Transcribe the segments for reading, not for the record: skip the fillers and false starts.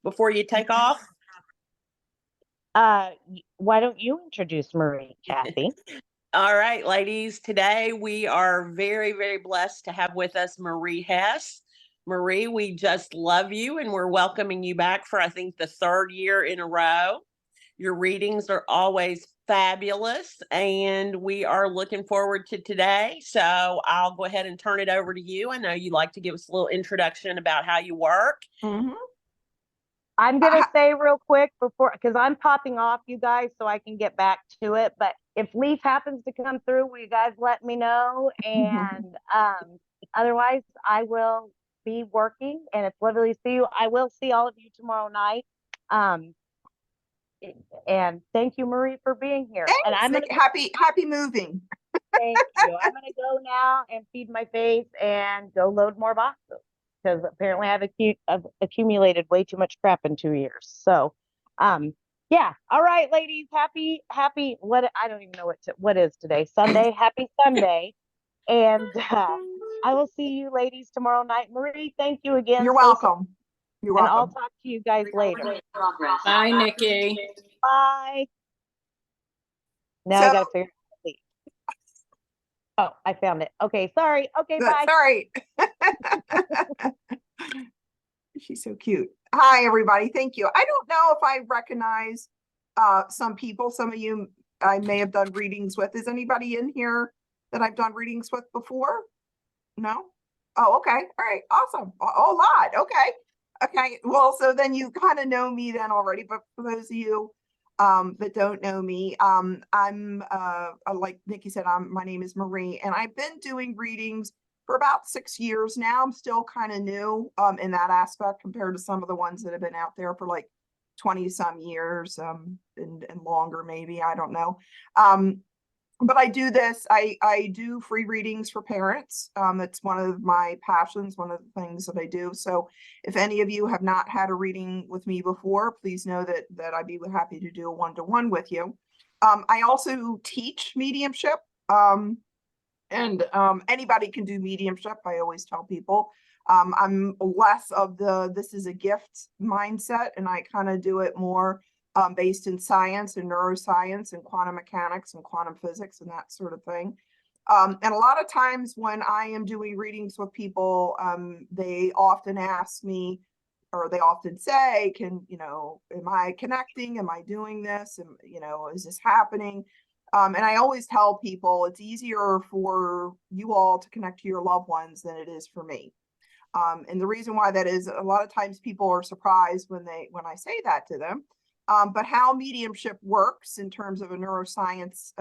before you take off? Why don't you introduce Marie, Kathy? All right, ladies. Today we are very, very blessed to have with us Marie Hess. Marie, we just love you and we're welcoming you back for, I think, the third year in a row. Your readings are always fabulous, and we are looking forward to today. So I'll go ahead and turn it over to you. I know you like to give us a little introduction about how you work. I'm going to say real quick before, because I'm popping off, you guys, so I can get back to it. But if Leaf happens to come through, will you guys let me know? And otherwise, I will be working, and it's lovely to see you. I will see all of you tomorrow night. And thank you, Marie, for being here. Thanks. And I'm gonna happy moving. Thank you. I'm gonna go now and feed my face and go load more boxes because apparently I've accumulated way too much crap in 2 years. So, yeah. All right, ladies. Happy. What I don't even know what is today. Sunday. Happy Sunday. And I will see you ladies tomorrow night. Marie, thank you again. You're welcome. You're welcome. And I'll talk to you guys later. Bye, Nikki. Bye. Now I gotta figure out how to leave. Oh, I found it. Okay, sorry. Okay, good. bye. Sorry. She's so cute. Hi, everybody. Thank you. I don't know if I recognize some people. Some of you I may have done readings with. Is anybody in here that I've done readings with before? No? Oh, okay. All right. Awesome. A lot. Okay. Okay. Well, so then you kind of know me then already. But for those of you that don't know me, I'm like Nikki said, my name is Marie, and I've been doing readings for about 6 years now. I'm still kind of new in that aspect compared to some of the ones that have been out there for like 20 some years and longer, maybe. I don't know. But I do this. I do free readings for parents. It's one of my passions, one of the things that I do. So if any of you have not had a reading with me before, please know that I'd be happy to do a one-to-one with you. I also teach mediumship. And anybody can do mediumship. I always tell people I'm less of this is a gift mindset, and I kind of do it more based in science and neuroscience and quantum mechanics and quantum physics and that sort of thing. And a lot of times when I am doing readings with people, they often ask me, or they often say, am I connecting? Am I doing this? And, is this happening? And I always tell people it's easier for you all to connect to your loved ones than it is for me. And the reason why that is, a lot of times people are surprised when I say that to them. But how mediumship works in terms of a neuroscience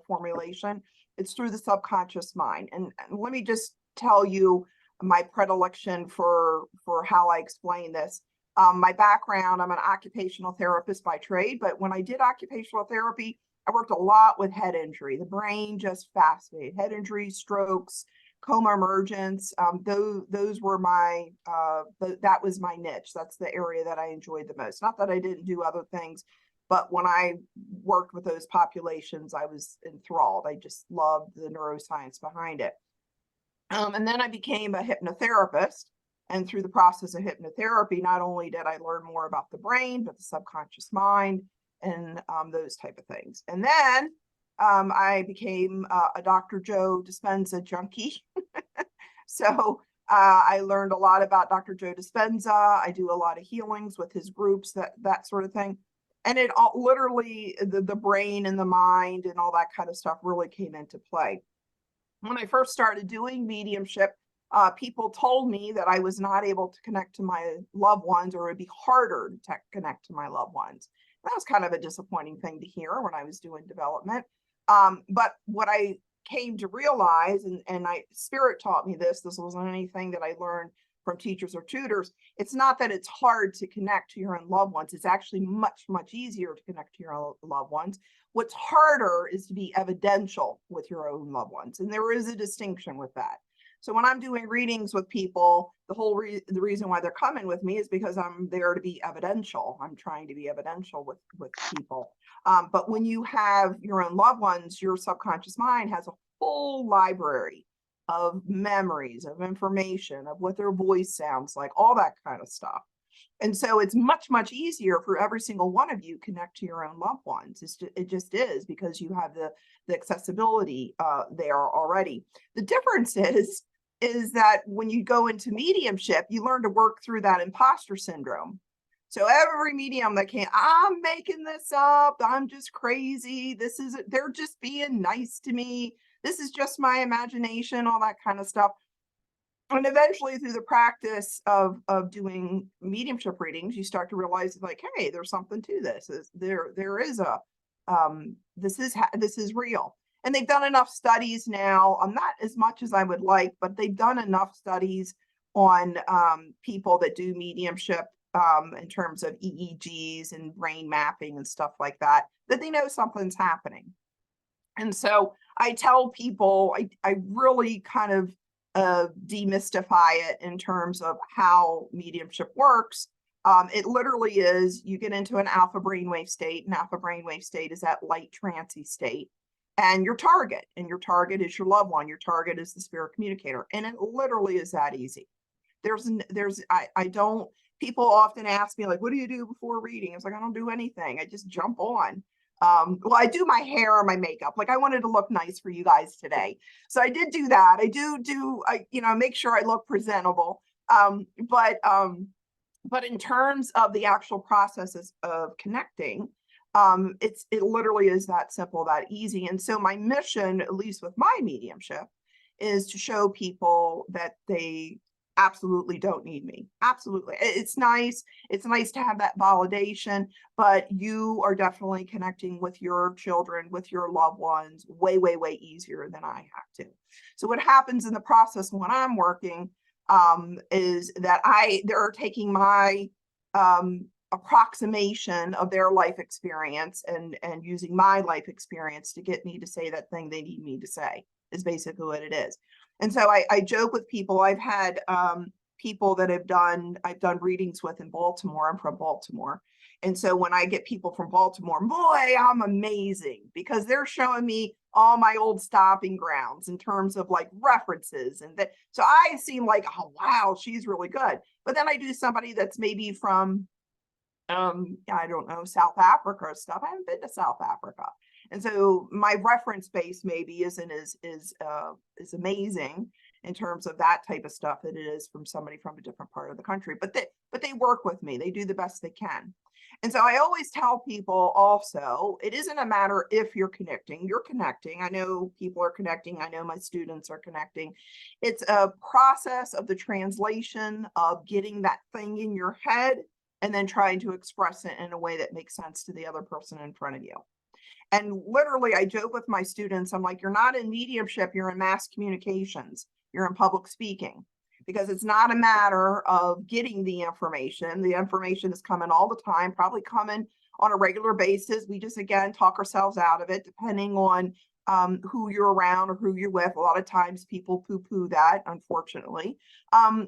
formulation, it's through the subconscious mind. And let me just tell you my predilection for how I explain this. My background, I'm an occupational therapist by trade, but when I did occupational therapy, I worked a lot with head injury. The brain just fascinated. Head injury, strokes, coma emergence. Those were that was my niche. That's the area that I enjoyed the most. Not that I didn't do other things, but when I worked with those populations, I was enthralled. I just loved the neuroscience behind it. And then I became a hypnotherapist. And through the process of hypnotherapy, not only did I learn more about the brain, but the subconscious mind and those type of things. And then I became a Dr. Joe Dispenza junkie. So I learned a lot about Dr. Joe Dispenza. I do a lot of healings with his groups, that sort of thing. And it all literally the brain and the mind and all that kind of stuff really came into play. When I first started doing mediumship, people told me that I was not able to connect to my loved ones, or it would be harder to connect to my loved ones. That was kind of a disappointing thing to hear when I was doing development. But what I came to realize, and Spirit taught me this wasn't anything that I learned from teachers or tutors. It's not that it's hard to connect to your own loved ones. It's actually much, much easier to connect to your own loved ones. What's harder is to be evidential with your own loved ones. And there is a distinction with that. So when I'm doing readings with people, the reason why they're coming with me is because I'm there to be evidential. I'm trying to be evidential with people. But when you have your own loved ones, your subconscious mind has a full library of memories, of information, of what their voice sounds like, all that kind of stuff. And so it's much, much easier for every single one of you connect to your own loved ones. It just is, because you have the accessibility there already. The difference is that when you go into mediumship, you learn to work through that imposter syndrome. So every medium that can't, I'm making this up, I'm just crazy, they're just being nice to me, this is just my imagination, all that kind of stuff. And eventually, through the practice of doing mediumship readings, you start to realize, like, hey, there's something to this. There is a this is real. And they've done enough studies now. Not as much as I would like, but they've done enough studies on people that do mediumship in terms of EEGs and brain mapping and stuff like that, that they know something's happening. And so I tell people, I really kind of demystify it in terms of how mediumship works. It literally is, you get into an alpha brainwave state, and alpha brainwave state is that light trancey state, and your target is your loved one. Your target is the spirit communicator. And it literally is that easy. I don't, people often ask me, like, what do you do before reading? It's like, I don't do anything. I just jump on. Well, I do my hair or my makeup. Like, I wanted to look nice for you guys today. So I did do that. I make sure I look presentable. But in terms of the actual processes of connecting, it literally is that simple, that easy. And so my mission, at least with my mediumship, is to show people that they absolutely don't need me. Absolutely. It's nice to have that validation, but you are definitely connecting with your children, with your loved ones, way, way, way easier than I have to. So what happens in the process when I'm working is that they're taking my approximation of their life experience and using my life experience to get me to say that thing they need me to say, is basically what it is. And so I joke with people. I've had people that I've done readings with in Baltimore. I'm from Baltimore. And so when I get people from Baltimore, boy, I'm amazing, because they're showing me all my old stomping grounds in terms of like references. And that, so I seem like, oh, wow, she's really good. But then I do somebody that's maybe from, I don't know, South Africa or stuff. I haven't been to South Africa. And so my reference base maybe isn't as amazing in terms of that type of stuff that it is from somebody from a different part of the country. But they work with me. They do the best they can. And so I always tell people also, it isn't a matter if you're connecting. You're connecting. I know people are connecting. I know my students are connecting. It's a process of the translation of getting that thing in your head and then trying to express it in a way that makes sense to the other person in front of you. And literally, I joke with my students, I'm like, you're not in mediumship, you're in mass communications, you're in public speaking, because it's not a matter of getting the information. The information is coming all the time, probably coming on a regular basis. We just, again, talk ourselves out of it, depending on who you're around or who you're with. A lot of times people poo-poo that, unfortunately.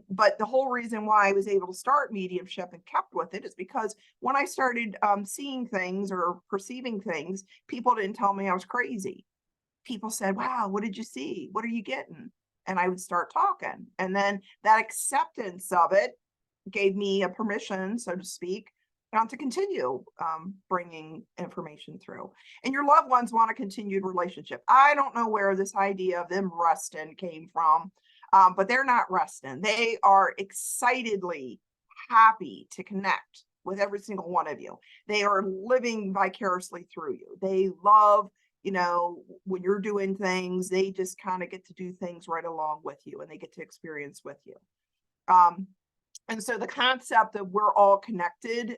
But the whole reason why I was able to start mediumship and kept with it is because when I started seeing things or perceiving things, people didn't tell me I was crazy. People said, wow, what did you see? What are you getting? And I would start talking. And then that acceptance of it gave me a permission, so to speak, to continue bringing information through. And your loved ones want a continued relationship. I don't know where this idea of them resting came from, but they're not resting. They are excitedly happy to connect with every single one of you. They are living vicariously through you. They love, when you're doing things, they just kind of get to do things right along with you, and they get to experience with you. And so the concept that we're all connected,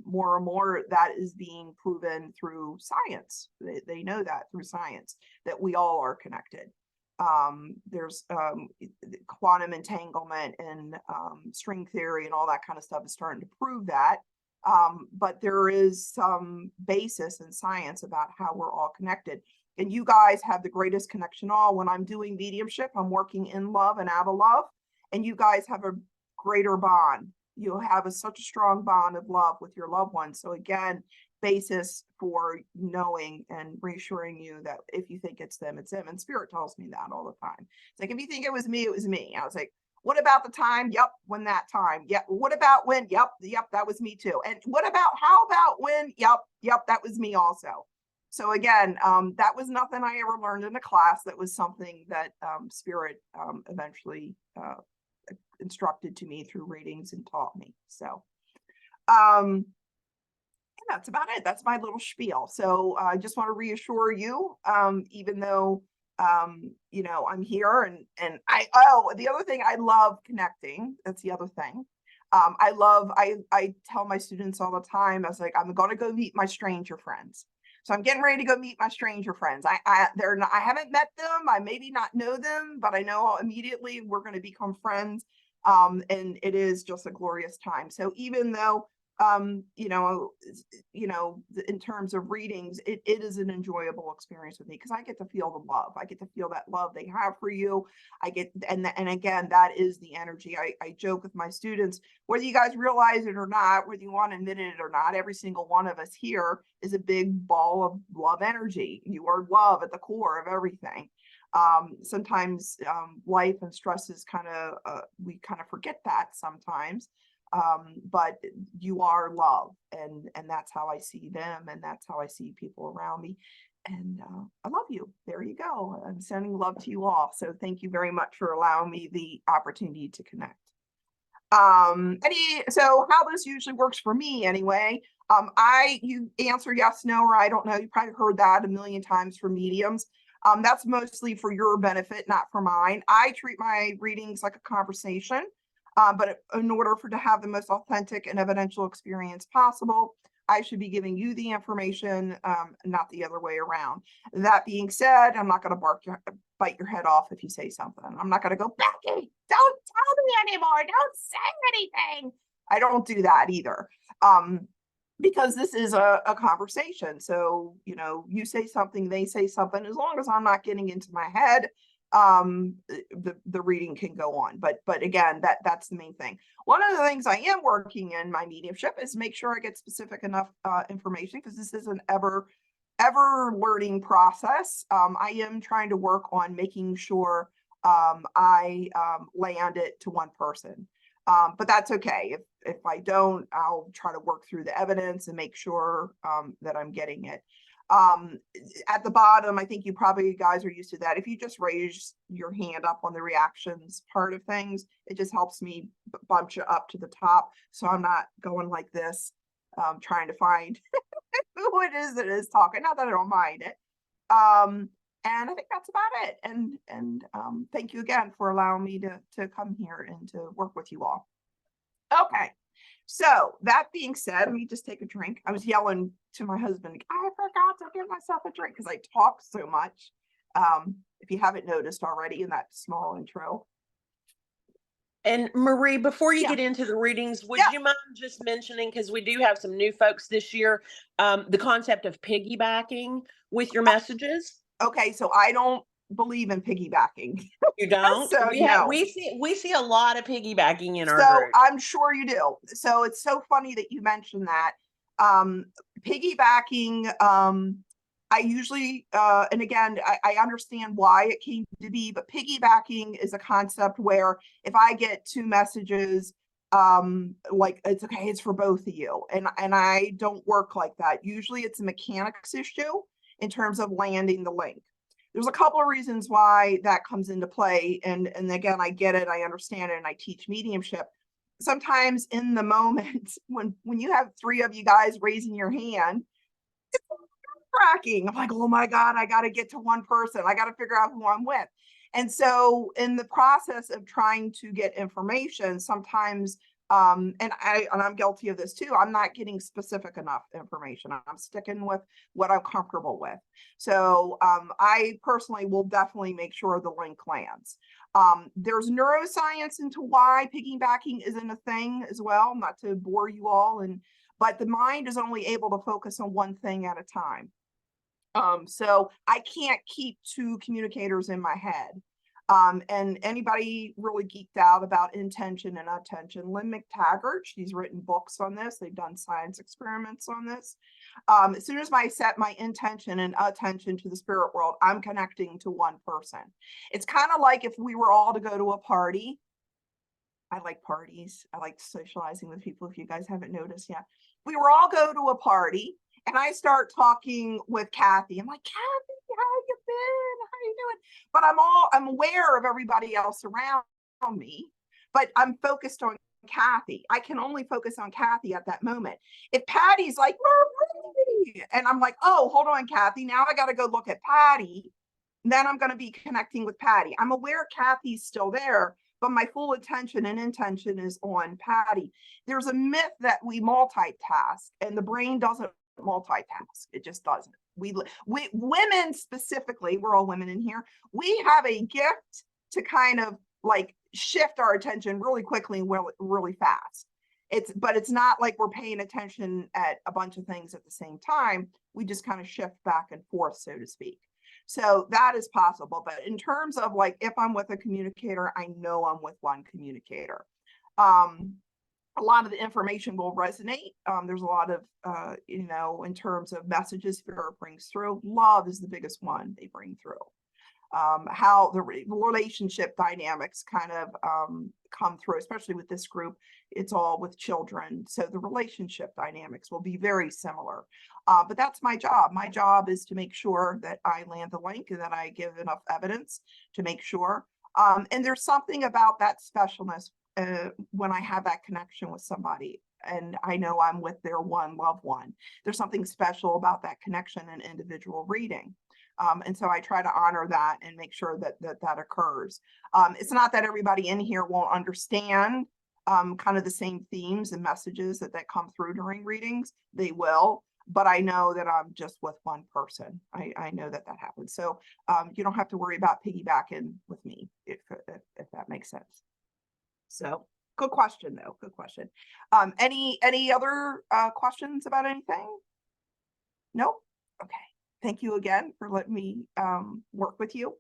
more and more, that is being proven through science. They know that through science, that we all are connected. There's quantum entanglement and string theory and all that kind of stuff is starting to prove that. But there is some basis in science about how we're all connected. And you guys have the greatest connection all. When I'm doing mediumship, I'm working in love and out of love. And you guys have a greater bond. You'll have such a strong bond of love with your loved ones. So again, basis for knowing and reassuring you that if you think it's them, it's them. And spirit tells me that all the time. It's like, if you think it was me, it was me. I was like, What about the time? Yep, when that time. Yep. What about when? Yep, that was me too. And how about when? Yep, that was me also. So again, that was nothing I ever learned in a class. That was something that Spirit eventually instructed to me through readings and taught me. So and that's about it. That's my little spiel. So I just want to reassure you, even though you know, I'm here and the other thing, I love connecting. That's the other thing. I tell my students all the time, I was like, I'm going to go meet my stranger friends. So I'm getting ready to go meet my stranger friends. I haven't met them. I maybe not know them, but I know immediately we're going to become friends. And it is just a glorious time. So even though you know, in terms of readings, it is an enjoyable experience with me because I get to feel the love. I get to feel that love they have for you. I get, and again, that is the energy. I joke with my students, whether you guys realize it or not, whether you want to admit it or not, every single one of us here is a big ball of love energy. You are love at the core of everything. Sometimes life and stresses we kind of forget that sometimes. But you are love, and that's how I see them, and that's how I see people around me. And I love you. There you go. I'm sending love to you all. So thank you very much for allowing me the opportunity to connect. So how this usually works for me anyway, you answer yes, no, or I don't know. You probably heard that a million times from mediums. That's mostly for your benefit, not for mine. I treat my readings like a conversation. But in order to have the most authentic and evidential experience possible, I should be giving you the information, not the other way around. That being said, I'm not going to bite your head off if you say something. I'm not going to go, Becky, don't tell me anymore. Don't say anything. I don't do that either. Because this is a conversation. So, you know, you say something, they say something, as long as I'm not getting into my head, the reading can go on. But again, that's the main thing. One of the things I am working in my mediumship is make sure I get specific enough information, because this is an ever learning process. I am trying to work on making sure I land it to one person. But that's okay. If I don't, I'll try to work through the evidence and make sure that I'm getting it. At the bottom, I think you guys are used to that. If you just raise your hand up on the reactions part of things, it just helps me bump you up to the top. So I'm not going like this, trying to find who it is that is talking. Not that I don't mind it. And I think that's about it. And thank you again for allowing me to come here and to work with you all. Okay. So that being said, let me just take a drink. I was yelling to my husband, I forgot to give myself a drink because I talk so much. If you haven't noticed already in that small intro. And Marie, before you Yeah. get into the readings, would Yeah. you mind just mentioning, because we do have some new folks this year, the concept of piggybacking with your messages? Okay, so I don't believe in piggybacking. You don't? So no. We see a lot of piggybacking in our So group. I'm sure you do. So it's so funny that you mentioned that. Piggybacking, I usually, and again, I understand why it came to be, but piggybacking is a concept where if I get two messages, like it's okay, it's for both of you. And I don't work like that. Usually it's a mechanics issue in terms of landing the link. There's a couple of reasons why that comes into play. And again, I get it, I understand it, and I teach mediumship. Sometimes in the moment, when you have three of you guys raising your hand, it's cracking. I'm like, oh my God, I got to get to one person. I got to figure out who I'm with. And so in the process of trying to get information, sometimes and I'm guilty of this too, I'm not getting specific enough information. I'm sticking with what I'm comfortable with. So I personally will definitely make sure the link lands. There's neuroscience into why piggybacking isn't a thing as well, not to bore you all, but the mind is only able to focus on one thing at a time. So I can't keep two communicators in my head. And anybody really geeked out about intention and attention, Lynn McTaggart, she's written books on this. They've done science experiments on this. As soon as I set my intention and attention to the spirit world, I'm connecting to one person. It's kind of like if we were all to go to a party I like parties. I like socializing with people, if you guys haven't noticed yet. We were all go to a party and I start talking with Kathy. I'm like, Kathy, how you been? How you doing? But I'm aware of everybody else around me, but I'm focused on Kathy. I can only focus on Kathy at that moment. If Patty's like, Marie, and I'm like, oh, hold on, Kathy. Now I got to go look at Patty. Then I'm going to be connecting with Patty. I'm aware Kathy's still there, but my full attention and intention is on Patty. There's a myth that we multitask, and the brain doesn't multitask. It just doesn't. We women specifically, we're all women in here, we have a gift to kind of like shift our attention really quickly and really fast. But it's not like we're paying attention at a bunch of things at the same time. We just kind of shift back and forth, so to speak. So that is possible. But in terms of like, if I'm with a communicator, I know I'm with one communicator. A lot of the information will resonate. There's a lot of, in terms of messages Spirit brings through. Love is the biggest one they bring through. How the relationship dynamics kind of come through, especially with this group. It's all with children. So the relationship dynamics will be very similar. But that's my job. My job is to make sure that I land the link and that I give enough evidence to make sure. And there's something about that specialness when I have that connection with somebody and I know I'm with their one loved one. There's something special about that connection and individual reading. And so I try to honor that and make sure that occurs. It's not that everybody in here won't understand kind of the same themes and messages that come through during readings. They will, but I know that I'm just with one person. I know that happens. So you don't have to worry about piggybacking with me if that makes sense. So good question though. Good question. Any other questions about anything? Nope. Okay. Thank you again for letting me work with you.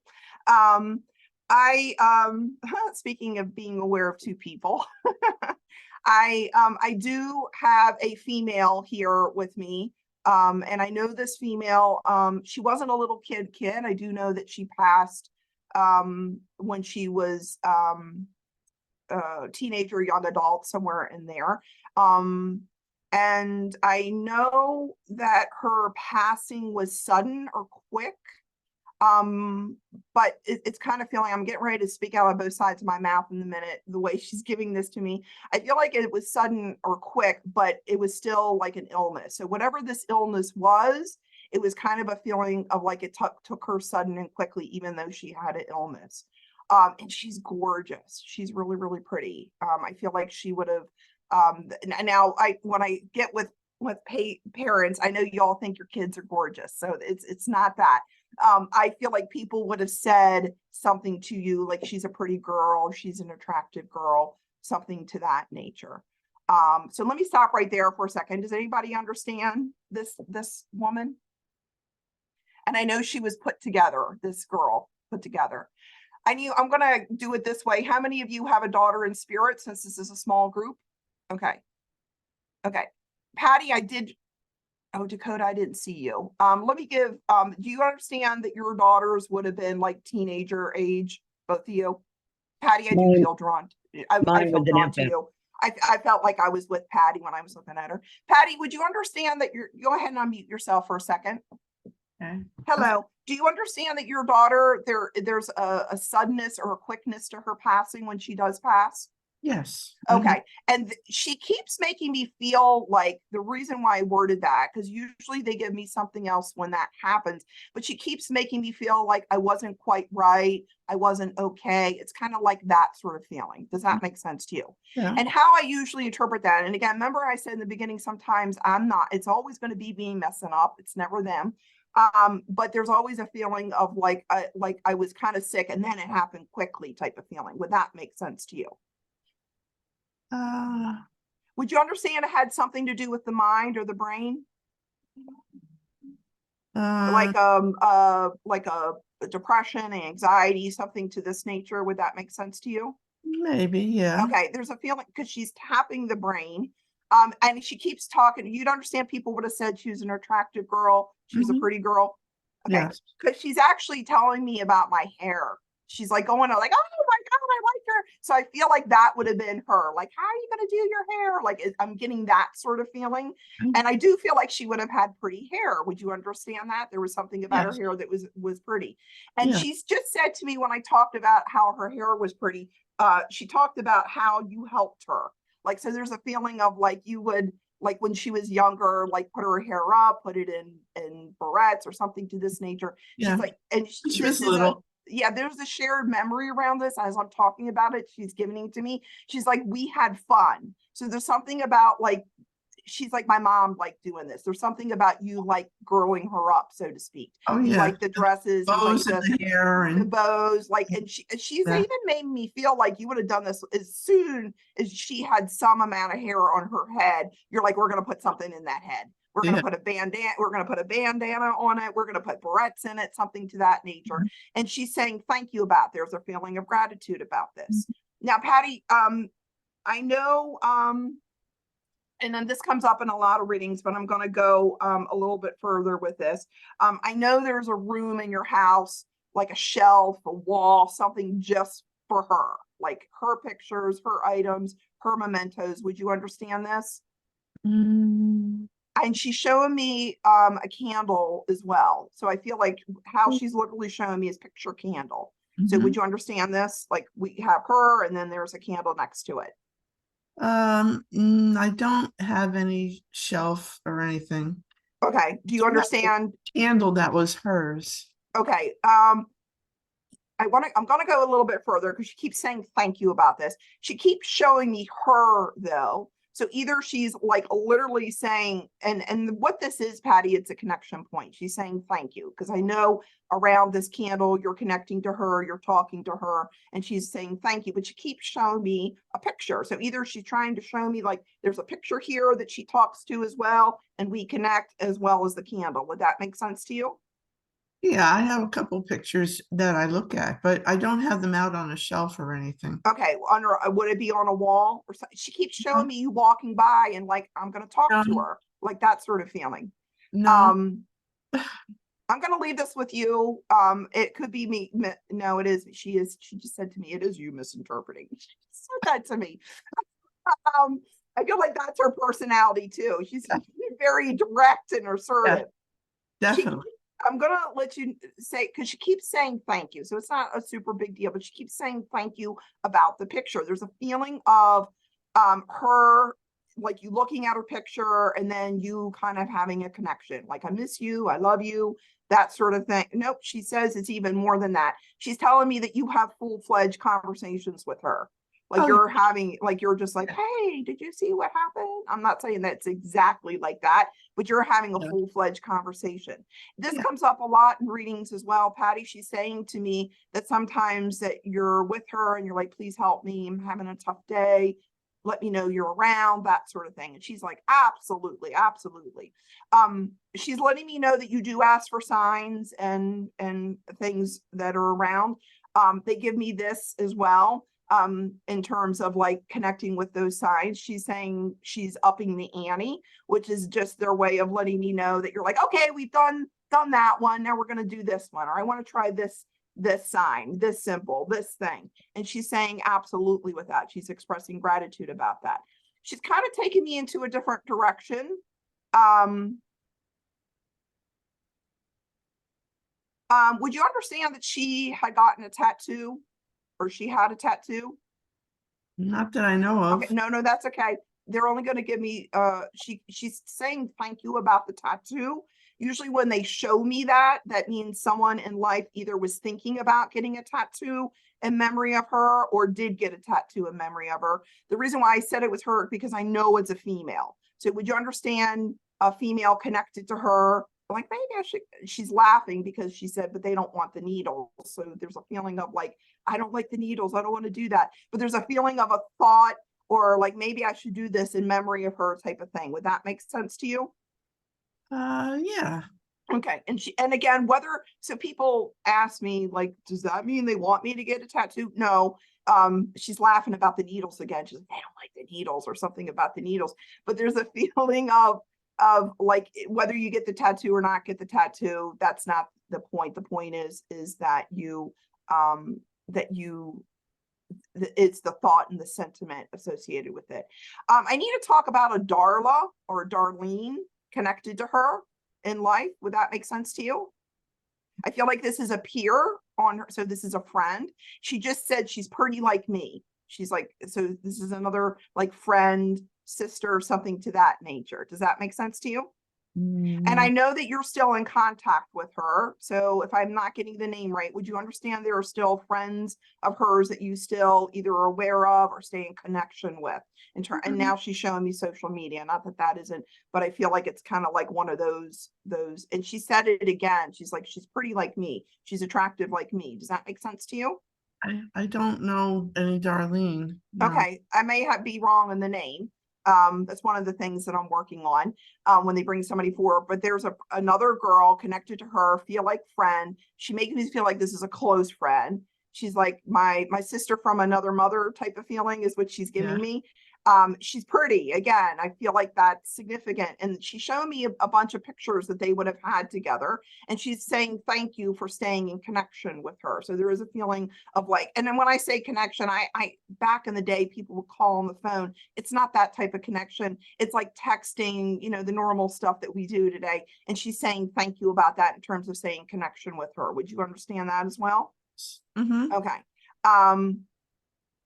Speaking of being aware of two people, I do have a female here with me. And I know this female, she wasn't a little kid. I do know that she passed when she was teenager, young adult, somewhere in there. And I know that her passing was sudden or quick. But it's kind of feeling, I'm getting ready to speak out on both sides of my mouth in a minute, the way she's giving this to me. I feel like it was sudden or quick, but it was still like an illness. So whatever this illness was, it was kind of a feeling of like it took her sudden and quickly, even though she had an illness. And she's gorgeous. She's really, really pretty. I feel like she would have, now when I get with parents, I know you all think your kids are gorgeous. So it's not that. I feel like people would have said something to you like she's a pretty girl, she's an attractive girl, something to that nature. So let me stop right there for a second. Does anybody understand this woman? And I know she was put together, this girl put together. I'm going to do it this way. How many of you have a daughter in spirit, since this is a small group? Okay. Patty, Dakota, I didn't see you. Let me give, do you understand that your daughters would have been like teenager age, both of you? Patty, I do feel drawn. I feel drawn to you. I felt like I was with Patty when I was looking at her. Patty, would you understand that go ahead and unmute yourself for a second. Okay. Hello. Do you understand that your daughter, there's a suddenness or a quickness to her passing when she does pass? Yes. Okay. And she keeps making me feel like, the reason why I worded that, because usually they give me something else when that happens, but she keeps making me feel like I wasn't quite right. I wasn't okay. It's kind of like that sort of feeling. Does that make sense to you? Yeah. And how I usually interpret that. And again, remember I said in the beginning, sometimes it's always going to be me messing up. It's never them. But there's always a feeling of like I was kind of sick and then it happened quickly type of feeling. Would that make sense to you? Would you understand it had something to do with the mind or the brain? Like a depression, anxiety, something to this nature. Would that make sense to you? Maybe, yeah. Okay, there's a feeling because she's tapping the brain. And she keeps talking. You'd understand people would have said she was an attractive girl. She was a pretty girl. Okay. Because she's actually telling me about my hair. She's like going like, oh my God, I like her. So I feel like that would have been her. Like, how are you going to do your hair? Like, I'm getting that sort of feeling. And I do feel like she would have had pretty hair. Would you understand that? There was something about her Yes. hair that was pretty. And Yeah. she's just said to me when I talked about how her hair was pretty, she talked about how you helped her. Like, so there's a feeling of like you would, like when she was younger, like put her hair up, put it in barrettes or something to this nature. Yeah. She's like, and She this was is little. yeah, there's a shared memory around this. As I'm talking about it, she's giving it to me. She's like, we had fun. So there's something about like, she's like, my mom liked doing this. There's something about you like growing her up, so to speak. Oh You yeah. like the dresses, you like Bows in the hair the and bows, like, and she's Yeah. even made me feel like you would have done this as soon as she had some amount of hair on her head. You're like, we're gonna put something in that head. We're gonna Yeah. put a bandana, we're gonna put a bandana on it, we're gonna put barrettes in it, something to that nature. Mhm. And she's saying thank you about, there's a feeling of gratitude about this. Mm-hmm. Now, Patty, I know and then this comes up in a lot of readings, but I'm going to go a little bit further with this. I know there's a room in your house, like a shelf, a wall, something just for her, like her pictures, her items, her mementos. Would you understand this? Mm, And she's showing me a candle as well. So I feel like how she's literally showing me is picture candle. So would mhm. you understand this? Like we have her and then there's a candle next to it. I don't have any shelf or anything. Okay. Do you understand? Candle that was hers. Okay. I'm gonna go a little bit further because she keeps saying thank you about this. She keeps showing me her though. So either she's like literally saying, and what this is, Patty, it's a connection point. She's saying thank you because I know around this candle you're connecting to her, you're talking to her, and she's saying thank you. But she keeps showing me a picture. So either she's trying to show me like there's a picture here that she talks to as well, and we connect as well as the candle. Would that make sense to you? Yeah, I have a couple pictures that I look at, but I don't have them out on a shelf or anything. Okay, under would it be on a wall or something? She keeps No, showing me you walking by and like I'm gonna talk to no, her, like that sort of feeling. no. Um, I'm gonna leave this with you. It could be me. No, it is. She is. She just said to me, "It is you misinterpreting." She said that to me. I feel like that's her personality too. She's very direct and Yeah, assertive. She definitely. I'm gonna let you say because she keeps saying thank you. So it's not a super big deal, but she keeps saying thank you about the picture. There's a feeling of her like you looking at her picture and then you kind of having a connection. Like I miss you, I love you, that sort of thing. Nope, she says it's even more than that. She's telling me that you have full-fledged conversations with her. Like Oh, you're having, like you're just like, yeah, hey, did you see what happened? I'm not saying that's exactly like that, but you're having a yeah, full-fledged conversation. This yeah. comes up a lot in readings as well, Patty. She's saying to me that sometimes that you're with her and you're like, please help me. I'm having a tough day. Let me know you're around, that sort of thing. And she's like, absolutely, absolutely. She's letting me know that you do ask for signs and things that are around. They give me this as well in terms of like connecting with those signs. She's saying she's upping the ante, which is just their way of letting me know that you're like, okay, we've done that one. Now we're going to do this one, or I want to try this sign, this symbol, this thing. And she's saying absolutely with that. She's expressing gratitude about that. She's kind of taking me into a different direction. Would you understand that she had gotten a tattoo or she had a tattoo? Not that I know Okay, of. no, that's okay. They're only going to give me she's saying thank you about the tattoo. Usually when they show me that, that means someone in life either was thinking about getting a tattoo in memory of her or did get a tattoo in memory of her. The reason why I said it was her because I know it's a female. So would you understand a female connected to her? Like maybe I should, she's laughing because she said, but they don't want the needles. So there's a feeling of like, I don't like the needles. I don't want to do that. But there's a feeling of a thought or like maybe I should do this in memory of her type of thing. Would that make sense to you? Yeah. Okay. And again, whether, so people ask me like, does that mean they want me to get a tattoo? No. She's laughing about the needles again. She's like, they don't like the needles or something about the needles, but there's a feeling of like whether you get the tattoo or not get the tattoo, that's not the point. The point is that you that you it's the thought and the sentiment associated with it. I need to talk about a Darla or a Darlene connected to her in life. Would that make sense to you? I feel like this is a peer on her. So this is a friend. She just said she's pretty like me. She's like, so this is another like friend, sister, something to that nature. Does that make sense to you? And I know that you're still in contact with her. So if I'm not getting the name right, would you understand there are still friends of hers that you still either are aware of or stay in connection with? And now she's showing me social media. Not that that isn't, but I feel like it's kind of like one of those. And she said it again. She's like, she's pretty like me. She's attractive like me. Does that make sense to you? I don't know any Darlene. No. Okay, I may be wrong in the name. That's one of the things that I'm working on when they bring somebody forward. But there's another girl connected to her, feel like friend. She makes me feel like this is a close friend. She's like my sister from another mother type of feeling is what she's giving me. She's pretty. Again, I feel like that's significant. And she showed me a bunch of pictures that they would have had together. And she's saying thank you for staying in connection with her. So there is a feeling of like, and then when I say connection, I back in the day, people would call on the phone. It's not that type of connection. It's like texting, you know, the normal stuff that we do today. And she's saying thank you about that in terms of saying connection with her. Would you understand that as well? Mm-hmm. Okay.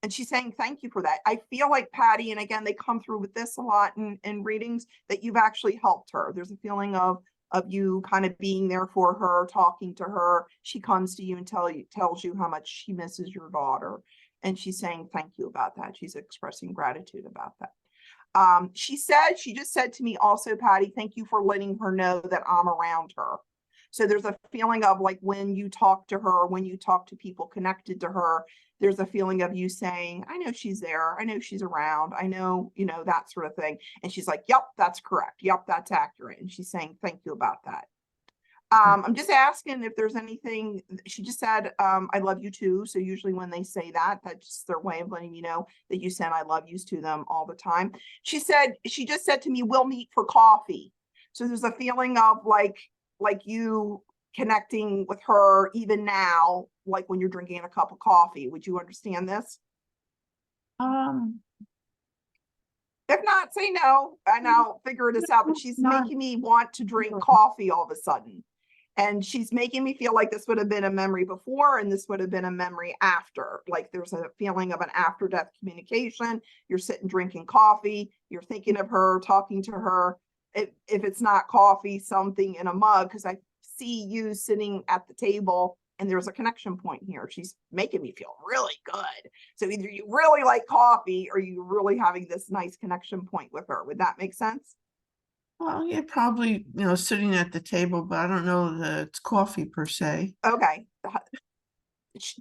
And she's saying thank you for that. I feel like Patty, and again, they come through with this a lot in readings, that you've actually helped her. There's a feeling of you kind of being there for her, talking to her. She comes to you and tells you how much she misses your daughter. And she's saying thank you about that. She's expressing gratitude about that. She just said to me also, Patty, thank you for letting her know that I'm around her. So there's a feeling of like when you talk to her, when you talk to people connected to her, there's a feeling of you saying, I know she's there. I know she's around. I know, you know, that sort of thing. And she's like, yep, that's correct. Yep, that's accurate. And she's saying, thank you about that. I'm just asking if there's anything. She just said, I love you too. So usually when they say that, that's just their way of letting you know that you send I love yous to them all the time. She just said to me, we'll meet for coffee. So there's a feeling of like you connecting with her even now, like when you're drinking a cup of coffee. Would you understand this? If not, say no, and I'll figure this out. But she's making me want to drink coffee all of a sudden. And she's making me feel like this would have been a memory before and this would have been a memory after. Like there's a feeling of an after-death communication. You're sitting drinking coffee. You're thinking of her, talking to her. If it's not coffee, something in a mug, because I see you sitting at the table and there's a connection point here. She's making me feel really good. So either you really like coffee or you're really having this nice connection point with her. Would that make sense? Well, yeah, probably, you know, sitting at the table, but I don't know that it's coffee per se. Okay.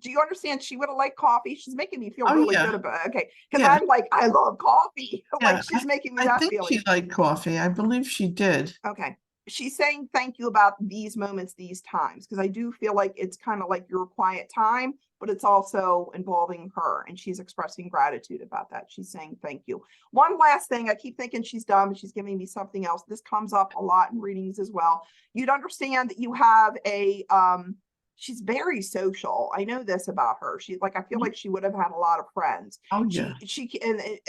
Do you understand? She would have liked coffee. She's making me feel Oh, really yeah. good about it. Okay. Because Yeah. I'm like, I love coffee. Yeah, Like she's making me I that think feeling. she liked coffee. I believe she did. Okay. She's saying thank you about these moments, these times, because I do feel like it's kind of like your quiet time, but it's also involving her, and she's expressing gratitude about that. She's saying thank you. One last thing, I keep thinking she's done, but she's giving me something else. This comes up a lot in readings as well. You'd understand that you have she's very social. I know this about her. She's like, I feel like she would have had a lot of friends. Oh, yeah.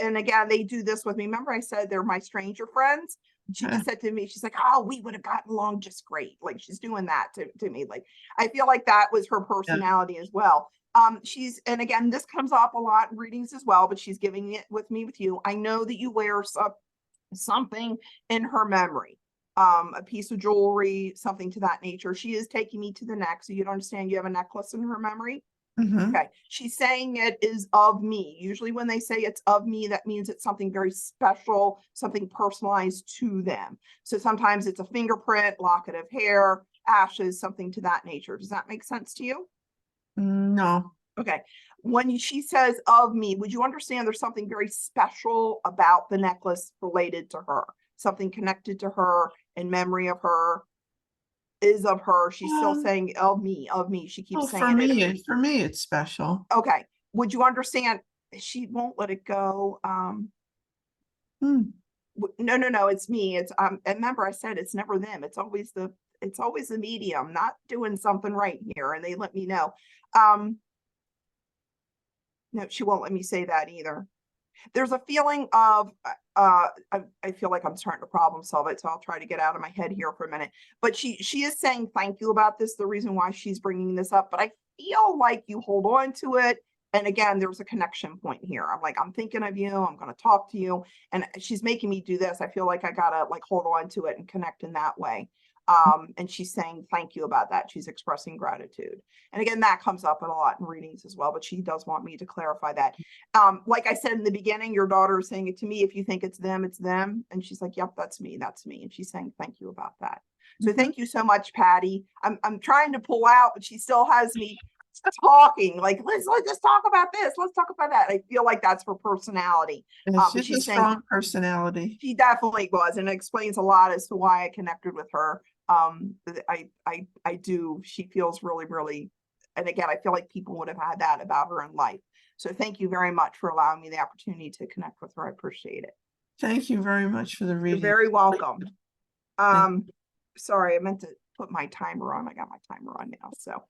And again, they do this with me. Remember I said they're my stranger friends? She just said to me, she's like, oh, we would have gotten along just great. Like she's doing that to me. Like, I feel like that was her personality as well. And again, this comes up a lot in readings as well, but she's giving it with you. I know that you wear something in her memory, a piece of jewelry, something to that nature. She is taking me to the neck. So you don't understand, you have a necklace in her memory. Okay. She's saying it is of me. Usually when they say it's of me, that means it's something very special, something personalized to them. So sometimes it's a fingerprint, locket of hair, ashes, something to that nature. Does that make sense to you? No. Okay. When she says of me, would you understand there's something very special about the necklace related to her? Something connected to her in memory of her, is of her. She's still saying of me, of me. She keeps saying it. For me, it's special. Okay. Would you understand? She won't let it go. No, it's me. It's and remember I said it's never them. It's always the medium not doing something right here, and they let me know. No, she won't let me say that either. There's a feeling of, I feel like I'm starting to problem solve it, so I'll try to get out of my head here for a minute. But she is saying thank you about this, the reason why she's bringing this up. But I feel like you hold on to it. And again, there's a connection point here. I'm like, I'm thinking of you. I'm going to talk to you. And she's making me do this. I feel like I got to like hold on to it and connect in that way. And she's saying thank you about that. She's expressing gratitude. And again, that comes up a lot in readings as well, but she does want me to clarify that. Like I said in the beginning, your daughter is saying it to me. If you think it's them, it's them. And she's like, yep, that's me. That's me. And she's saying thank you about that. So thank you so much, Patty. I'm trying to pull out, but she still has me talking. Like, let's just talk about this. Let's talk about that. I feel like that's her personality. And But she's a saying strong personality. she definitely was, and it explains a lot as to why I connected with her. I do. She feels really, really, and again, I feel like people would have had that about her in life. So thank you very much for allowing me the opportunity to connect with her. I appreciate it. Thank you very much for the You're reading. very welcome. Sorry, I meant to put my timer on. I got my timer on now. So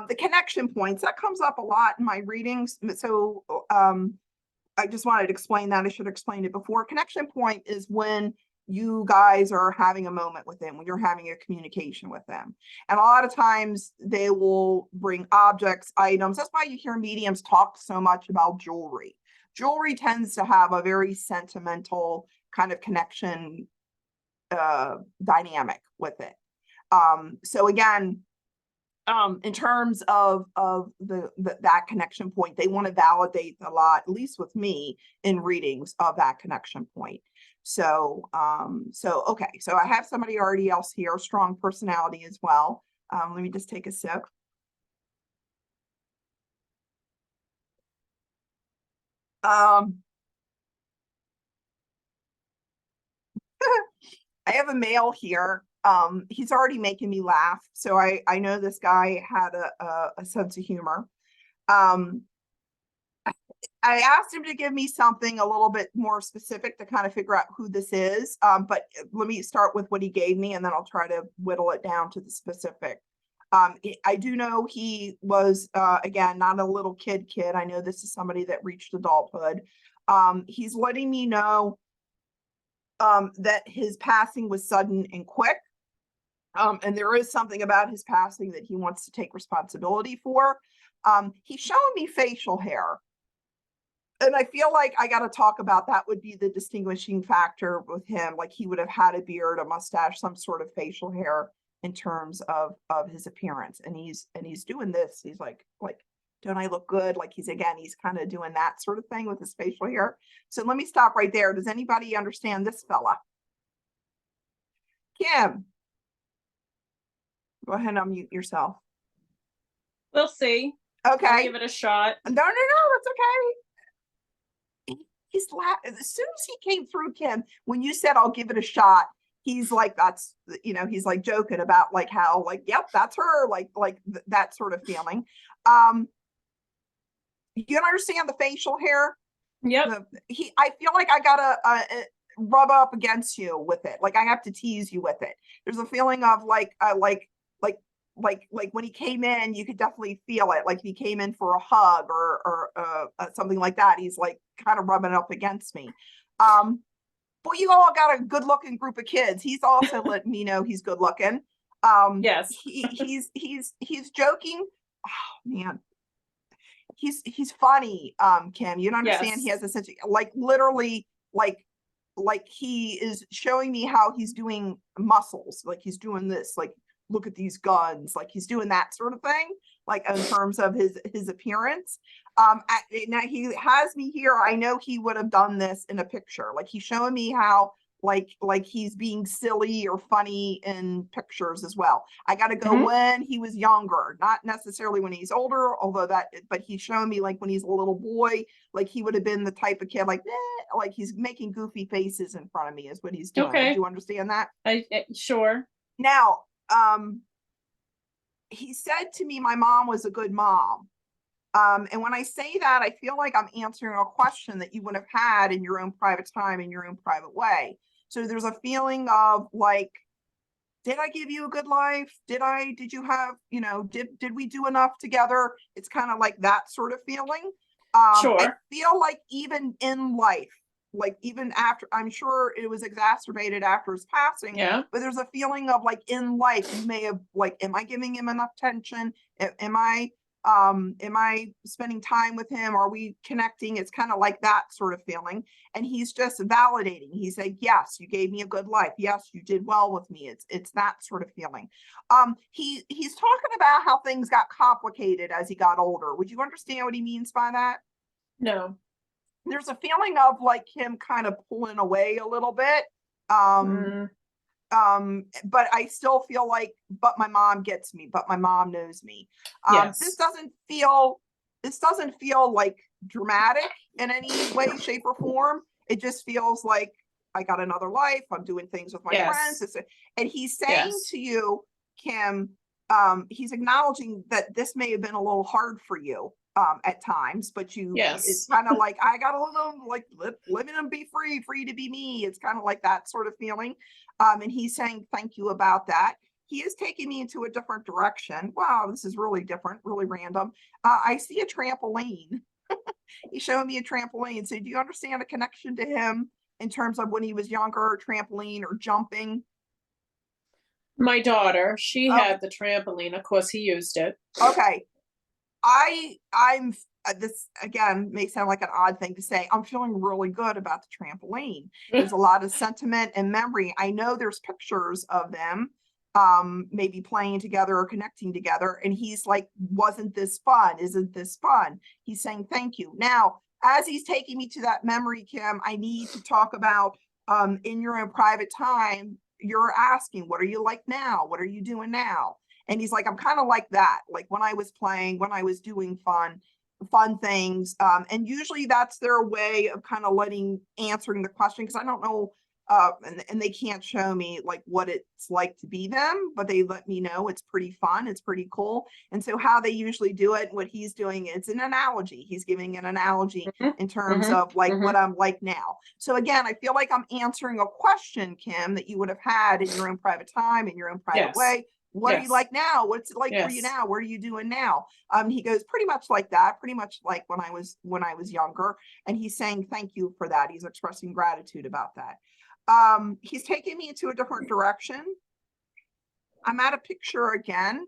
the connection points, that comes up a lot in my readings. So I just wanted to explain that. I should have explained it before. Connection point is when you guys are having a moment with them, when you're having a communication with them. And a lot of times they will bring objects, items. That's why you hear mediums talk so much about jewelry. Jewelry tends to have a very sentimental kind of connection dynamic with it. So again, in terms of that connection point, they want to validate a lot, at least with me, in readings of that connection point. So okay, so I have somebody already else here, strong personality as well. Let me just take a sip. I have a male here. He's already making me laugh. So I know this guy had a sense of humor. I asked him to give me something a little bit more specific to kind of figure out who this is. But let me start with what he gave me, and then I'll try to whittle it down to the specific. I do know he was, again, not a little kid. I know this is somebody that reached adulthood. He's letting me know that his passing was sudden and quick. And there is something about his passing that he wants to take responsibility for. He's showing me facial hair. And I feel like I got to talk about that would be the distinguishing factor with him. Like he would have had a beard, a mustache, some sort of facial hair in terms of his appearance. And he's doing this. He's like, don't I look good? Like he's kind of doing that sort of thing with his facial hair. So let me stop right there. Does anybody understand this fella? Kim, go ahead and unmute yourself. We'll see. Okay. I'll give it a shot. No, that's okay. He's as soon as he came through, Kim, when you said I'll give it a shot, he's like, that's, he's like joking about like how like, yep, that's her, like that sort of feeling. You understand the facial hair? Yep. I feel like I gotta rub up against you with it. Like I have to tease you with it. There's a feeling of like when he came in, you could definitely feel it. Like he came in for a hug or something like that. He's like kind of rubbing up against me. But you all got a good looking group of kids. He's also letting me know he's good looking. Yes. He's joking. Oh man. He's funny, Kim. You don't understand. Yes. He has a sense of, like literally like he is showing me how he's doing muscles. Like he's doing this, like look at these guns, like he's doing that sort of thing, like in terms of his appearance. Now he has me here. I know he would have done this in a picture. Like he's showing me how like he's being silly or funny in pictures as well. I got to go when he was younger, not necessarily when he's older, although but he's showing me like when he's a little boy, like he would have been the type of kid like he's making goofy faces in front of me is what he's doing. Okay. Do you understand that? Sure. Now, he said to me, my mom was a good mom. And when I say that, I feel like I'm answering a question that you would have had in your own private time, in your own private way. So there's a feeling of like, did I give you a good life? Did you have, did we do enough together? It's kind of like that sort of feeling. I Sure. feel like even in life, like even after, I'm sure it was exacerbated after his passing, Yeah. but there's a feeling of like in life, you may have like, am I giving him enough attention? Am I spending time with him? Are we connecting? It's kind of like that sort of feeling. And he's just validating. He's like, yes, you gave me a good life. Yes, you did well with me. It's that sort of feeling. He's talking about how things got complicated as he got older. Would you understand what he means by that? No. There's a feeling of like him kind of pulling away a little bit. Um, but I still feel like, but my mom gets me, but my mom knows me. Yes. This doesn't feel like dramatic in any way, shape, or form. It just feels like I got another life. I'm doing things with my Yes. friends. And he's saying Yes. to you, Kim, he's acknowledging that this may have been a little hard for you at times, but it's Yes. kind of like, I gotta like living and be free to be me. It's kind of like that sort of feeling. And he's saying thank you about that. He is taking me into a different direction. Wow, this is really different, really random. I see a trampoline. He's showing me a trampoline. So do you understand a connection to him in terms of when he was younger, trampoline or jumping? My daughter, she Oh, had the trampoline. Of course, he used it. okay. I'm this again may sound like an odd thing to say. I'm feeling really good about the trampoline. There's a lot of sentiment and memory. I know there's pictures of them maybe playing together or connecting together, and he's like, wasn't this fun? Isn't this fun? He's saying thank you. Now, as he's taking me to that memory, Kim, I need to talk about in your own private time, you're asking, what are you like now? What are you doing now? And he's like, I'm kind of like that, like when I was playing, when I was doing fun things. And usually that's their way of kind of answering the question, because I don't know, and they can't show me like what it's like to be them, but they let me know it's pretty fun, it's pretty cool. And so how they usually do it, what he's doing, it's an analogy. He's giving an analogy in terms of like what I'm like now. So again, I feel like I'm answering a question, Kim, that you would have had in your own private time, in your own private Yes. way. What are you Yes. like now? What's it like for you Yes. now? What are you doing now? He goes pretty much like that, pretty much like when I was younger. And he's saying thank you for that. He's expressing gratitude about that. He's taking me into a different direction. I'm at a picture again.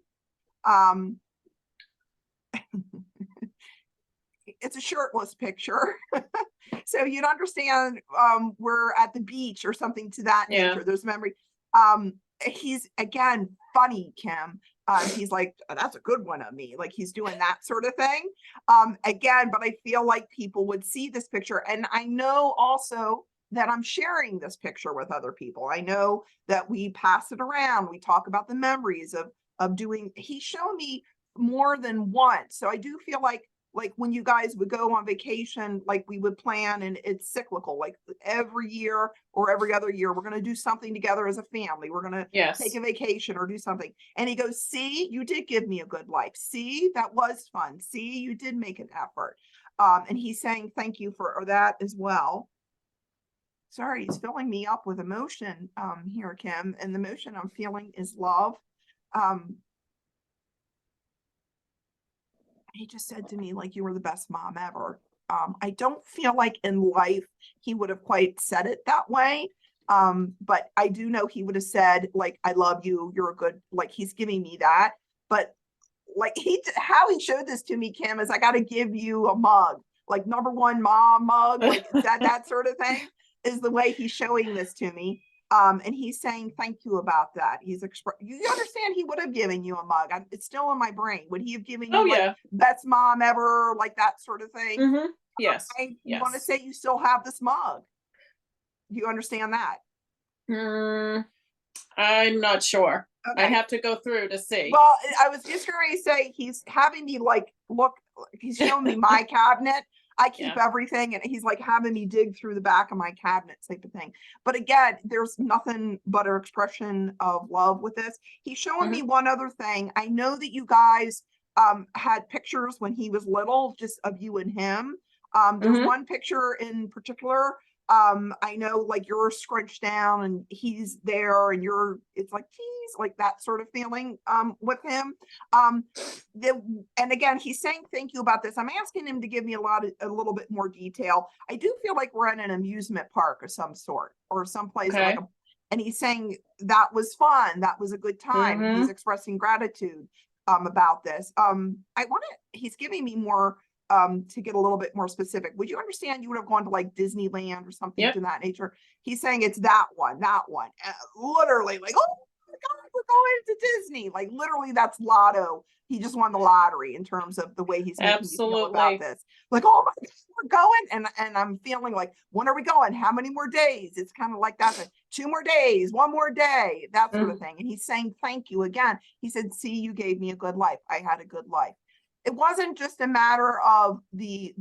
It's a shirtless picture. So you'd understand we're at the beach or something to that Yeah. nature. There's memory. He's again funny, Kim. He's like, "Oh, that's a good one of me." Like he's doing that sort of thing. Again, but I feel like people would see this picture. And I know also that I'm sharing this picture with other people. I know that we pass it around. We talk about the memories of doing. He's shown me more than once. So I do feel like when you guys would go on vacation, like we would plan, and it's cyclical, like every year or every other year, we're going to do something together as a family. We're going to Yes. take a vacation or do something. And he goes, see, you did give me a good life. See, that was fun. See, you did make an effort. And he's saying thank you for that as well. Sorry, he's filling me up with emotion here, Kim. And the emotion I'm feeling is love. He just said to me, like, you were the best mom ever. I don't feel like in life he would have quite said it that way. But I do know he would have said, like, I love you, you're a good, like, he's giving me that. But like how he showed this to me, Kim, is I got to give you a mug, like #1 mom mug, like that sort of thing is the way he's showing this to me. And he's saying thank you about that. You understand he would have given you a mug. It's still in my brain. Would he have given you like best mom ever, like that sort of thing? Yes. I Yes. want to say you still have this mug. Do you understand that? I'm not sure. Okay. I have to go through to see. Well, I was just going to say he's having me like look. He's showing me my cabinet. I keep everything, and he's like having me dig through the back of my cabinet type of thing. But again, there's nothing but an expression of love with this. He's showing me one other thing. I know that you guys had pictures when he was little, just of you and him. There's one picture in particular I know like you're scrunched down and he's there and it's like, geez, like that sort of feeling, with him. And again, he's saying thank you about this. I'm asking him to give me a little bit more detail. I do feel like we're at an amusement park of some sort or someplace Okay. and he's saying that was fun. That was a good time. And he's expressing gratitude, about this. He's giving me more, to get a little bit more specific. Would you understand you would have gone to like Disneyland or something Yep. to that nature? He's saying it's that one, literally like, oh my God, we're going to Disney. Like literally that's lotto. He just won the lottery in terms of the way he's making me feel about Absolutely. this. Like, oh my God, we're going. And I'm feeling like, when are we going? How many more days? It's kind of like that. 2 more days, 1 more day, that sort of thing. And he's saying, thank you again. He said, see, you gave me a good life. I had a good life. It wasn't just a matter of the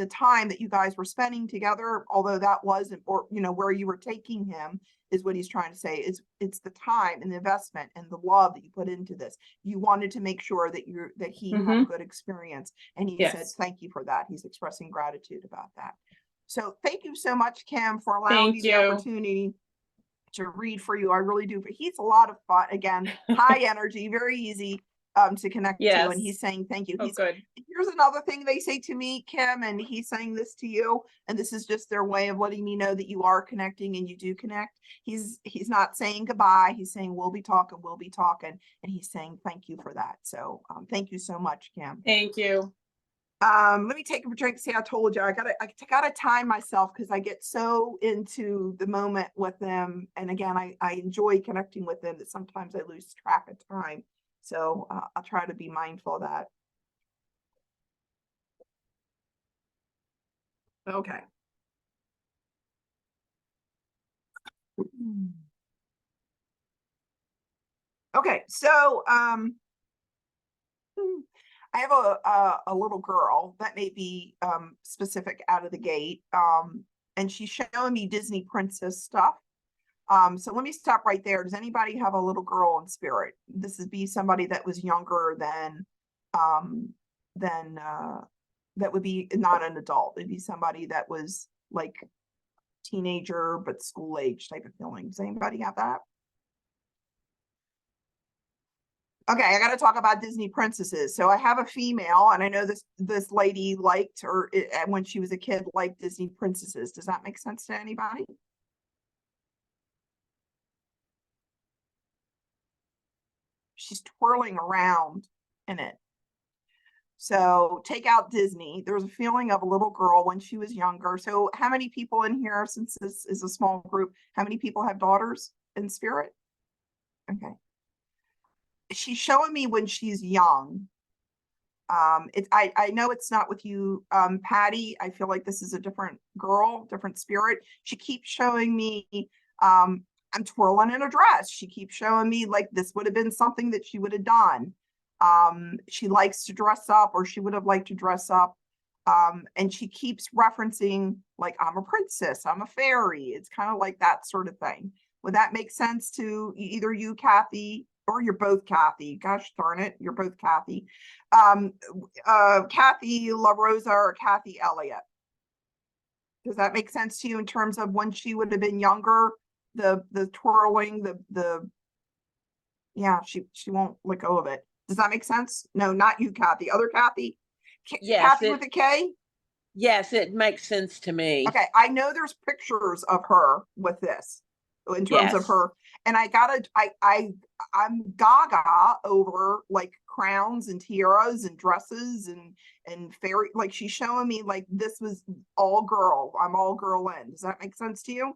time that you guys were spending together, although that wasn't, or where you were taking him is what he's trying to say. It's the time and the investment and the love that you put into this. You wanted to make sure that he had a good experience, and he said thank you for that. He's expressing gratitude about that. So thank you so much, Kim, for allowing me the opportunity to read for you. I really do. But he's a lot of fun. Again, high energy, very easy to connect to. And he's saying thank you. Good. Here's another thing they say to me, Kim, and he's saying this to you. And this is just their way of letting me know that you are connecting and you do connect. He's not saying goodbye. He's saying we'll be talking. And he's saying thank you for that. So thank you so much, Kim. Thank you. Let me take a drink. See, I told you I gotta time myself because I get so into the moment with them. And again, I enjoy connecting with them that sometimes I lose track of time. So I'll try to be mindful of that. Okay. Okay, so I have a little girl that may be specific out of the gate, and she's showing me Disney princess stuff. So let me stop right there. Does anybody have a little girl in spirit? This would be somebody that was younger than that would be not an adult. It'd be somebody that was like teenager but school age type of feeling. Does anybody have that? Okay, I got to talk about Disney princesses. So I have a female, and I know this lady liked, or when she was a kid, liked Disney princesses. Does that make sense to anybody? She's twirling around in it. So take out Disney. There's a feeling of a little girl when she was younger. So how many people in here, since this is a small group, how many people have daughters in spirit? Okay. She's showing me when she's young. I know it's not with you, Patty. I feel like this is a different girl, different spirit. She keeps showing me, I'm twirling in a dress. She keeps showing me like this would have been something that she would have done. She likes to dress up, or she would have liked to dress up. And she keeps referencing like, I'm a princess, I'm a fairy. It's kind of like that sort of thing. Would that make sense to either you, Kathy, or you're both Kathy? Gosh darn it, you're both Kathy. Kathy La Rosa or Kathy Elliott. Does that make sense to you in terms of when she would have been younger? The twirling, yeah, she won't let go of it. Does that make sense? No, not you, Kathy. Other Kathy? Yes, Kathy with a K? Yes, it makes sense to me. Okay, I know there's pictures of her with this in terms of her, and I'm gaga over like crowns and tiaras and dresses and fairy, like she's showing me like this was all girl. I'm all girl in. Does that make sense to you?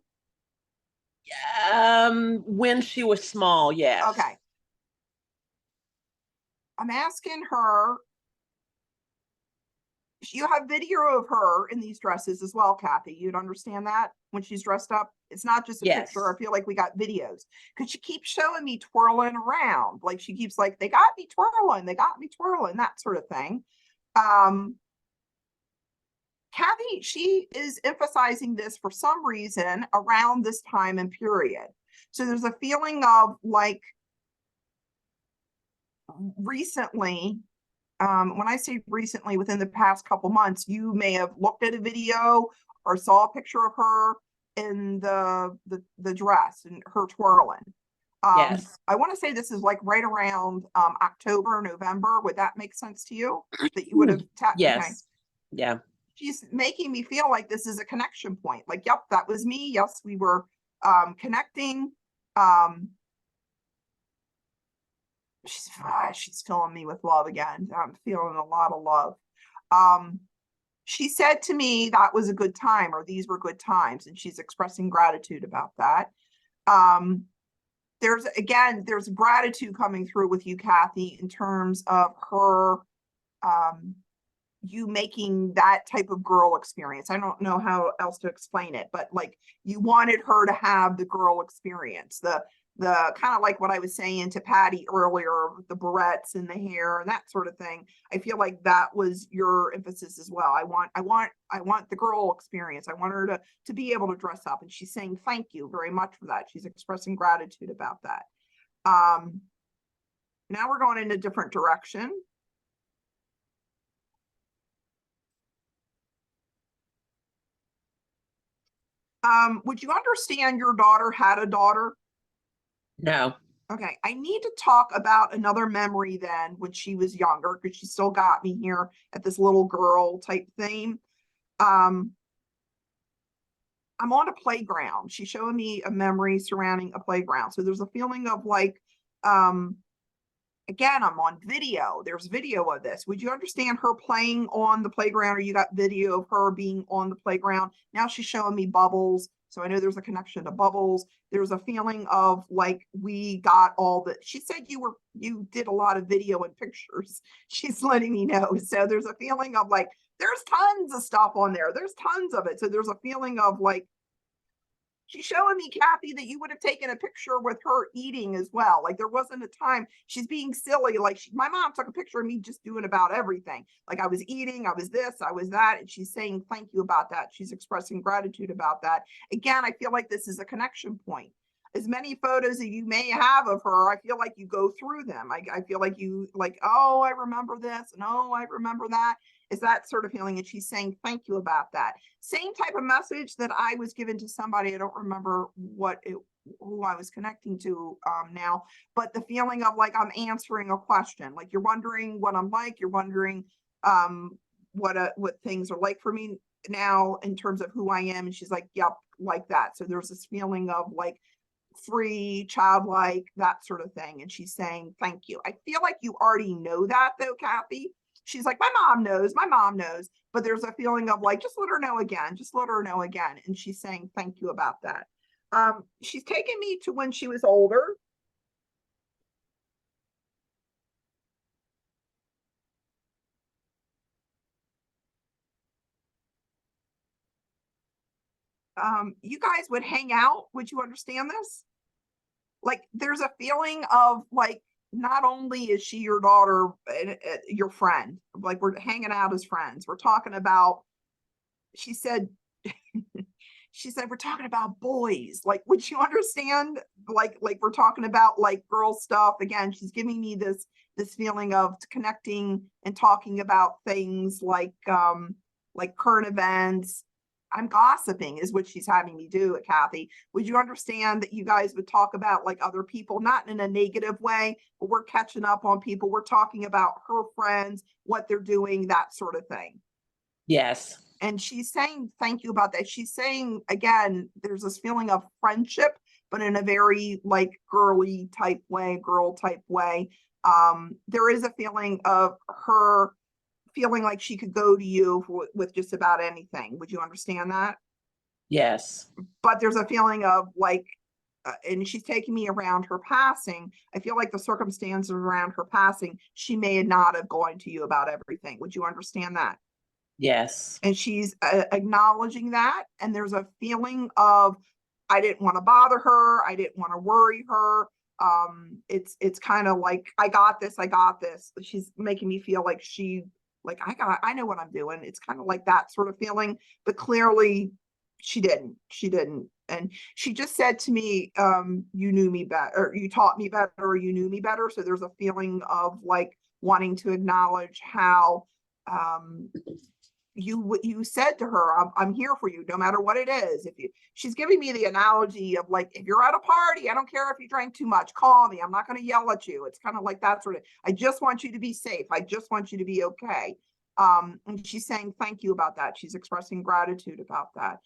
When she was small, yes. Okay. I'm asking her, you have video of her in these dresses as well, Kathy. You'd understand that when she's dressed up. It's not just a picture. I feel like we got videos because she keeps showing me twirling around. Like she keeps like, they got me twirling, that sort of thing. Kathy, she is emphasizing this for some reason around this time and period. So there's a feeling of like recently, when I say recently, within the past couple months, you may have looked at a video or saw a picture of her in the dress and her twirling. Yes. I want to say this is like right around October, November. Would that make sense to you? That you would have okay. Yes. Yeah. She's making me feel like this is a connection point. Like, yep, that was me. Yes, we were connecting. She's filling me with love again. I'm feeling a lot of love. She said to me that was a good time, or these were good times, and she's expressing gratitude about that. There's gratitude coming through with you, Kathy, in terms of her, you making that type of girl experience. I don't know how else to explain it, but like you wanted her to have the girl experience, the kind of like what I was saying to Patty earlier, the barrettes and the hair and that sort of thing. I feel like that was your emphasis as well. I want the girl experience. I want her to be able to dress up. And she's saying thank you very much for that. She's expressing gratitude about that. Now we're going in a different direction. Would you understand your daughter had a daughter? No. Okay, I need to talk about another memory then when she was younger, because she still got me here at this little girl type theme. I'm on a playground. She's showing me a memory surrounding a playground. So there's a feeling of like, again, I'm on video. There's video of this. Would you understand her playing on the playground, or you got video of her being on the playground? Now she's showing me bubbles. So I know there's a connection to bubbles. There's a feeling of like we got all the, she said you did a lot of video and pictures. She's letting me know. So there's a feeling of like, there's tons of stuff on there. There's tons of it. So there's a feeling of like, she's showing me, Kathy, that you would have taken a picture with her eating as well. Like there wasn't a time she's being silly. Like my mom took a picture of me just doing about everything. Like I was eating, I was this, I was that. And she's saying thank you about that. She's expressing gratitude about that. Again, I feel like this is a connection point. As many photos that you may have of her, I feel like you go through them. I feel like you like, oh, I remember this and oh, I remember that. Is that sort of feeling? And she's saying thank you about that. Same type of message that I was given to somebody. I don't remember who I was connecting to now, but the feeling of like I'm answering a question. Like you're wondering what I'm like. You're wondering what things are like for me now in terms of who I am. And she's like, yep, like that. So there's this feeling of like free, childlike, that sort of thing. And she's saying thank you. I feel like you already know that though, Kathy. She's like, my mom knows, but there's a feeling of like, just let her know again, just let her know again. And she's saying thank you about that. She's taken me to when she was older. You guys would hang out. Would you understand this? Like, there's a feeling of like, not only is she your daughter, your friend, like we're hanging out as friends. We're talking about, she said, she said, we're talking about boys. Like, would you understand? Like we're talking about like girl stuff. Again, she's giving me this feeling of connecting and talking about things like current events. I'm gossiping is what she's having me do, Kathy. Would you understand that you guys would talk about like other people, not in a negative way, but we're catching up on people. We're talking about her friends, what they're doing, that sort of thing. Yes. And she's saying thank you about that. She's saying, again, there's this feeling of friendship, but in a very like girly type way, girl type way. There is a feeling of her feeling like she could go to you with just about anything. Would you understand that? Yes. But there's a feeling of like, and she's taking me around her passing. I feel like the circumstances around her passing, she may not have gone to you about everything. Would you understand that? Yes. And she's acknowledging that. And there's a feeling of, I didn't want to bother her. I didn't want to worry her. It's kind of like, I got this. She's making me feel like I know what I'm doing. It's kind of like that sort of feeling, but clearly she didn't. And she just said to me, you knew me better, or you taught me better, or you knew me better. So there's a feeling of like wanting to acknowledge how, you said to her, I'm here for you no matter what it is. She's giving me the analogy of like, if you're at a party, I don't care if you drank too much, call me. I'm not going to yell at you. It's kind of like that sort of, I just want you to be safe. I just want you to be okay. And she's saying thank you about that. She's expressing gratitude about that.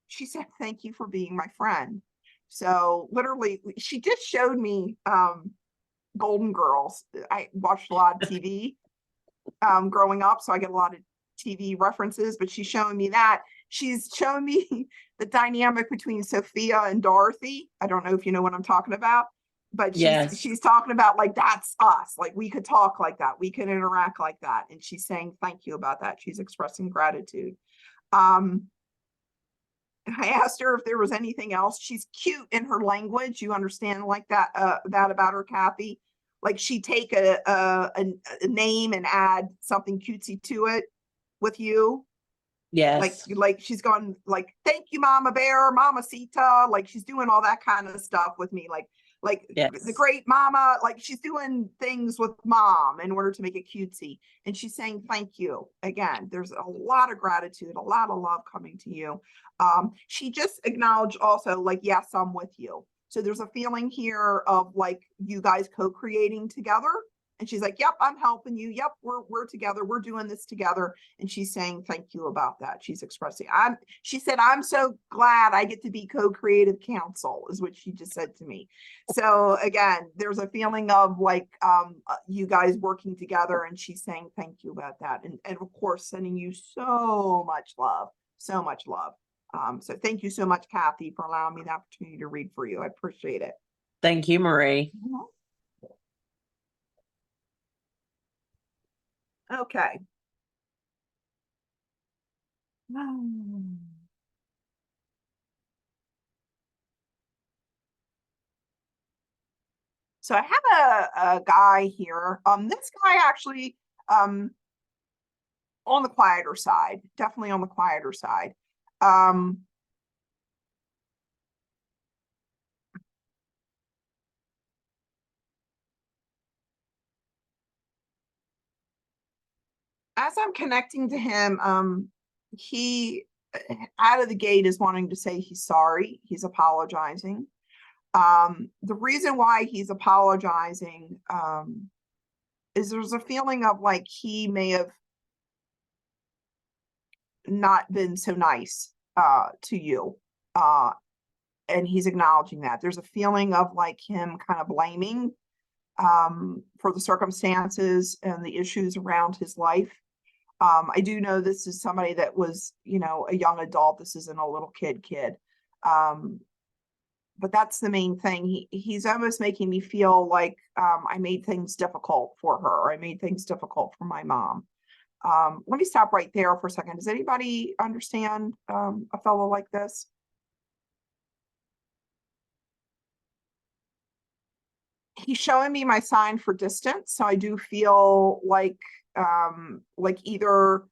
She said, thank you for being my friend. So literally, she just showed me Golden Girls. I watched a lot of TV growing up, so I get a lot of TV references, but she's showing me that. She's showing me the dynamic between Sophia and Dorothy. I don't know if you know what I'm talking about, but Yes. she's talking about like, that's us. Like we could talk like that. We could interact like that. And she's saying thank you about that. She's expressing gratitude. I asked her if there was anything else. She's cute in her language. You understand like that about her, Kathy? Like she'd take a name and add something cutesy to it with you. Yes. Like she's gone like, thank you, Mama Bear, Mama Sita. Like she's doing all that kind of stuff with me. Like Yes. the great mama, like she's doing things with mom in order to make it cutesy. And she's saying thank you. Again, there's a lot of gratitude, a lot of love coming to you. She just acknowledged also like, yes, I'm with you. So there's a feeling here of like you guys co-creating together. And she's like, yep, I'm helping you. Yep, we're together. We're doing this together. And she's saying thank you about that. She's expressing, she said, I'm so glad I get to be co-creative counsel, is what she just said to me. So again, there's a feeling of like you guys working together, and she's saying thank you about that. And of course, sending you so much love, so much love. So thank you so much, Kathy, for allowing me the opportunity to read for you. I appreciate it. Thank you, Marie. Okay. So I have a guy here. This guy actually on the quieter side, definitely on the quieter side. As I'm connecting to him, he out of the gate is wanting to say he's sorry. He's apologizing. The reason why he's apologizing is there's a feeling of like he may have not been so nice to you. And he's acknowledging that. There's a feeling of like him kind of blaming for the circumstances and the issues around his life. I do know this is somebody that was, you know, a young adult. This isn't a little kid. But that's the main thing. He's almost making me feel like I made things difficult for her. I made things difficult for my mom. Let me stop right there for a second. Does anybody understand a fellow like this? He's showing me my sign for distance. So I do feel like either,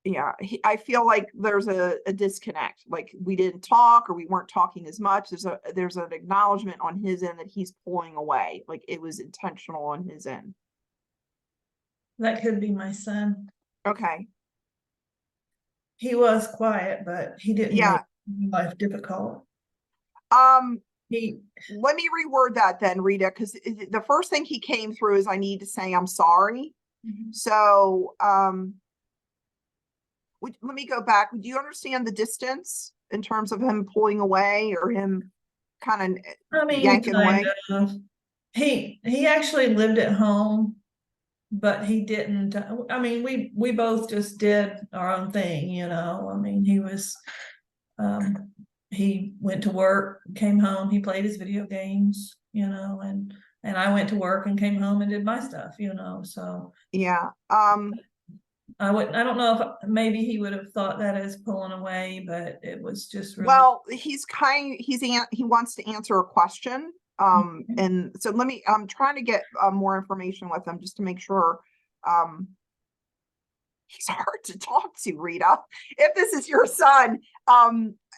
yeah, I feel like there's a disconnect. Like we didn't talk or we weren't talking as much. There's an acknowledgement on his end that he's pulling away. Like it was intentional on his end. That could be my son. Okay. He was quiet, but he didn't Yeah. make life difficult. Let me reword that then, Rita, because the first thing he came through is I need to say I'm sorry. So let me go back. Do you understand the distance in terms of him pulling away or him kind of yanking away? He actually lived at home, but he didn't. I mean, we both just did our own thing, you know. I mean, he went to work, came home, he played his video games, you know, and I went to work and came home and did my stuff, you know. So yeah. I don't know if maybe he would have thought that as pulling away, but it was just really well, he wants to answer a question. And so I'm trying to get more information with him just to make sure. He's hard to talk to, Rita. If this is your son,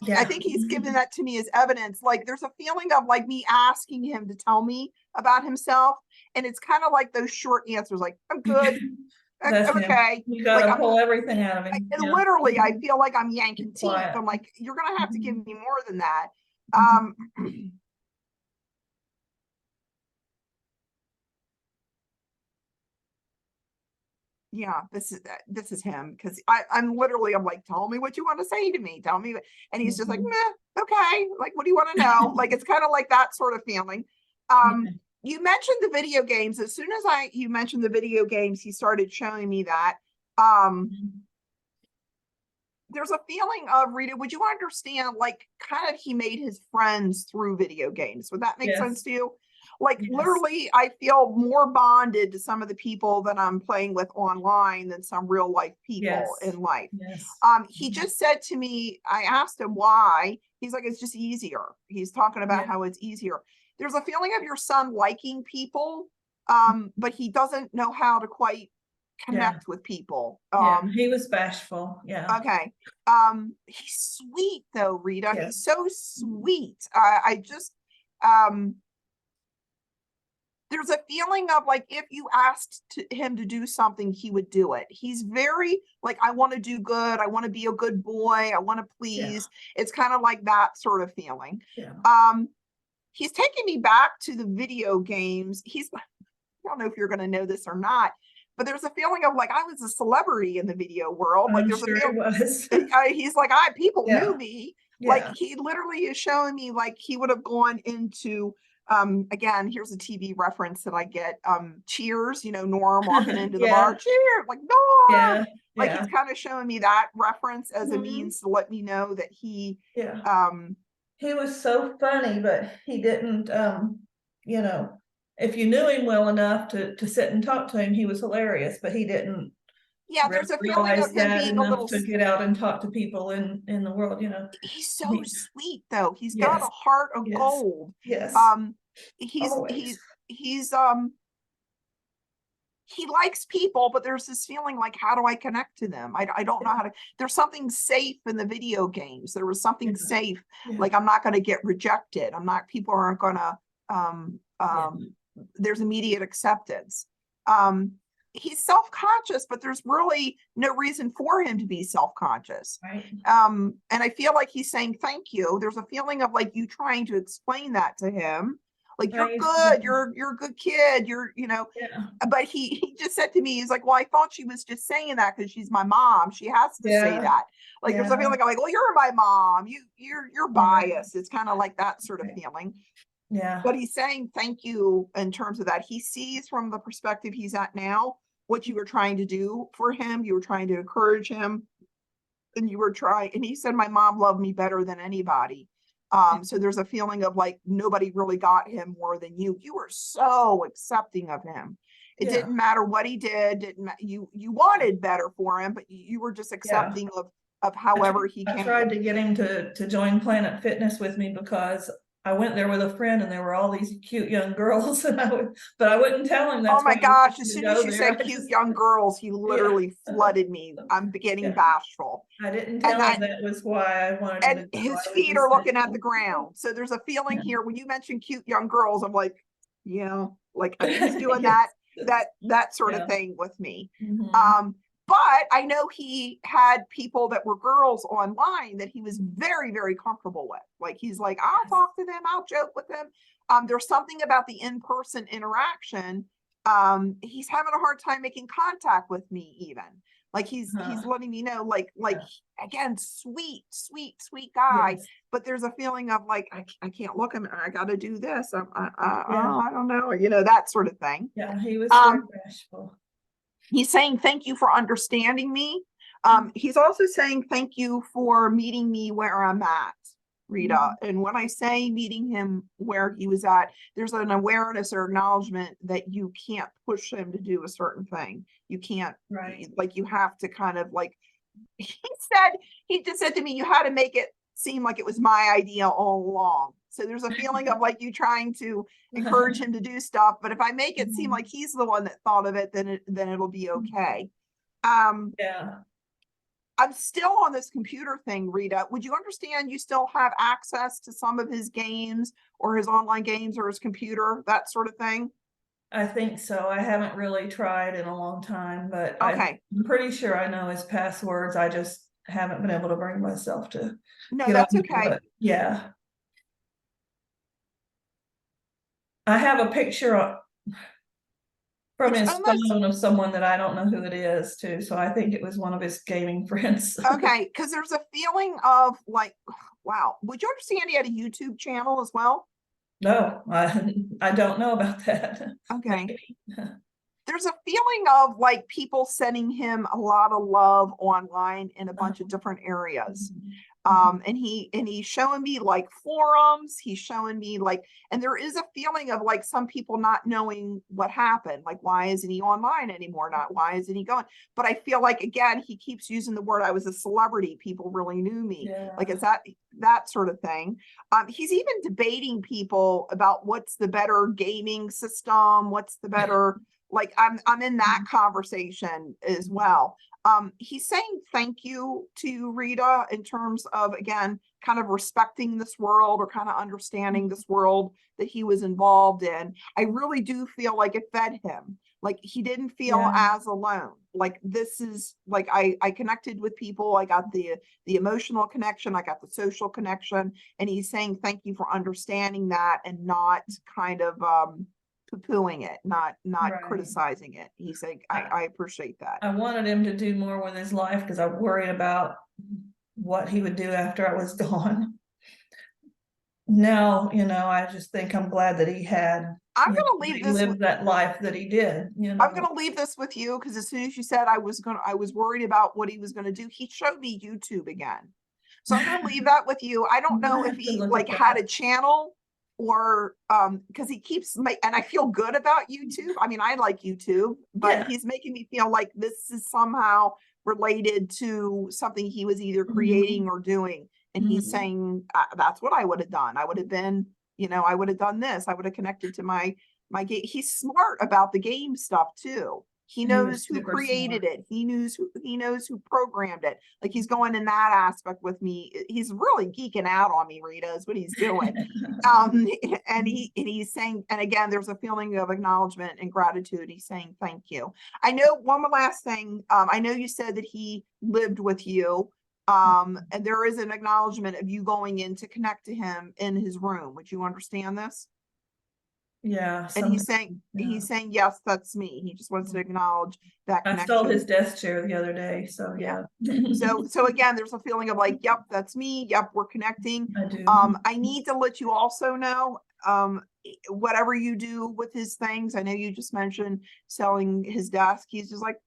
yeah. I think he's given that to me as evidence. Like there's a feeling of like me asking him to tell me about himself. And it's kind of like those short answers, like, I'm good. That's him. Okay. You Like, gotta I'm, pull everything out of him. and Yeah. literally, I feel like I'm yanking teeth. Quiet. I'm like, you're gonna have to give Mhm. me more than that. Mhm. Yeah, this is him, because I'm literally, I'm like, tell me what you want to say to me. Tell me, and he's just like, Mhm. meh, okay, like, what do you want to know? Like, it's kind of like that sort of feeling. Yeah. You mentioned the video games. As soon as you mentioned the video games, he started showing me that. Mhm. There's a feeling of, Rita, would you understand, like, kind of he made his friends through video games. Would that make sense Yes. to you? Like, Yes. literally, I feel more bonded to some of the people that I'm playing with online than some real life people Yes. in life. Yes. He just said to me, I asked him why. He's like, it's just easier. He's talking about Yeah. how it's easier. There's a feeling of your son liking people, but he doesn't know how to quite connect with people. Yeah, he was bashful. Yeah. Okay. He's sweet though, Rita. Yeah. He's so sweet. I just there's a feeling of like, if you asked him to do something, he would do it. He's very like, I want to do good. I want to be a good boy. I want to please. It's kind of like that sort of feeling. Yeah. He's taking me back to the video games. I don't know if you're going to know this or not, but there's a feeling of like, I was a celebrity in the video world. Like, I'm there's a sure feeling. he was. He's like, people Yeah. knew me. Like, Yeah. he literally is showing me like he would have gone into again, here's a TV reference that I get, Cheers, Norm walking into the bar, Yeah. cheers, like Norm. Yeah. Like, Yeah. he's kind of showing me that reference as a Mhm. means to let me know that he Yeah. He was so funny, but he didn't, if you knew him well enough to sit and talk to him, he was hilarious, but he didn't yeah, there's a feeling realize of him that being a enough little, to get out and talk to people in the world, he's so He- sweet though. He's got Yes. a heart of Yes. gold. Yes. He's Always. he's he likes people, but there's this feeling like, how do I connect to them? I don't know how to. There's something safe in the video games. There was something Yeah. safe. Yeah. Like, I'm not going to get rejected. People aren't going to, Yeah. there's immediate acceptance. He's self-conscious, but there's really no reason for him to be self-conscious. Right. And I feel like he's saying, thank you. There's a feeling of like you trying to explain that to him. Like, you're Right. good, you're a good kid, Yeah. but he just said to me, he's like, well, I thought she was just saying that because she's my mom. She has to say Yeah. that. Like, there's a Yeah. feeling like, well, you're my mom. You're Right. biased. It's kind of like that sort of Right. feeling. Yeah. But he's saying thank you in terms of that. He sees from the perspective he's at now what you were trying to do for him. You were trying to encourage him, and he said, my mom loved me better than anybody. So there's a feeling of like, nobody really got him more than you. You were so accepting of him. It Yeah. didn't matter what he did. You wanted better for him, but you were just accepting of however he I came. tried to get him to join Planet Fitness with me because I went there with a friend and there were all these cute young girls but I wouldn't tell him that's Oh my why I gosh, wanted as to soon go as you there. said cute young girls, he literally flooded me. I'm getting Yeah. bashful. I didn't tell him that was why I wanted him And to go. his I was feet just are looking saying. at the ground. So there's a feeling Yeah. here when you mentioned cute young girls, I'm like, yeah, like he's doing Yes. that sort Yeah. of thing with me. Mhm. But I know he had people that were girls online that he was very, very comfortable with. Like, he's like, I'll Yes. talk to them, I'll joke with them. There's something about the in-person interaction. He's having a hard time making contact with me even. Like, he's letting me know, like again, sweet guy. Yes. But there's a feeling of like, I can't look him. I got to do this. Yeah. I don't know, that sort of thing. Yeah, he was very bashful. He's saying thank you for understanding me. He's also saying thank you for meeting me where I'm at, Rita. And when I say meeting him where he was at, there's an awareness or acknowledgement that you can't push him to do a certain thing. You can't, Right. like, you have to kind of like, he just said to me, you had to make it seem like it was my idea all along. So there's a feeling of like you trying to encourage him to do stuff, but if I make it seem like he's the one that thought of it, then it'll be okay. Yeah. I'm still on this computer thing, Rita. Would you understand you still have access to some of his games or his online games or his computer, that sort of thing? I think so. I haven't really tried in a long time, but Okay. I'm pretty sure I know his passwords. I just haven't been able to bring myself to No, get that's on okay. it. Yeah. I have a picture from It's his almost phone of someone that I don't know who it is too. So I think it was one of his gaming friends. okay, because there's a feeling of like, wow, would you understand he had a YouTube channel as well? No, I don't know about that. Okay. Maybe. There's a feeling of like people sending him a lot of love online in a bunch of different areas. And he's showing me like forums, he's showing me like, and there is a feeling of like some people not knowing what happened, like why isn't he online anymore, not why isn't he going, but I feel like again he keeps using the word I was a celebrity, people really knew me. Yeah. Like is that sort of thing. He's even debating people about what's the better gaming system, what's the better, like I'm in that conversation as well. He's saying thank you to Rita in terms of, again, kind of respecting this world or kind of understanding this world that he was involved in. I really do feel like it fed him. Like he didn't feel as alone. Like this is like I connected with people. I got the emotional connection. I got the social connection. And he's saying thank you for understanding that and not kind of poo-pooing it, not Right. criticizing it. He's saying, I appreciate that. I wanted him to do more with his life because I'm worried about what he would do after I was gone. Now, I just think I'm glad that he had. I'm going to leave this lived that life that he did. I'm going to leave this with you because as soon as you said I was worried about what he was going to do, he showed me YouTube again. So I'm going to leave that with you. I don't know if he like had a channel or because he keeps and I feel good about YouTube. I mean, I like YouTube, but he's making me feel like this is somehow related to something he was either creating or doing. And he's saying that's what I would have done. I would have been, I would have done this. I would have connected to my game. He's smart about the game stuff too. He knows who created it. He knows who programmed it. Like he's going in that aspect with me. He's really geeking out on me, Rita, is what he's doing. And he's saying, and again, there's a feeling of acknowledgement and gratitude. He's saying thank you. I know one last thing. I know you said that he lived with you. And there is an acknowledgement of you going in to connect to him in his room. Would you understand this? Yeah. And he's saying, yes, that's me. He just wants to acknowledge that connection. I stole his desk chair the other day. So yeah. So again, there's a feeling of like, yep, that's me. Yep, we're connecting. I do. I need to let you also know, whatever you do with his things. I know you just mentioned selling his desk. He's just like,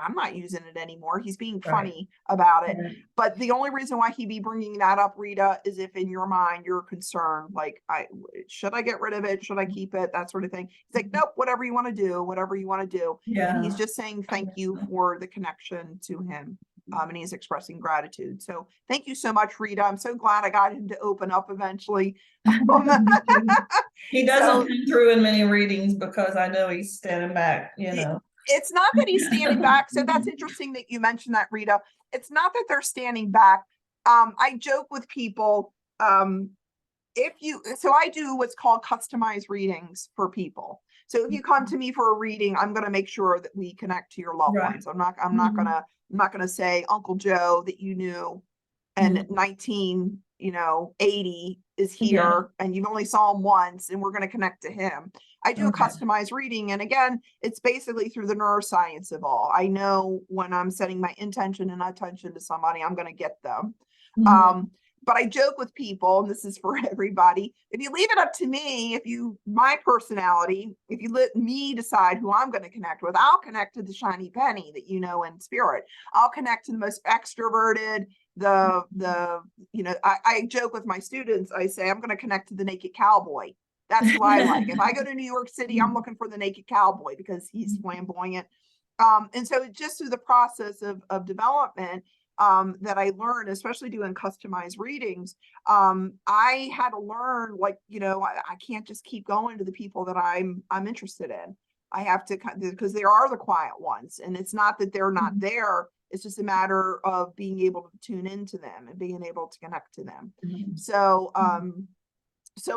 I'm not using it anymore. He's being funny about it. But the only reason why he'd be bringing that up, Rita, is if in your mind you're concerned, like, should I get rid of it? Should I keep it? That sort of thing. He's like, nope, whatever you want to do, whatever you want to do. Yeah. And he's just saying thank you for the connection to him. And he's expressing gratitude. So thank you so much, Rita. I'm so glad I got him to open up eventually. He doesn't come through in many readings because I know he's standing back, It's not that he's standing back. So that's interesting that you mentioned that, Rita. It's not that they're standing back. I joke with people, so I do what's called customized readings for people. So if you come to me for a reading, I'm going to make sure that we connect to your loved ones. I'm not going to say Uncle Joe that you knew and 1980 is here and you only saw him once and we're going to connect to him. I do a customized reading. And again, it's basically through the neuroscience of all. I know when I'm setting my intention and attention to somebody, I'm going to get them. But I joke with people, and this is for everybody, if you leave it up to me, my personality, if you let me decide who I'm going to connect with, I'll connect to the shiny penny that you know in spirit. I'll connect to the most extroverted, I joke with my students, I say, I'm going to connect to the naked cowboy. That's who I like. If I go to New York City, I'm looking for the naked cowboy because he's flamboyant. And so just through the process of development, that I learned, especially doing customized readings, I had to learn, like, I can't just keep going to the people that I'm interested in. I have to, because there are the quiet ones, and it's not that they're not there. It's just a matter of being able to tune into them and being able to connect to them. So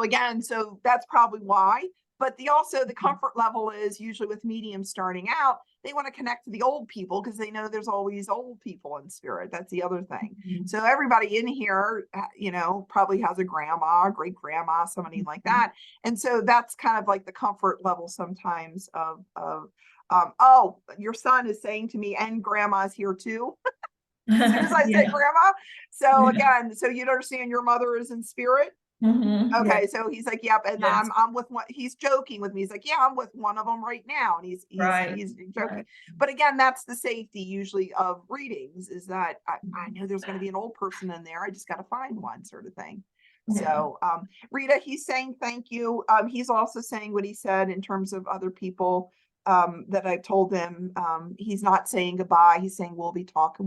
again, so that's probably why. But the comfort level is usually with mediums starting out, they want to connect to the old people because they know there's always old people in spirit. That's the other thing. So everybody in here, probably has a grandma, great grandma, somebody like that. And so that's kind of like the comfort level sometimes of oh, your son is saying to me, and grandma's here too. As soon as I say grandma. So again, so you'd understand your mother is in spirit. Okay, so he's like, yep, and Yes. I'm with one. He's joking with me. He's like, yeah, I'm with one of them right now, and he's joking. Right. But again, that's the safety usually of readings, is that I know there's going to be an old person in there. I just got to find one, sort of thing. So Rita, he's saying thank you. He's also saying what he said in terms of other people that I've told him. He's not saying goodbye. He's saying we'll be talking,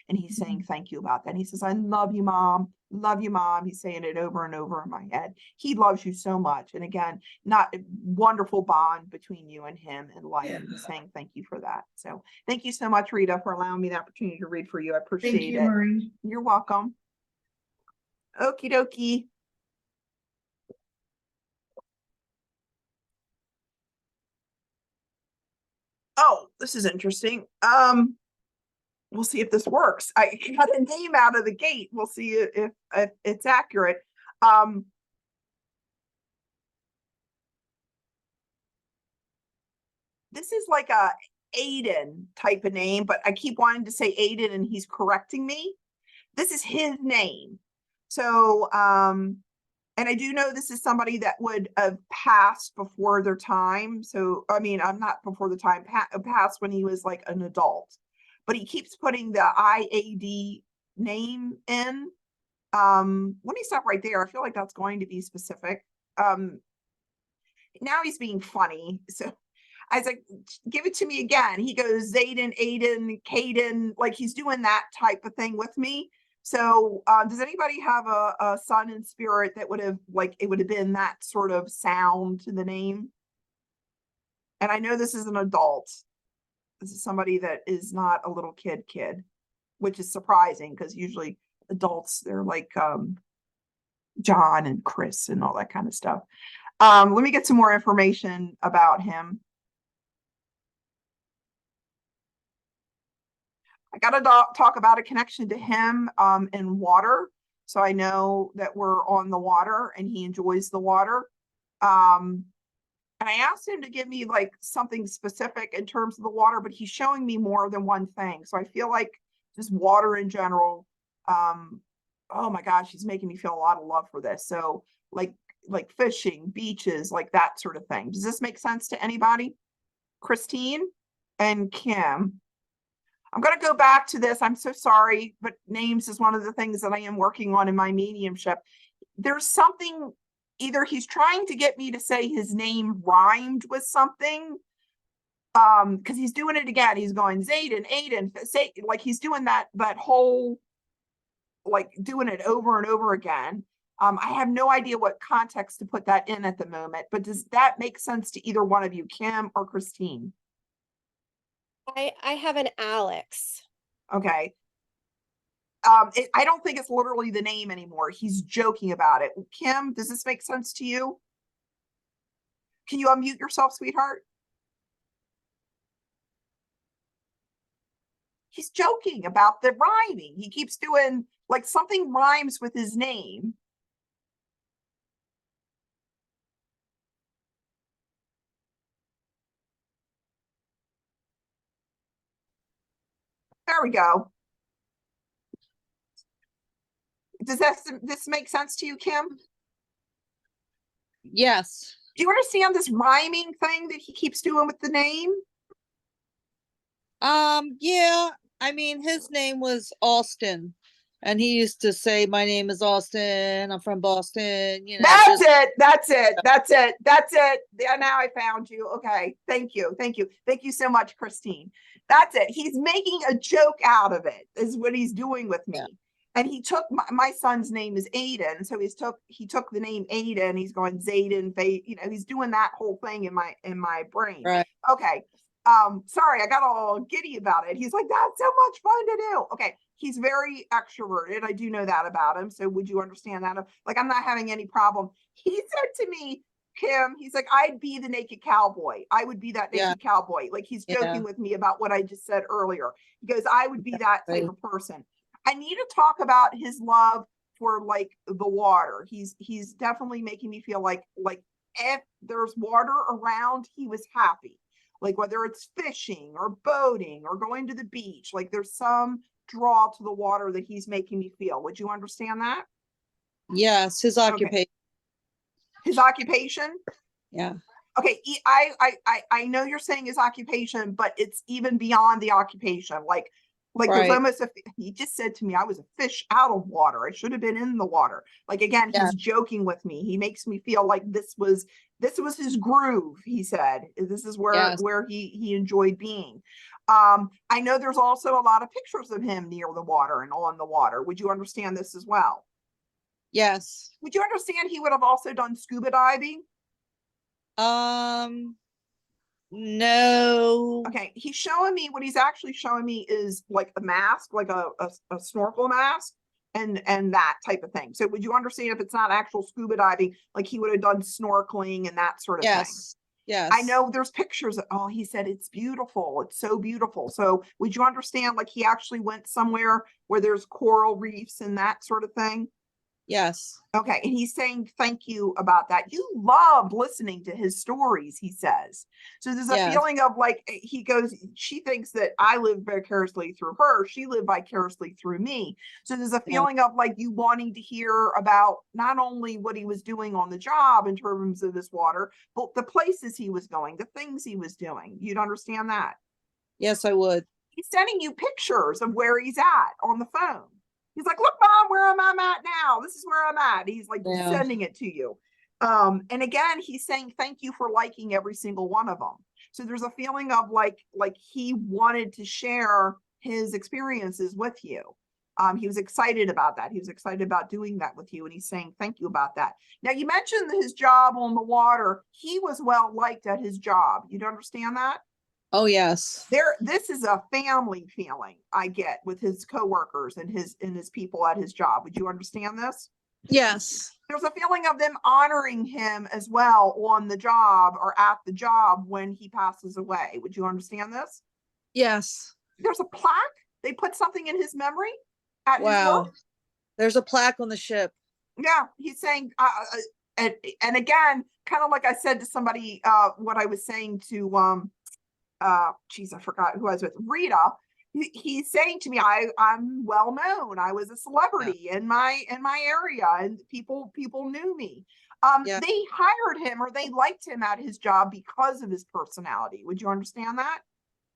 and he's saying thank you about that. And he says, I love you, Mom. Love you, Mom. He's saying it over and over in my head. He loves you so much. And again, not a wonderful bond between you and him in life. And he's saying thank you for that. So thank you so much, Rita, for allowing me the opportunity to read for you. I appreciate Thank you, it. Marie. You're welcome. Okie dokie. Oh, this is interesting. We'll see if this works. I got a name out of the gate. We'll see if it's accurate. This is like a Aiden type of name, but I keep wanting to say Aiden and he's correcting me. This is his name. So, and I do know this is somebody that would have passed before their time. So, I mean, I'm not before the time, passed when he was like an adult, but he keeps putting the IAD name in. Let me stop right there. I feel like that's going to be specific. Now he's being funny. So I was like, give it to me again. He goes, Zayden, Aiden, Caden, like he's doing that type of thing with me. So does anybody have a son in spirit that would have, like, it would have been that sort of sound to the name? And I know this is an adult. This is somebody that is not a little kid, which is surprising because usually adults, they're like John and Chris and all that kind of stuff. Let me get some more information about him. I got to talk about a connection to him in water. So I know that we're on the water and he enjoys the water. And I asked him to give me like something specific in terms of the water, but he's showing me more than one thing. So I feel like just water in general. Oh my gosh, he's making me feel a lot of love for this. So like fishing, beaches, like that sort of thing. Does this make sense to anybody? Christine and Kim. I'm going to go back to this. I'm so sorry, but names is one of the things that I am working on in my mediumship. There's something, either he's trying to get me to say his name rhymed with something, because he's doing it again. He's going Zayden, Aiden, say, like he's doing that whole, like doing it over and over again. I have no idea what context to put that in at the moment, but does that make sense to either one of you, Kim or Christine? I have an Alex. Okay. I don't think it's literally the name anymore. He's joking about it. Kim, does this make sense to you? Can you unmute yourself, sweetheart? He's joking about the rhyming. He keeps doing like something rhymes with his name. There we go. Does this make sense to you, Kim? Yes. Do you understand this rhyming thing that he keeps doing with the name? Yeah, I mean, his name was Austin, and he used to say, my name is Austin, I'm from Boston, That's it. Yeah, now I found you. Okay. Thank you so much, Christine. That's it. He's making a joke out of it, is what he's doing with me. Yeah. And he took my son's name is Aiden, so he took the name Aiden. He's going Zayden, he's doing that whole thing in my brain. Right. Okay. Sorry, I got all giddy about it. He's like, that's so much fun to do. Okay. He's very extroverted. I do know that about him. So would you understand that? Like, I'm not having any problem. He said to me, Kim, he's like, I'd be the naked cowboy. I would be that Yeah. naked cowboy. Like he's Yeah. joking with me about what I just said earlier. He goes, I would be that type Right. of person. I need to talk about his love for like the water. He's definitely making me feel like if there's water around, he was happy. Like whether it's fishing or boating or going to the beach, like there's some draw to the water that he's making me feel. Would you understand that? Yes, his occupation. His occupation? Yeah. Okay, I know you're saying his occupation, but it's even beyond the occupation. Like there's Right. almost he just said to me, I was a fish out of water. I should have been in the water. Like again, Yeah. he's joking with me. He makes me feel like this was his groove, he said. This is where Yes. he enjoyed being. I know there's also a lot of pictures of him near the water and on the water. Would you understand this as well? Yes. Would you understand he would have also done scuba diving? No. Okay, he's showing me what he's actually showing me is like a mask, like a snorkel mask and that type of thing. So would you understand if it's not actual scuba diving, like he would have done snorkeling and that sort of thing? Yes. Yes. I know there's pictures of, oh, he said it's beautiful. It's so beautiful. So would you understand like he actually went somewhere where there's coral reefs and that sort of thing? Yes. Okay, and he's saying thank you about that. You love listening to his stories, he says. So there's a Yes. feeling of like, he goes, she thinks that I live vicariously through her. She lived vicariously through me. So there's a Yeah. feeling of like you wanting to hear about not only what he was doing on the job in terms of his water, but the places he was going, the things he was doing. You'd understand that. Yes, I would. He's sending you pictures of where he's at on the phone. He's like, look, Mom, where am I at now? This is where I'm at. He's like Yeah. sending it to you. And again, he's saying thank you for liking every single one of them. So there's a feeling of like he wanted to share his experiences with you. He was excited about that. He was excited about doing that with you. And he's saying thank you about that. Now, you mentioned his job on the water. He was well liked at his job. You'd understand that? Oh, yes. This is a family feeling I get with his coworkers and his people at his job. Would you understand this? Yes. There's a feeling of them honoring him as well on the job or at the job when he passes away. Would you understand this? Yes. There's a plaque. They put something in his memory at his Wow. work. There's a plaque on the ship. Yeah, he's saying, and again, kind of like I said to somebody, what I was saying to geez, I forgot who I was with, Rita. He's saying to me, I'm well known. I was a celebrity in my area, and people knew me. Yeah. They hired him or they liked him at his job because of his personality. Would you understand that?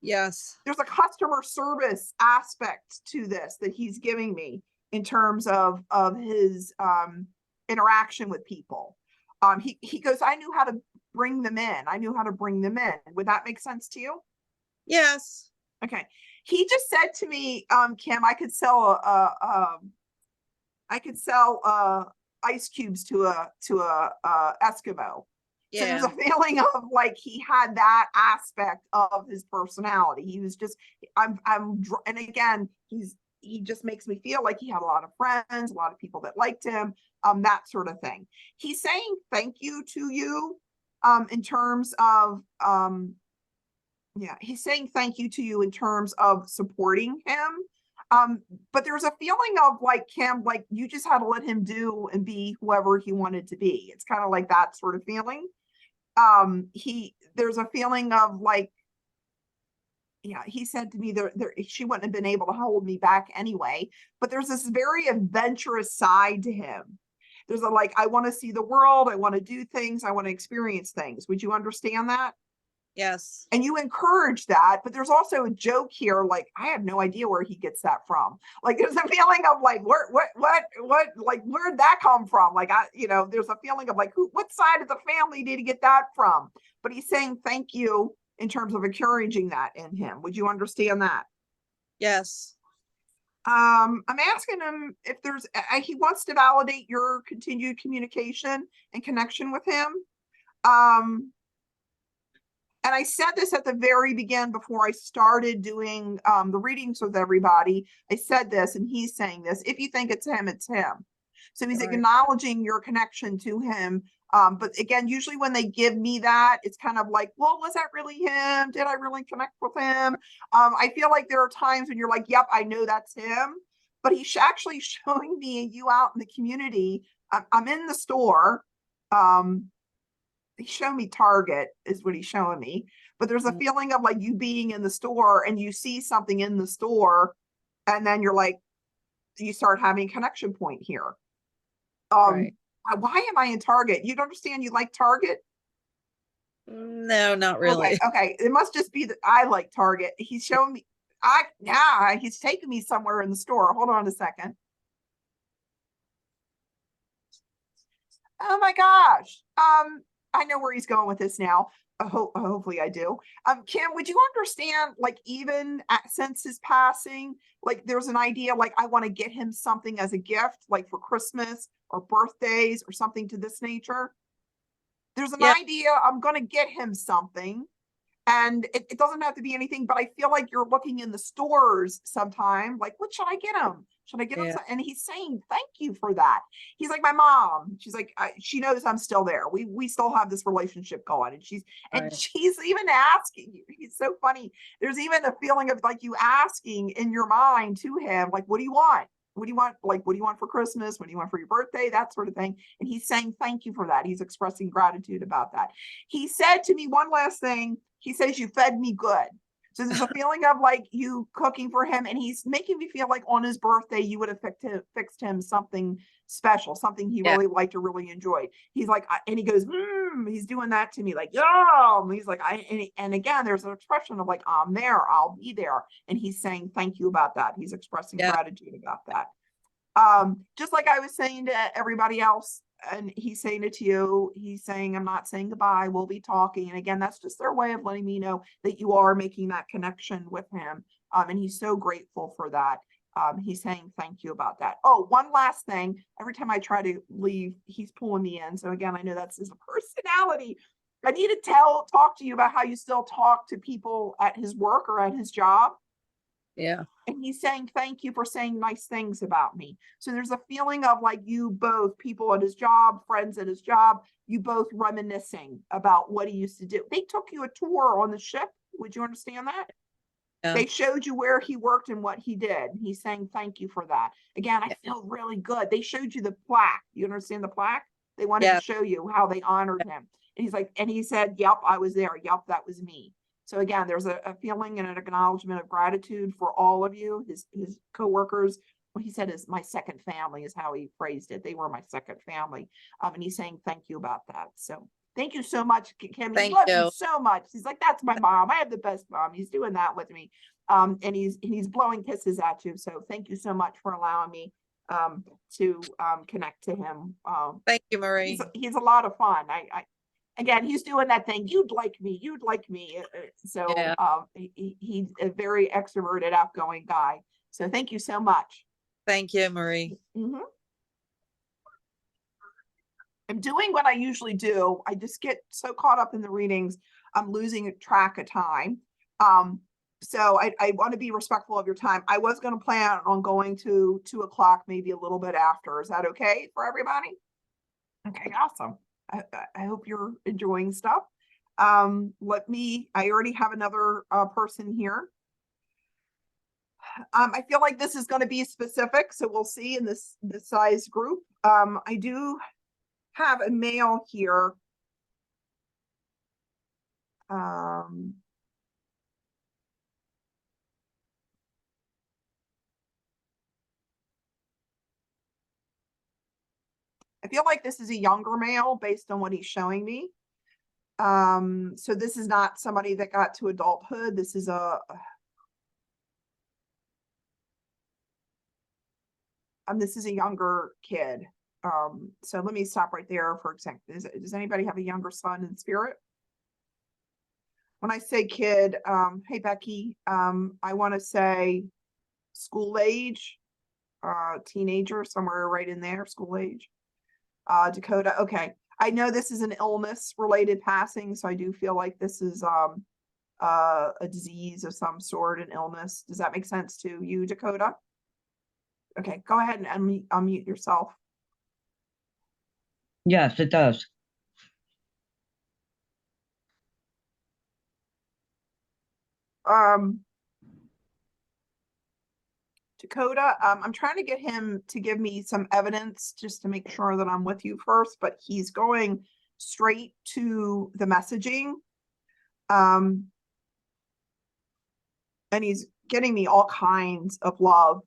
Yes. There's a customer service aspect to this that he's giving me in terms of his interaction with people. He goes, I knew how to bring them in. I knew how to bring them in. Would that make sense to you? Yes. Okay. He just said to me, Kim, I could sell ice cubes to a Eskimo. So there's Yeah. a feeling of like he had that aspect of his personality. He was just, and again, he just makes me feel like he had a lot of friends, a lot of people that liked him, that sort of thing. He's saying thank you to you, in terms of, yeah, he's saying thank you to you in terms of supporting him. But there's a feeling of like Kim, like you just had to let him do and be whoever he wanted to be. It's kind of like that sort of feeling. There's a feeling of like, yeah, he said to me she wouldn't have been able to hold me back anyway, but there's this very adventurous side to him. There's a like, I want to see the world, I want to do things, I want to experience things. Would you understand that? Yes. And you encourage that, but there's also a joke here, like, I have no idea where he gets that from. Like, there's a feeling of like, what, like, where'd that come from? Like, there's a feeling of like, what side of the family did he get that from? But he's saying thank you in terms of encouraging that in him. Would you understand that? Yes. I'm asking him if there's, he wants to validate your continued communication and connection with him. And I said this at the very beginning before I started doing the readings with everybody. I said this and he's saying this. If you think it's him, it's him. So he's Right. acknowledging your connection to him. But again, usually when they give me that, it's kind of like, well, was that really him? Did I really connect with him? I feel like there are times when you're like, yep, I know that's him. But he's actually showing me you out in the community. I'm in the store. He's showing me Target is what he's showing me. But there's a Mm. feeling of like you being in the store and you see something in the store, and then you're like, you start having a connection point here. Right. Why am I in Target? You don't understand you like Target? No, not really. Okay. It must just be that I like Target. He's showing me, he's taking me somewhere in the store. Hold on a second. Oh my gosh. I know where he's going with this now. Hopefully I do. Kim, would you understand, like, even since his passing, like there's an idea, like I want to get him something as a gift, like for Christmas or birthdays or something to this nature. There's an Yeah. idea, I'm going to get him something. And it doesn't have to be anything, but I feel like you're looking in the stores sometime, like, what should I get him? Should I get him? Yeah. And he's saying, thank you for that. He's like, my mom, she's like, she knows I'm still there. We still have this relationship going. And Right. she's even asking you. He's so funny. There's even a feeling of like you asking in your mind to him, like, what do you want? What do you want? Like, what do you want for Christmas? What do you want for your birthday? That sort of thing. And he's saying, thank you for that. He's expressing gratitude about that. He said to me one last thing. He says, you fed me good. So there's a feeling of like you cooking for him, and he's making me feel like on his birthday, you would have fixed him something special, something he Yeah. really liked or really enjoyed. He's like, and he goes, he's doing that to me, like, yeah. He's like, and again, there's an expression of like, I'm there, I'll be there. And he's saying, thank you about that. He's expressing Yeah. gratitude about that. Just like I was saying to everybody else, and he's saying it to you, he's saying, I'm not saying goodbye, we'll be talking. And again, that's just their way of letting me know that you are making that connection with him. And he's so grateful for that. He's saying thank you about that. Oh, one last thing. Every time I try to leave, he's pulling me in. So again, I know that's his personality. I need to talk to you about how you still talk to people at his work or at his job. Yeah. And he's saying, thank you for saying nice things about me. So there's a feeling of like you both, people at his job, friends at his job, you both reminiscing about what he used to do. They took you a tour on the ship. Would you understand that? Yeah. They showed you where he worked and what he did. He's saying, thank you for that. Again, I feel really good. They showed you the plaque. You understand the plaque? They wanted Yeah. to show you how they honored him. And he's like, and he said, yep, I was there. Yep, that was me. So again, there's a feeling and an acknowledgement of gratitude for all of you, his coworkers. What he said is my second family is how he phrased it. They were my second family. And he's saying thank you about that. So thank you so much, Kim. He Thank loves you you. so much. He's like, that's my mom. I have the best mom. He's doing that with me. And he's blowing kisses at you. So thank you so much for allowing me to connect to him. Thank you, Marie. He's a lot of fun. Again, he's doing that thing. You'd like me. So Yeah. he's a very extroverted, outgoing guy. So thank you so much. Thank you, Marie. Mhm. I'm doing what I usually do. I just get so caught up in the readings, I'm losing track of time. So I want to be respectful of your time. I was going to plan on going to 2:00, maybe a little bit after. Is that okay for everybody? Okay, awesome. I hope you're enjoying stuff. I already have another person here. I feel like this is going to be specific, so we'll see in this size group. I do have a male here. I feel like this is a younger male based on what he's showing me. So this is not somebody that got to adulthood. This is this is a younger kid. So let me stop right there for a second. Does anybody have a younger son in spirit? When I say kid, hey Becky, I want to say school age, teenager, somewhere right in there, school age. Dakota, okay. I know this is an illness related passing, so I do feel like this is a disease of some sort, an illness. Does that make sense to you, Dakota? Okay, go ahead and unmute yourself. Yes, it does. Dakota, I'm trying to get him to give me some evidence just to make sure that I'm with you first, but he's going straight to the messaging. And he's getting me all kinds of love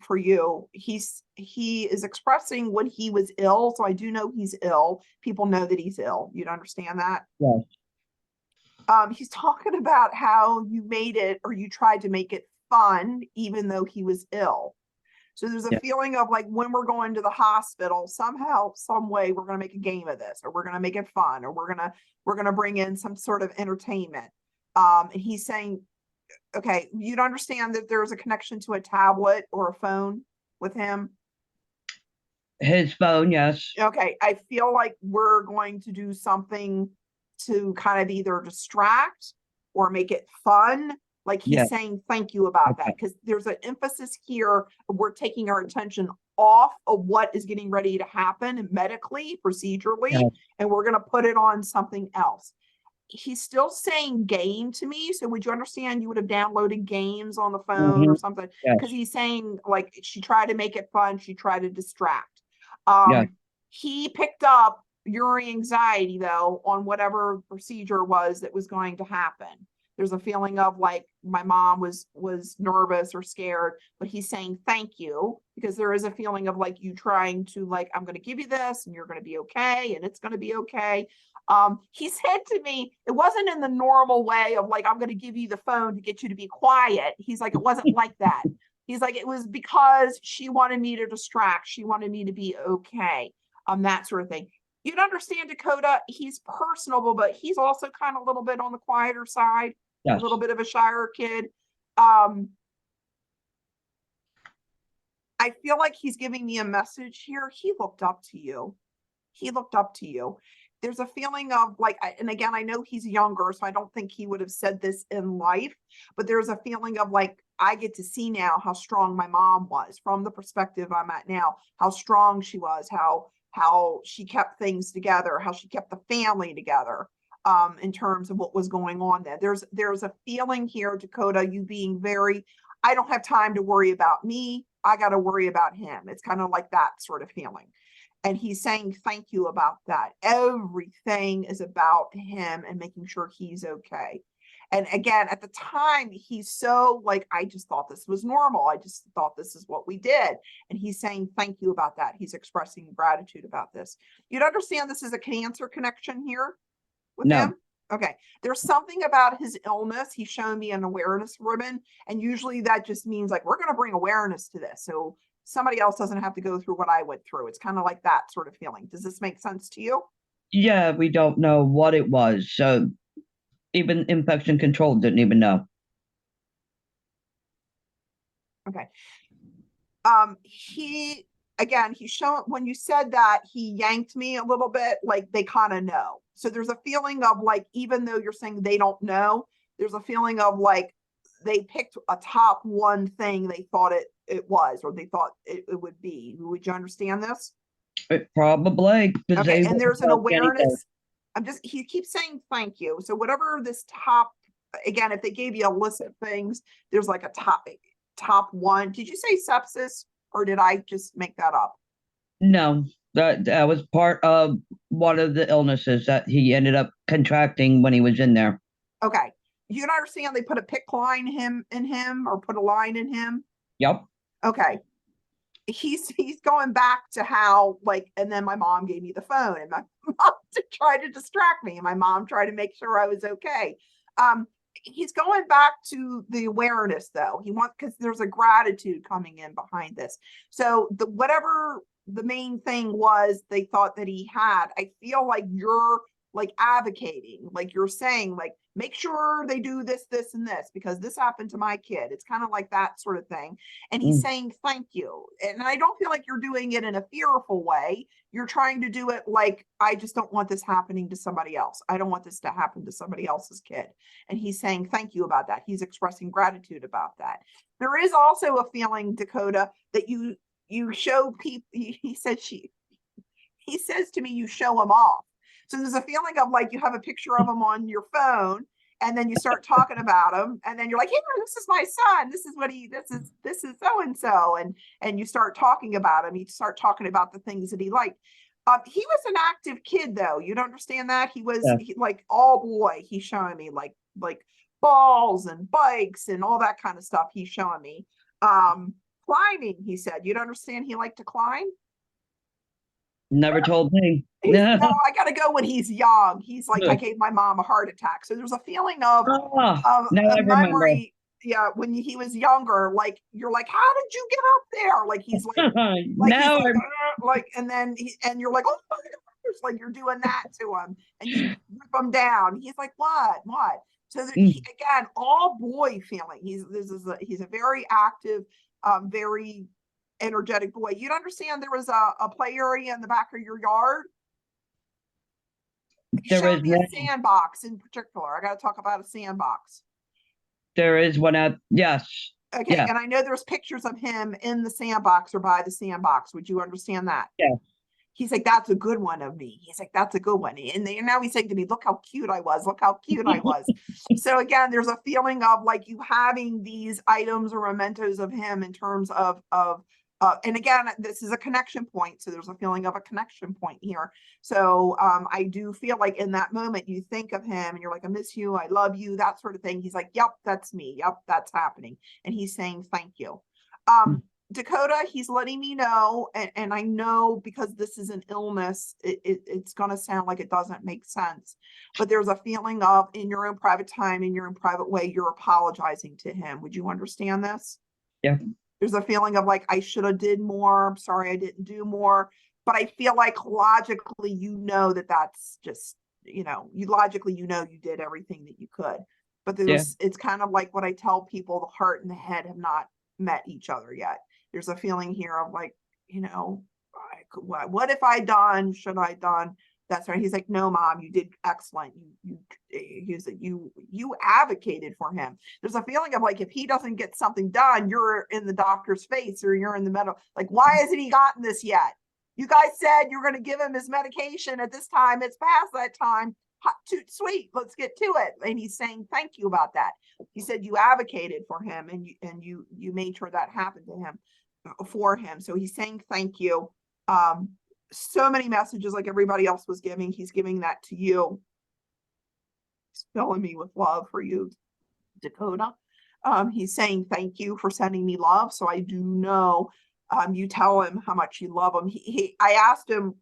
for you. He is expressing when he was ill, so I do know he's ill. People know that he's ill. You'd understand that? Yes. He's talking about how you made it, or you tried to make it fun, even though he was ill. So there's a Yeah. feeling of like, when we're going to the hospital, somehow, some way, we're going to make a game of this, or we're going to make it fun, or we're going to bring in some sort of entertainment. And he's saying, okay, you'd understand that there's a connection to a tablet or a phone with him. His phone, yes. Okay, I feel like we're going to do something to kind of either distract or make it fun. Like he's Yes. saying thank you about that, Okay. because there's an emphasis here. We're taking our attention off of what is getting ready to happen medically, procedurally, Yes. and we're going to put it on something else. He's still saying game to me. So would you understand you would have downloaded games on the phone or something? Yes. Because he's saying like she tried to make it fun, she tried to distract. Yes. He picked up your anxiety though on whatever procedure was that was going to happen. There's a feeling of like my mom was nervous or scared, but he's saying thank you, because there is a feeling of like you trying to like, I'm going to give you this and you're going to be okay and it's going to be okay. He said to me, it wasn't in the normal way of like, I'm going to give you the phone to get you to be quiet. He's like, it wasn't like that. He's like, it was because she wanted me to distract. She wanted me to be okay. That sort of thing. You'd understand, Dakota, he's personable, but he's also kind of a little bit on the quieter side, Yes. a little bit of a shyer kid. I feel like he's giving me a message here. He looked up to you. He looked up to you. There's a feeling of like, and again, I know he's younger, so I don't think he would have said this in life, but there's a feeling of like, I get to see now how strong my mom was from the perspective I'm at now, how strong she was, how she kept things together, how she kept the family together, in terms of what was going on there. There's a feeling here, Dakota, you being very, I don't have time to worry about me. I got to worry about him. It's kind of like that sort of feeling. And he's saying thank you about that. Everything is about him and making sure he's okay. And again, at the time, he's so like, I just thought this was normal. I just thought this is what we did. And he's saying thank you about that. He's expressing gratitude about this. You'd understand this is a Cancer connection here with No. him? Okay. There's something about his illness. He's shown me an awareness ribbon. And usually that just means like, we're going to bring awareness to this. So somebody else doesn't have to go through what I went through. It's kind of like that sort of feeling. Does this make sense to you? Yeah, we don't know what it was. So even infection control didn't even know. Okay. He's shown, when you said that, he yanked me a little bit, like they kind of know. So there's a feeling of like, even though you're saying they don't know, there's a feeling of like they picked a top one thing they thought it was, or they thought it would be. Would you understand this? Probably. Okay, and there's an awareness. He keeps saying thank you. So whatever this top, again, if they gave you a list of things, there's like a top one. Did you say sepsis, or did I just make that up? No, that was part of one of the illnesses that he ended up contracting when he was in there. Okay. You can understand they put a PICC line in him or put a line in him. Yep. Okay. He's going back to how like, and then my mom gave me the phone and my mom tried to distract me and my mom tried to make sure I was okay. He's going back to the awareness though. Because there's a gratitude coming in behind this. So whatever the main thing was they thought that he had, I feel like you're like advocating, like you're saying, like, make sure they do this, this, and this, because this happened to my kid. It's kind of like that sort of thing. And he's saying, thank you. And I don't feel like you're doing it in a fearful way. You're trying to do it like, I just don't want this happening to somebody else. I don't want this to happen to somebody else's kid. And he's saying, thank you about that. He's expressing gratitude about that. There is also a feeling, Dakota, that you show people, he said he says to me, you show him off. So there's a feeling of like you have a picture of him on your phone, and then you start talking about him, and then you're like, here, this is my son. This is what this is so and so, and you start talking about him. You start talking about the things that he liked. He was an active kid, though. You don't understand that? He was like all boy. He's showing me like balls and bikes and all that kind of stuff. He's showing me. Climbing, he said. You don't understand? He liked to climb. Never told me. No, I got to go when he's young. He's like, I gave my mom a heart attack. So there's a feeling of now I remember. memory. Yeah, when he was younger, like you're like, how did you get up there? Like he's like, now and then and you're like, oh my gosh, like you're doing that to him, and you rip him down. He's like, what? So again, all boy feeling. He's a very active, very energetic boy. You'd understand there was a play area in the back of your yard. Show me a sandbox in particular. I got to talk about a sandbox. There is one out. Yes. Okay. Yeah. And I know there's pictures of him in the sandbox or by the sandbox. Would you understand that? Yeah. He's like, that's a good one of me. He's like, that's a good one. And now he's saying to me, look how cute I was. Look how cute I was. So again, there's a feeling of like you having these items or mementos of him in terms of and again, this is a connection point. So there's a feeling of a connection point here. So I do feel like in that moment, you think of him and you're like, I miss you. I love you, that sort of thing. He's like, yep, that's me. Yep, that's happening. And he's saying, thank you. Dakota, he's letting me know. And I know because this is an illness, it's going to sound like it doesn't make sense. But there's a feeling of in your own private time, in your own private way, you're apologizing to him. Would you understand this? Yeah. There's a feeling of like, I should have did more. I'm sorry I didn't do more. But I feel like logically, that's just, you logically, you did everything that you could. But it's kind of like what I tell people, the heart and the head have not met each other yet. There's a feeling here of like, what if I done, should I done? That's right. He's like, no, Mom, you did excellent. You advocated for him. There's a feeling of like, if he doesn't get something done, you're in the doctor's face or you're in the middle. Like, why hasn't he gotten this yet? You guys said you're going to give him his medication at this time. It's past that time. Hot, toot, sweet. Let's get to it. And he's saying, thank you about that. He said you advocated for him and you made sure that happened to him for him. So he's saying, thank you. So many messages like everybody else was giving. He's giving that to you. He's filling me with love for you, Dakota. He's saying thank you for sending me love. So I do know you tell him how much you love him. I asked him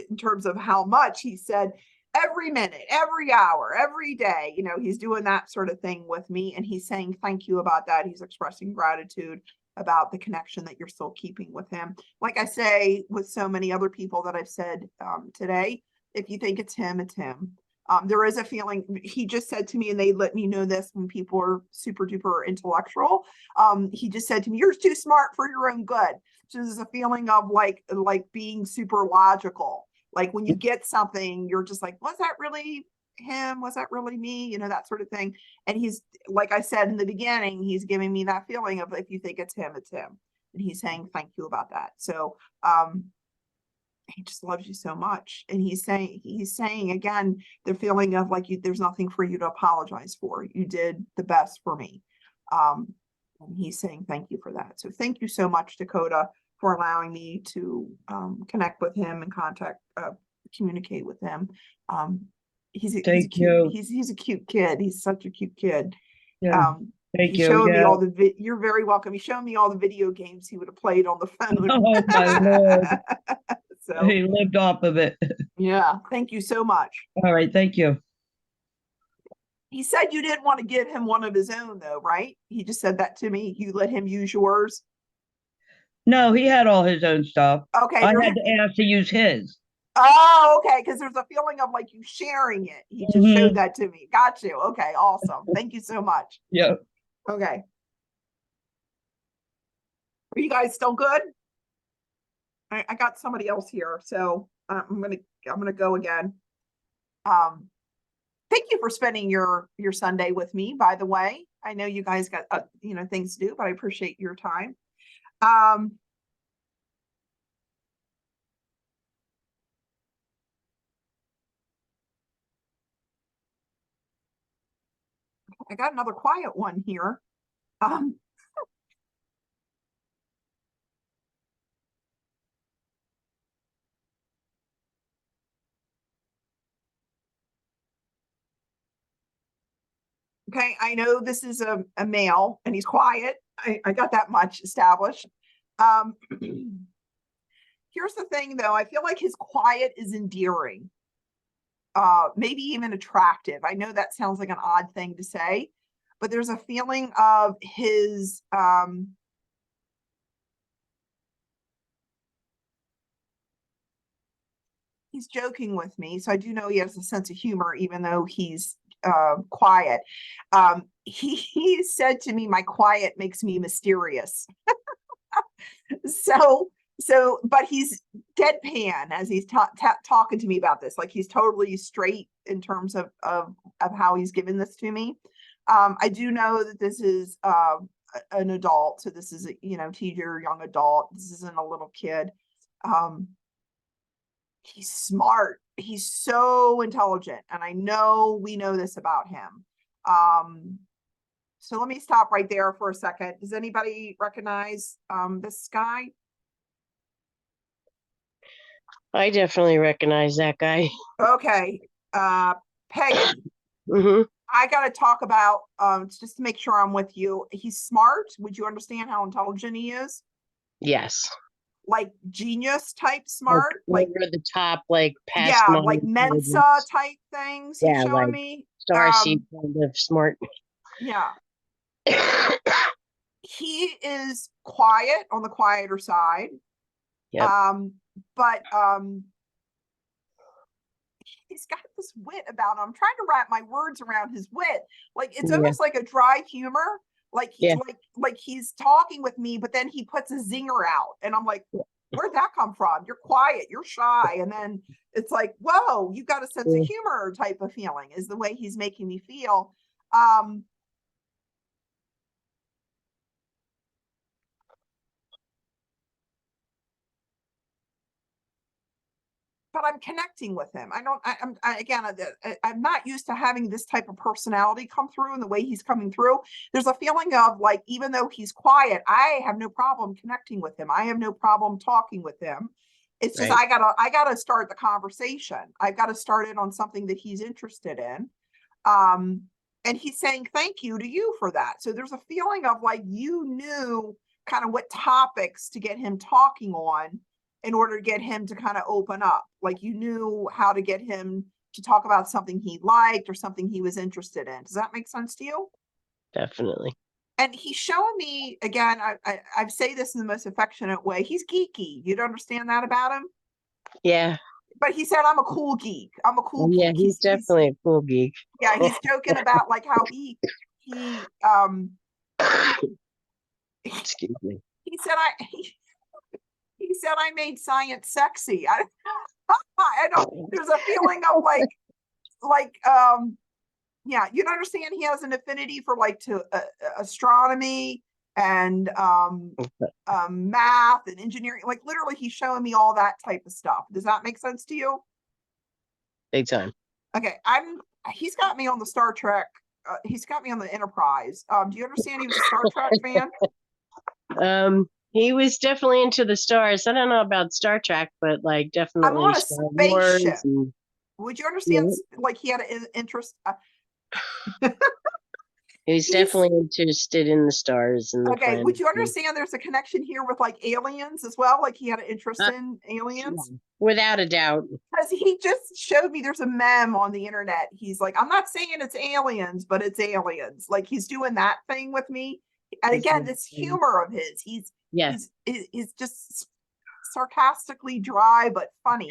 in terms of how much. He said every minute, every hour, every day, he's doing that sort of thing with me. And he's saying thank you about that. He's expressing gratitude about the connection that you're still keeping with him. Like I say, with so many other people that I've said today, if you think it's him, it's him. There is a feeling, he just said to me, and they let me know this when people are super duper intellectual. He just said to me, you're too smart for your own good. So there's a feeling of like being super logical. Like when you get something, you're just like, was that really him? Was that really me? That sort of thing. And he's, like I said in the beginning, he's giving me that feeling of if you think it's him, it's him. And he's saying thank you about that. So he just loves you so much. And he's saying again, the feeling of like there's nothing for you to apologize for. You did the best for me. And he's saying thank you for that. So thank you so much, Dakota, for allowing me to connect with him and communicate with him. He's a cute kid. He's such a cute kid. Yeah. Thank you. Showing me all you're very welcome. He's showing me all the video games he would have played on the phone. Oh my Lord. So he lived off of it. Yeah. Thank you so much. All right. Thank you. He said you didn't want to give him one of his own though, right? He just said that to me. You let him use yours. No, he had all his own stuff. Okay. I had to ask to use his. Oh, okay. Because there's a feeling of like you sharing it. He just showed that to me. Got you. Okay. Awesome. Thank you so much. Yeah. Okay. Are you guys still good? I got somebody else here, so I'm gonna go again. Thank you for spending your Sunday with me. By the way, I know you guys got things to do, but I appreciate your time. I got another quiet one here. Um, okay, I know this is a male and he's quiet. I got that much established. Here's the thing though, I feel like his quiet is endearing. Maybe even attractive. I know that sounds like an odd thing to say, but there's a feeling of his he's joking with me, so I do know he has a sense of humor, even though he's quiet. He said to me, "My quiet makes me mysterious." But he's deadpan as he's talking to me about this. Like he's totally straight in terms of how he's given this to me. I do know that this is an adult, so this is a teenager, young adult. This isn't a little kid. He's smart. He's so intelligent, and I know we know this about him. So let me stop right there for a second. Does anybody recognize this guy? I definitely recognize that guy. Okay. Peggy, Hmm. I got to talk about, just to make sure I'm with you. He's smart. Would you understand how intelligent he is? Yes. Like genius type smart? Like over the top, like past yeah, my like Mensa intelligence. type things Yeah, he's showing like me. Starseed kind of smart. Yeah. He is quiet, on the quieter side. Yep. But he's got this wit about him. I'm trying to wrap my words around his wit. Like it's almost like a dry humor. Like like he's talking with me, but then he puts a zinger out, and I'm like, where'd that come from? You're quiet, you're shy, and then it's like, whoa, you got a sense of humor type of feeling is the way he's making me feel. But I'm connecting with him. I'm not used to having this type of personality come through and the way he's coming through. There's a feeling of like, even though he's quiet, I have no problem connecting with him. I have no problem talking with him. It's just, I gotta start the conversation. I've got to start it on something that he's interested in. And he's saying thank you to you for that. So there's a feeling of like, you knew kind of what topics to get him talking on in order to get him to kind of open up. Like you knew how to get him to talk about something he liked or something he was interested in. Does that make sense to you? Definitely. And he's showing me, again, I say this in the most affectionate way, he's geeky. You'd understand that about him? Yeah. But he said, I'm a cool geek. I'm a cool geek. Yeah, he's definitely a cool geek. Yeah, he's joking about like how he excuse me. He said he said I made science sexy. I don't, there's a feeling of yeah, you understand he has an affinity for like astronomy and math and engineering. Like literally he's showing me all that type of stuff. Does that make sense to you? Big time. Okay, he's got me on the Star Trek. He's got me on the Enterprise. Do you understand he was a Star Trek fan? He was definitely into the stars. I don't know about Star Trek, but like definitely I'm on a Star spaceship. Wars. Would you understand? Like he had an interest. He was definitely interested in the stars and the okay, planets. would you understand there's a connection here with like aliens as well? Like he had an interest in aliens? Without a doubt. Because he just showed me there's a meme on the internet. He's like, I'm not saying it's aliens, but it's aliens. Like he's doing that thing with me. And again, this humor of his, he's just sarcastically dry but funny.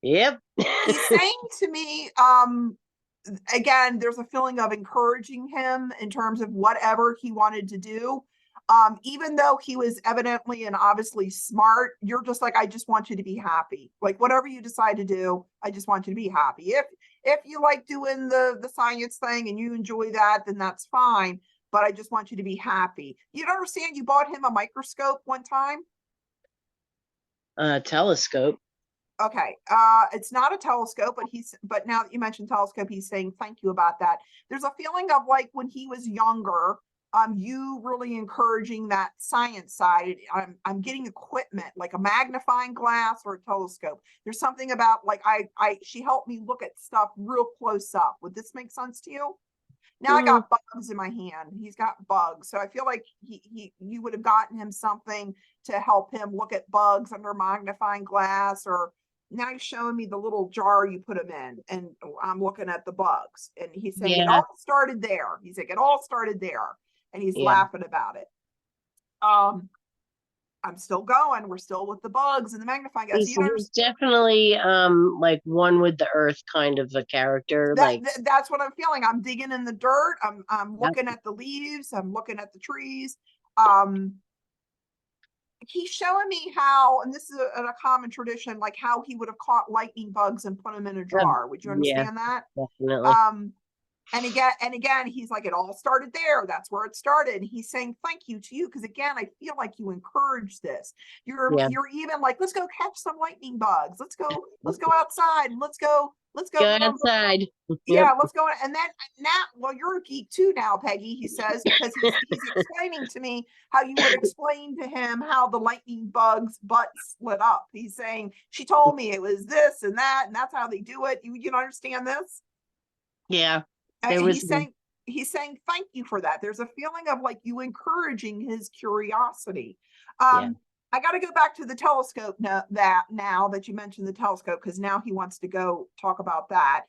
Yep. He's saying to me, again, there's a feeling of encouraging him in terms of whatever he wanted to do. Even though he was evidently and obviously smart, you're just like, I just want you to be happy. Like whatever you decide to do, I just want you to be happy. If you like doing the science thing and you enjoy that, then that's fine. But I just want you to be happy. You don't understand? You bought him a microscope one time? Telescope. Okay, it's not a telescope, but now that you mentioned telescope, he's saying thank you about that. There's a feeling of like when he was younger, you really encouraging that science side. I'm getting equipment like a magnifying glass or a telescope. There's something about like she helped me look at stuff real close up. Would this make sense to you? Now I got bugs in my hand. He's got bugs. So I feel like you would have gotten him something to help him look at bugs under magnifying glass, or now you're showing me the little jar you put them in and I'm looking at the bugs. And he's saying it Yeah. all started there. He's like, it all started there. And he's Yeah. laughing about it. I'm still going. We're still with the bugs and the magnifying glass. He's definitely like one with the earth kind of a character. That's what I'm feeling. I'm digging in the dirt. I'm looking at the leaves. I'm looking at the trees. He's showing me how, and this is a common tradition, like how he would have caught lightning bugs and put them in a jar. Would you understand that? Definitely. And again, he's like, it all started there. That's where it started. And he's saying thank you to you because again, I feel like you encourage this. You're even like, let's go catch some lightning bugs. Let's go outside. Let's go Go outside. Yeah, let's go. And then now, well, you're a geek too now, Peggy, he says, because he's explaining to me how you would explain to him how the lightning bug's butt split up. He's saying, she told me it was this and that, and that's how they do it. You understand this? Yeah. He's saying thank you for that. There's a feeling of like you encouraging his curiosity. I got to go back to the telescope now that you mentioned the telescope, because now he wants to go talk about that.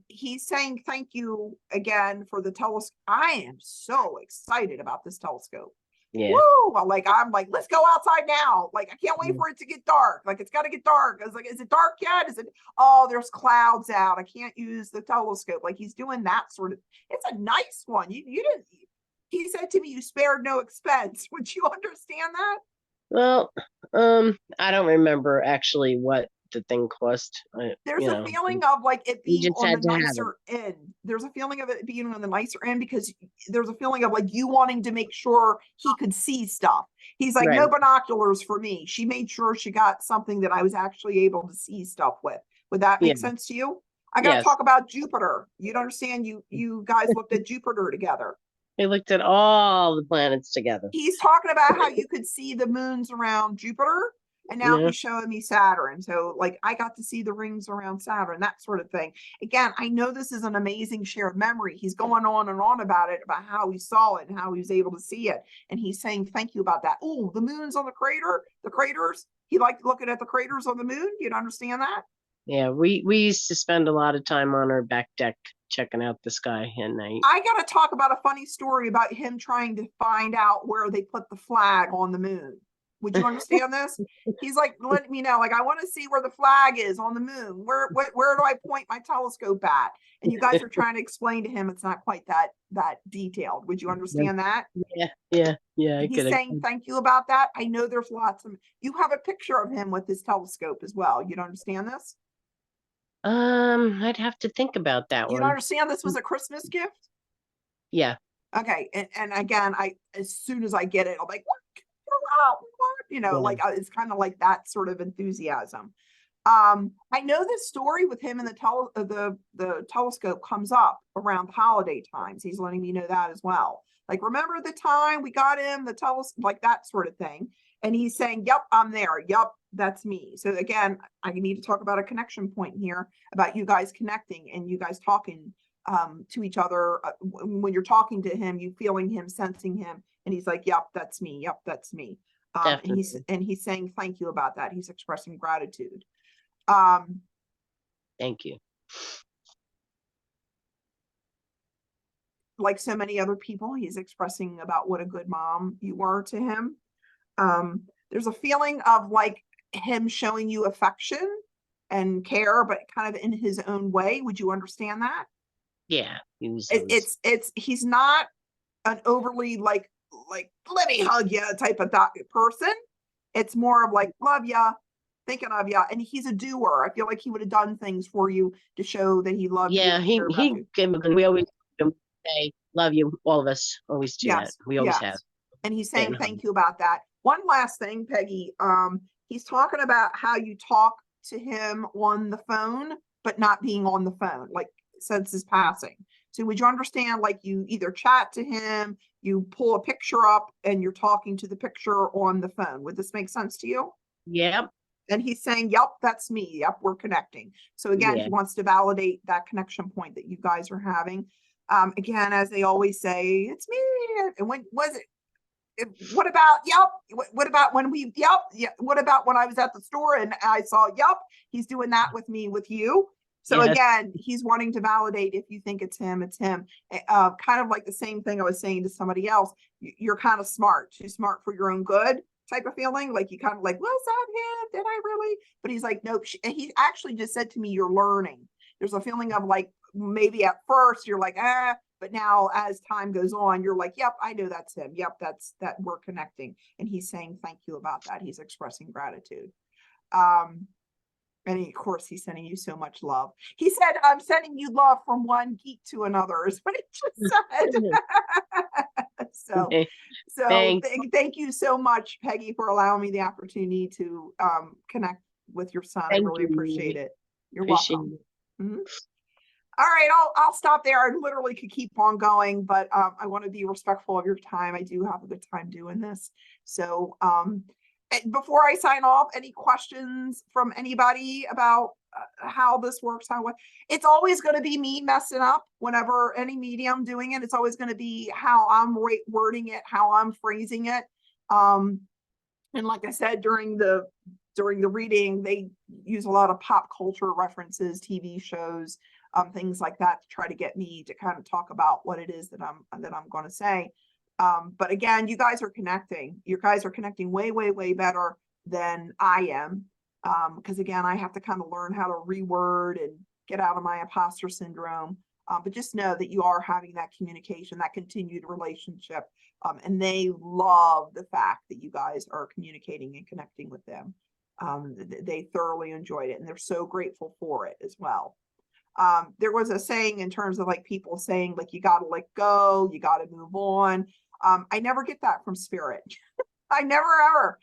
He's saying thank you again for the telescope. I am so excited about this telescope. Yeah. Woo! I'm like, let's go outside now. Like, I can't wait for it to get dark. Like, it's got to get dark. I was like, is it dark yet? Oh, there's clouds out. I can't use the telescope. Like, he's doing that sort of, it's a nice one. You didn't, he said to me, you spared no expense. Would you understand that? Well, I don't remember actually what the thing cost. There's a feeling of like it being just on had the to have nicer end. There's a feeling of it being on the nicer end because there's a feeling of like you wanting to make sure he could see stuff. He's like, no binoculars for me. She made sure she got something that I was actually able to see stuff with. Would that make sense to you? I got to talk about Jupiter. You'd understand. You guys looked at Jupiter together. They looked at all the planets together. He's talking about how you could see the moons around Jupiter. And now he's showing me Saturn. So like I got to see the rings around Saturn, that sort of thing. Again, I know this is an amazing shared memory. He's going on and on about it, about how he saw it and how he was able to see it. And he's saying, thank you about that. Oh, the moon's on the craters. He liked looking at the craters on the moon. You'd understand that? Yeah, we used to spend a lot of time on our back deck checking out the sky at night. I got to talk about a funny story about him trying to find out where they put the flag on the moon. Would you understand this? He's like, let me know. Like, I want to see where the flag is on the moon. Where do I point my telescope at? And you guys are trying to explain to him it's not quite that detailed. Would you understand that? Yeah. He's saying thank you about that. I know there's lots of. You have a picture of him with his telescope as well. You don't understand this? I'd have to think about that one. You don't understand this was a Christmas gift? Yeah. Okay, and again, as soon as I get it, I'm like, what? Wow, what? Like it's kind of like that sort of enthusiasm. I know this story with him and the telescope comes up around holiday times. He's letting me know that as well. Like, remember the time we got him the telescope, like that sort of thing. And he's saying, yep, I'm there. Yep, that's me. So again, I need to talk about a connection point here about you guys connecting and you guys talking to each other. When you're talking to him, you feeling him, sensing him. And he's like, yep, that's me. Yep, that's me. And he's saying thank you about that. He's expressing gratitude. Thank you. Like so many other people, he's expressing about what a good mom you were to him. There's a feeling of like him showing you affection and care, but kind of in his own way. Would you understand that? Yeah. He's not an overly like let me hug you type of person. It's more of like love ya, thinking of ya, and he's a doer. I feel like he would have done things for you to show that he loved you. Yeah, we always say love you. All of us always do that. We always have. And he's saying thank you about that. One last thing, Peggy. He's talking about how you talk to him on the phone, but not being on the phone, like since his passing. So would you understand, like you either chat to him, you pull a picture up and you're talking to the picture on the phone. Would this make sense to you? Yep. And he's saying, yep, that's me. Yep, we're connecting. So again, Yeah. he wants to validate that connection point that you guys are having. Again, as they always say, it's me. And when was it? What about, yep, what about when we, yep, yeah, what about when I was at the store and I saw, yep, he's doing that with me, with you. So Yes. again, he's wanting to validate if you think it's him, it's him. Kind of like the same thing I was saying to somebody else. You're kind of smart, too smart for your own good type of feeling. Like you kind of like, was that him? Did I really? But he's like, nope. And he actually just said to me, you're learning. There's a feeling of like, maybe at first you're like, but now as time goes on, you're like, yep, I know that's him. Yep, that's that we're connecting. And he's saying thank you about that. He's expressing gratitude. And of course, he's sending you so much love. He said, I'm sending you love from one geek to another, is what he just said. So Thanks. thank you so much, Peggy, for allowing me the opportunity to connect with your son. Thank I really you, appreciate Marie. it. You're Appreciate welcome. it. Mhm. All right, I'll stop there. I literally could keep on going, but I want to be respectful of your time. I do have a good time doing this. So before I sign off, any questions from anybody about how this works? It's always going to be me messing up whenever any medium doing it. It's always going to be how I'm wording it, how I'm phrasing it. And like I said, during the reading, they use a lot of pop culture references, TV shows, things like that to try to get me to kind of talk about what it is that I'm going to say. But again, you guys are connecting. You guys are connecting way, way, way better than I am. Because again, I have to kind of learn how to reword and get out of my imposter syndrome. But just know that you are having that communication, that continued relationship. And they love the fact that you guys are communicating and connecting with them. They thoroughly enjoyed it and they're so grateful for it as well. There was a saying in terms of like people saying like, you got to let go, you got to move on. I never get that from spirit. I never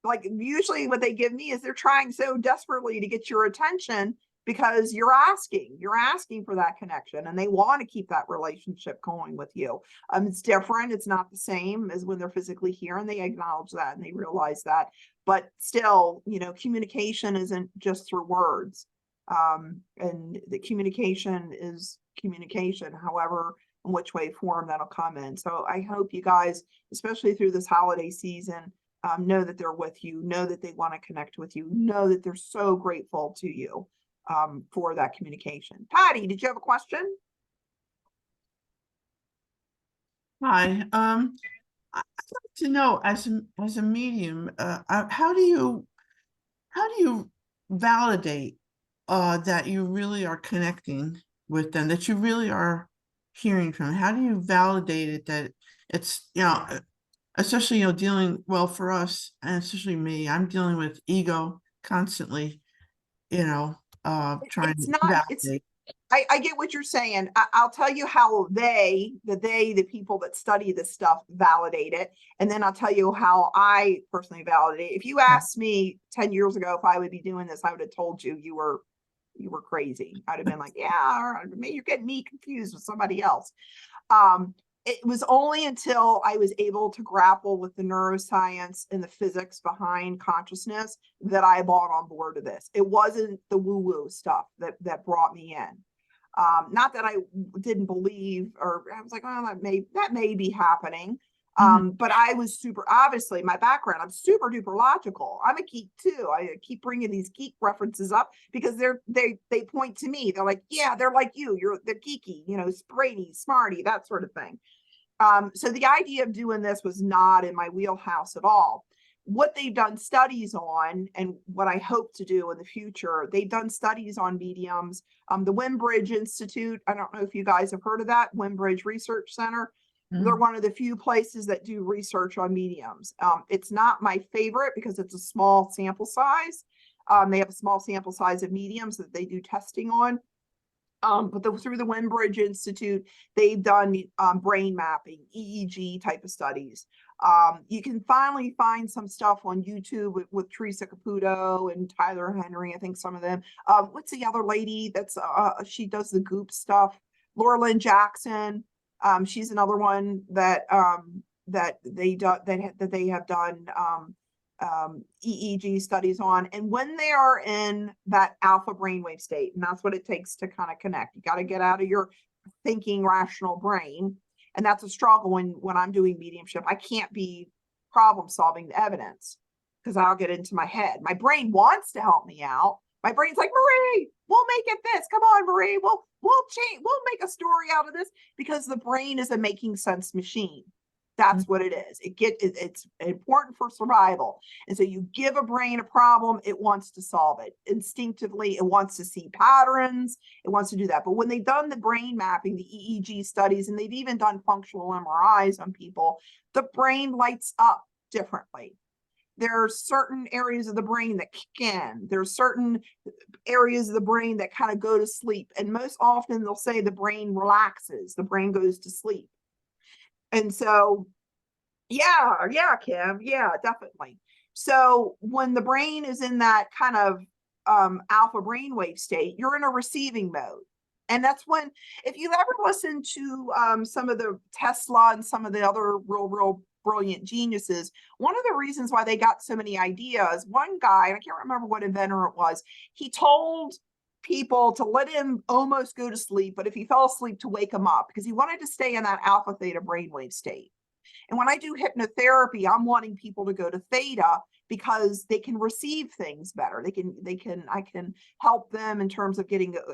like, usually what they give me is they're trying so desperately to get your attention because you're asking for that connection and they want to keep that relationship going with you. It's different. It's not the same as when they're physically here, and they acknowledge that and they realize that, but still, communication isn't just through words. And the communication is communication, however, in which way form that'll come in. So I hope you guys, especially through this holiday season, know that they're with you, know that they want to connect with you, know that they're so grateful to you for that communication. Patty, did you have a question? Hi, I'd like to know as a medium, how do you validate that you really are connecting with them, that you really are hearing from them? How do you validate it that it's, especially, dealing, well, for us, and especially me, I'm dealing with ego constantly, trying It's to not, validate. I get what you're saying. I'll tell you how the people that study this stuff validate it. And then I'll tell you how I personally validate it. If you asked me 10 years ago if I would be doing this, I would have told you you were crazy. I'd have been like, yeah, maybe you're getting me confused with somebody else. It was only until I was able to grapple with the neuroscience and the physics behind consciousness that I bought on board to this. It wasn't the woo-woo stuff that brought me in. Not that I didn't believe, or I was like, oh, that may be happening. But I was obviously my background, I'm super duper logical. I'm a geek too. I keep bringing these geek references up because they point to me. They're like, yeah, they're like they're geeky, brainy, smarty, that sort of thing. So the idea of doing this was not in my wheelhouse at all. What they've done studies on, and what I hope to do in the future, they've done studies on mediums. The Windbridge Institute, I don't know if you guys have heard of that, Windbridge Research Center. They're one of the few places that do research on mediums. It's not my favorite because it's a small sample size. They have a small sample size of mediums that they do testing on. But through the Windbridge Institute, they've done brain mapping, EEG type of studies. You can finally find some stuff on YouTube with Teresa Caputo and Tyler Henry. I think some of them. What's the other lady that's she does the goop stuff? Laura Lynn Jackson. She's another one that that they have done EEG studies on. And when they are in that alpha brainwave state, and that's what it takes to kind of connect. You got to get out of your thinking rational brain. And that's a struggle when I'm doing mediumship. I can't be problem solving the evidence because I'll get into my head. My brain wants to help me out. My brain's like, Marie, we'll make it this. Come on, Marie, we'll change, we'll make a story out of this, because the brain is a making sense machine. That's what it is. It's important for survival. And so you give a brain a problem, it wants to solve it. Instinctively, it wants to see patterns, it wants to do that. But when they've done the brain mapping, the EEG studies, and they've even done functional MRIs on people, the brain lights up differently. There are certain areas of the brain that kick in. There's certain areas of the brain that kind of go to sleep. And most often they'll say the brain relaxes, the brain goes to sleep. And so, yeah, Kim, yeah, definitely. So when the brain is in that kind of alpha brainwave state, you're in a receiving mode. And that's when, if you ever listen to some of the Tesla and some of the other real brilliant geniuses, one of the reasons why they got so many ideas, one guy, and I can't remember what inventor it was, he told people to let him almost go to sleep, but if he fell asleep, to wake him up, because he wanted to stay in that alpha theta brainwave state. And when I do hypnotherapy, I'm wanting people to go to theta because they can receive things better. I can help them in terms of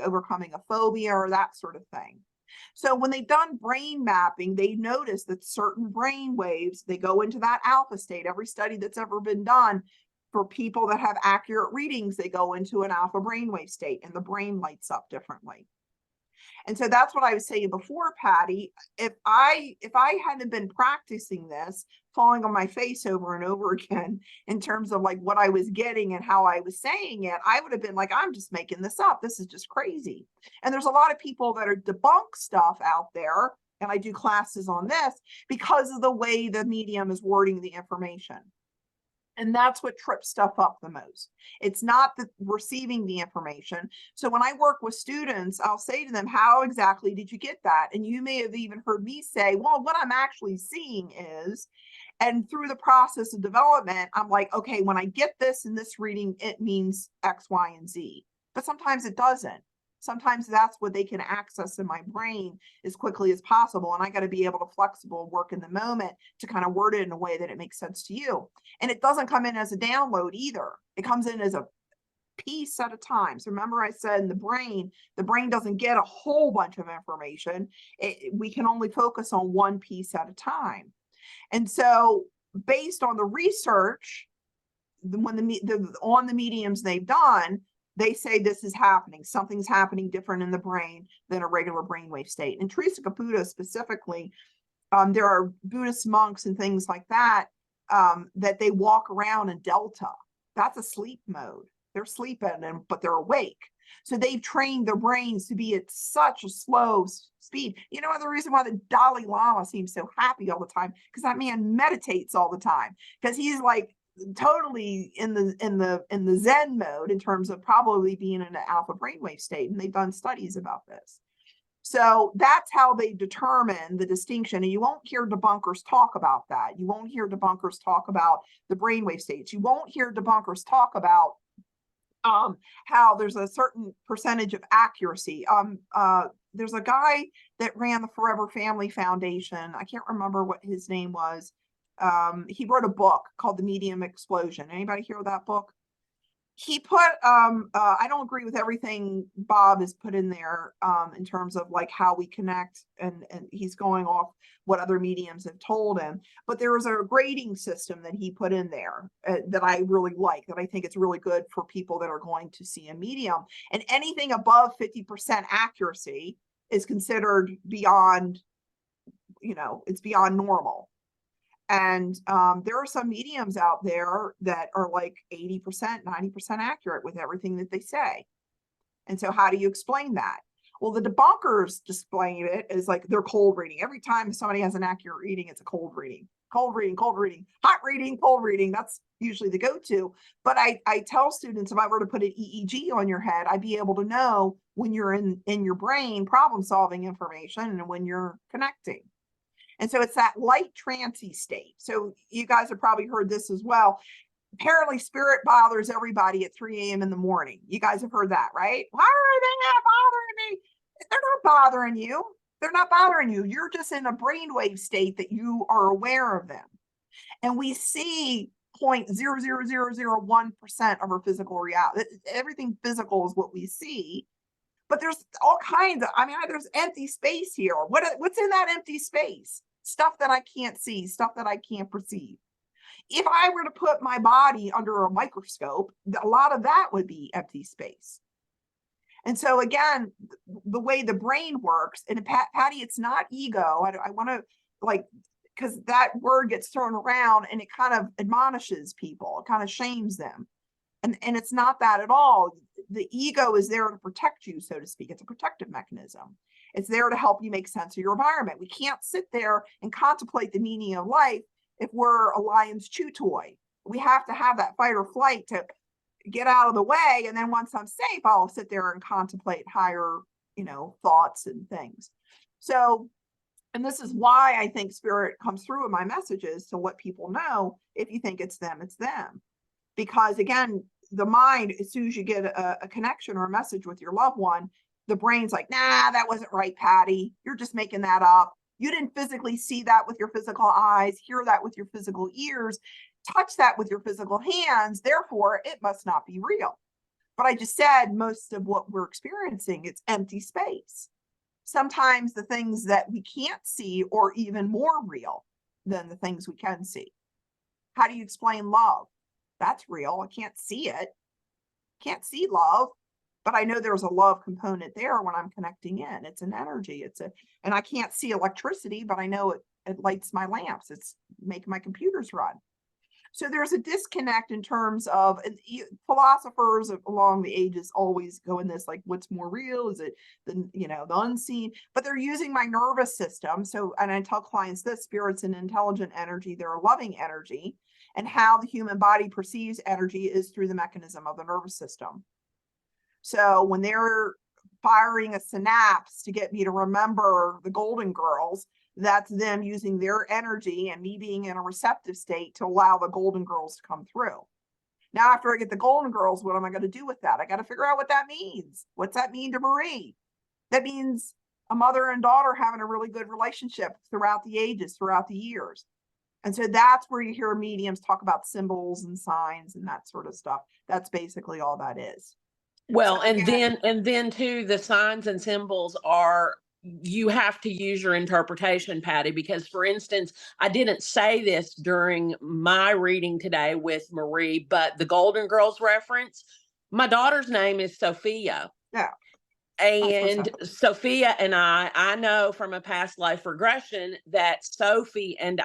overcoming a phobia or that sort of thing. So when they've done brain mapping, they notice that certain brain waves, they go into that alpha state. Every study that's ever been done for people that have accurate readings, they go into an alpha brainwave state and the brain lights up differently. And so that's what I was saying before, Patty. If I hadn't been practicing this, falling on my face over and over again in terms of like what I was getting and how I was saying it, I would have been like, I'm just making this up. This is just crazy. And there's a lot of people that are debunk stuff out there, and I do classes on this because of the way the medium is wording the information. And that's what trips stuff up the most. It's not the receiving the information. So when I work with students, I'll say to them, how exactly did you get that? And you may have even heard me say, well, what I'm actually seeing is, and through the process of development, I'm like, okay, when I get this in this reading, it means X, Y, and Z. But sometimes it doesn't. Sometimes that's what they can access in my brain as quickly as possible. And I got to be able to flexible work in the moment to kind of word it in a way that it makes sense to you. And it doesn't come in as a download either. It comes in as a piece at a time. So remember I said in the brain doesn't get a whole bunch of information. We can only focus on one piece at a time. And so based on the research, when on the mediums they've done, they say this is happening. Something's happening different in the brain than a regular brainwave state. And Teresa Caputo specifically, there are Buddhist monks and things like that, that they walk around in delta. That's a sleep mode. They're sleeping, but they're awake. So they've trained their brains to be at such a slow speed. You know, the reason why the Dalai Lama seems so happy all the time, because that man meditates all the time, because he's like totally in the Zen mode in terms of probably being in an alpha brainwave state. And they've done studies about this. So that's how they determine the distinction. And you won't hear debunkers talk about that. You won't hear debunkers talk about the brainwave states. You won't hear debunkers talk about how there's a certain percentage of accuracy. There's a guy that ran the Forever Family Foundation. I can't remember what his name was. He wrote a book called The Medium Explosion. Anybody hear that book? He put, I don't agree with everything Bob has put in there in terms of like how we connect, and he's going off what other mediums have told him. But there was a grading system that he put in there that I really like, that I think it's really good for people that are going to see a medium. And anything above 50% accuracy is considered beyond, it's beyond normal. And there are some mediums out there that are like 80%, 90% accurate with everything that they say. And so how do you explain that? Well, the debunkers displaying it as like they're cold reading. Every time somebody has an accurate reading, it's a cold reading. Cold reading, cold reading, hot reading, cold reading. That's usually the go-to. But I tell students, if I were to put an EEG on your head, I'd be able to know when you're in your brain problem-solving information and when you're connecting. And so it's that light trancy state. So you guys have probably heard this as well. Apparently spirit bothers everybody at 3 a.m. in the morning. You guys have heard that, right? Why are they not bothering me? They're not bothering you. They're not bothering you. You're just in a brainwave state that you are aware of them. And we see 0.00001% of our physical reality. Everything physical is what we see. But there's all kinds of, I mean, there's empty space here. What's in that empty space? Stuff that I can't see, stuff that I can't perceive. If I were to put my body under a microscope, a lot of that would be empty space. And so again, the way the brain works, and Patty, it's not ego. I want to like, because that word gets thrown around and it kind of admonishes people, it kind of shames them. And it's not that at all. The ego is there to protect you, so to speak. It's a protective mechanism. It's there to help you make sense of your environment. We can't sit there and contemplate the meaning of life if we're a lion's chew toy. We have to have that fight or flight to get out of the way. And then once I'm safe, I'll sit there and contemplate higher, thoughts and things. So, and this is why I think spirit comes through in my messages to let people know, if you think it's them, it's them. Because again, the mind, as soon as you get a connection or a message with your loved one, the brain's like, nah, that wasn't right, Patty. You're just making that up. You didn't physically see that with your physical eyes, hear that with your physical ears, touch that with your physical hands. Therefore, it must not be real. But I just said most of what we're experiencing, it's empty space. Sometimes the things that we can't see are even more real than the things we can see. How do you explain love? That's real. I can't see it. Can't see love, but I know there's a love component there when I'm connecting in. It's an energy. And I can't see electricity, but I know it lights my lamps. It's making my computers run. So there's a disconnect in terms of, and philosophers along the ages always go in this, like, what's more real? Is it the unseen? But they're using my nervous system. So, and I tell clients this: spirit's an intelligent energy. They're a loving energy. And how the human body perceives energy is through the mechanism of the nervous system. So when they're firing a synapse to get me to remember the Golden Girls, that's them using their energy and me being in a receptive state to allow the Golden Girls to come through. Now, after I get the Golden Girls, what am I going to do with that? I got to figure out what that means. What's that mean to Marie? That means a mother and daughter having a really good relationship throughout the ages, throughout the years. And so that's where you hear mediums talk about symbols and signs and that sort of stuff. That's basically all that is. Well, So again, and then too, the signs and symbols are, you have to use your interpretation, Patty, because for instance, I didn't say this during my reading today with Marie, but the Golden Girls reference, my daughter's name is Sophia. Yeah. And Sophia and I know from a past life regression that Sophie and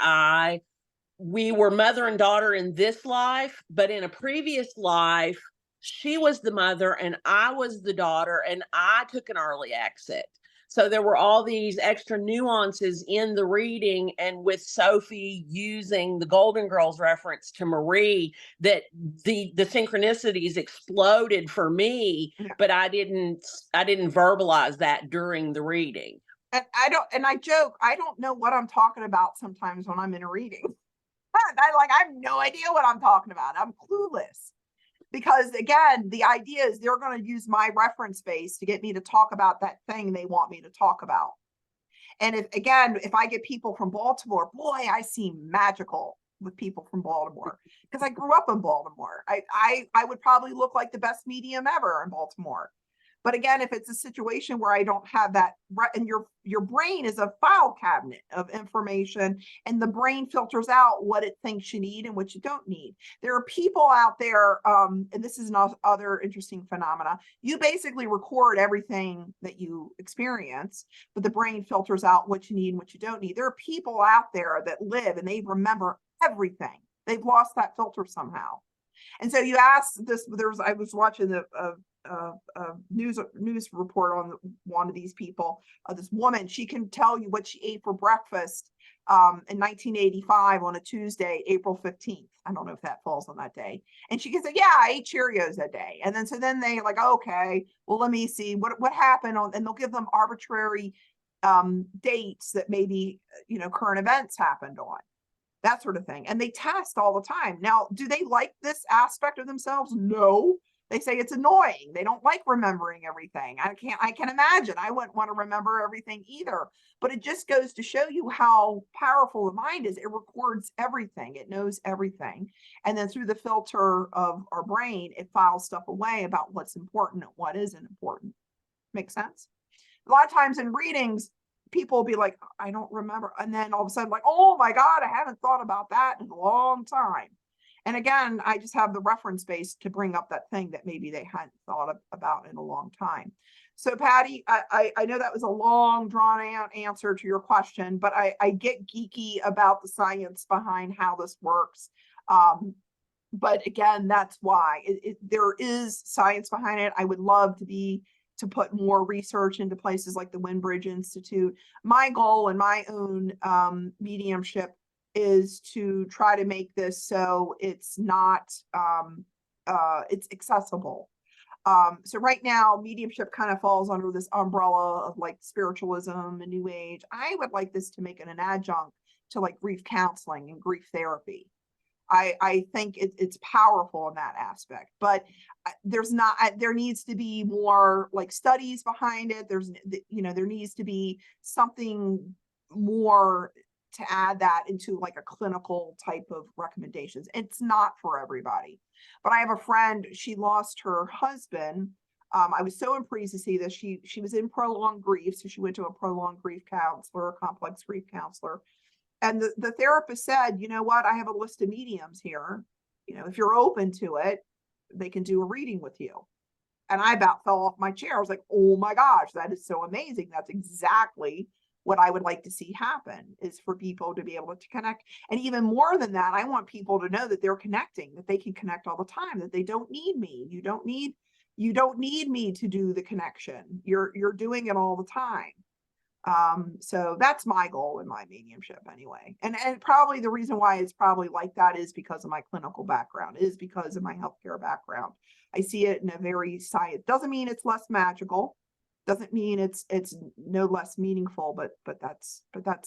we were mother and daughter in this life, but in a previous life, she was the mother and I was the daughter, and I took an early exit. So there were all these extra nuances in the reading, and with Sophie using the Golden Girls reference to Marie, that the synchronicities exploded for me, but I didn't verbalize that during the reading. And I joke, I don't know what I'm talking about sometimes when I'm in a reading. I have no idea what I'm talking about. I'm clueless. Because again, the idea is they're going to use my reference base to get me to talk about that thing they want me to talk about. And if I get people from Baltimore, boy, I seem magical with people from Baltimore because I grew up in Baltimore. I would probably look like the best medium ever in Baltimore. But again, if it's a situation where I don't have that, and your brain is a file cabinet of information, and the brain filters out what it thinks you need and what you don't need. There are people out there, and this is another interesting phenomena. You basically record everything that you experience, but the brain filters out what you need and what you don't need. There are people out there that live and they remember everything. They've lost that filter somehow. And so you asked this, I was watching news report on one of these people, this woman. She can tell you what she ate for breakfast in 1985 on a Tuesday, April 15th. I don't know if that falls on that day. And she can say, yeah, I ate Cheerios that day. And then so then they like, okay, well, let me see what happened on, and they'll give them arbitrary dates that maybe, current events happened on, that sort of thing. And they test all the time. Now, do they like this aspect of themselves? No. They say it's annoying. They don't like remembering everything. I can imagine. I wouldn't want to remember everything either. But it just goes to show you how powerful the mind is. It records everything. It knows everything. And then through the filter of our brain, it files stuff away about what's important and what isn't important. Make sense? A lot of times in readings, people will be like, I don't remember. And then all of a sudden, like, oh my God, I haven't thought about that in a long time. And again, I just have the reference base to bring up that thing that maybe they hadn't thought about in a long time. So Patty, I know that was a long drawn out answer to your question, but I get geeky about the science behind how this works. But again, that's why there is science behind it. I would love to put more research into places like the Windbridge Institute. My goal in my own mediumship is to try to make this so it's not, it's accessible. So right now, mediumship kind of falls under this umbrella of like spiritualism and New Age. I would like this to make it an adjunct to like grief counseling and grief therapy. I think it's powerful in that aspect, but there needs to be more like studies behind it. There needs to be something more to add that into like a clinical type of recommendations. It's not for everybody, but I have a friend, she lost her husband. I was so impressed to see this. She was in prolonged grief. So she went to a prolonged grief counselor, a complex grief counselor. And the therapist said, you know what, I have a list of mediums here. If you're open to it, they can do a reading with you. And I about fell off my chair. I was like, oh my gosh, that is so amazing. That's exactly what I would like to see happen, is for people to be able to connect. And even more than that, I want people to know that they're connecting, that they can connect all the time, that they don't need me. You don't need me to do the connection. You're doing it all the time. So that's my goal in my mediumship anyway. And probably the reason why it's probably like that is because of my clinical background, is because of my healthcare background. I see it in a very science. Doesn't mean it's less magical. Doesn't mean it's no less meaningful, but that's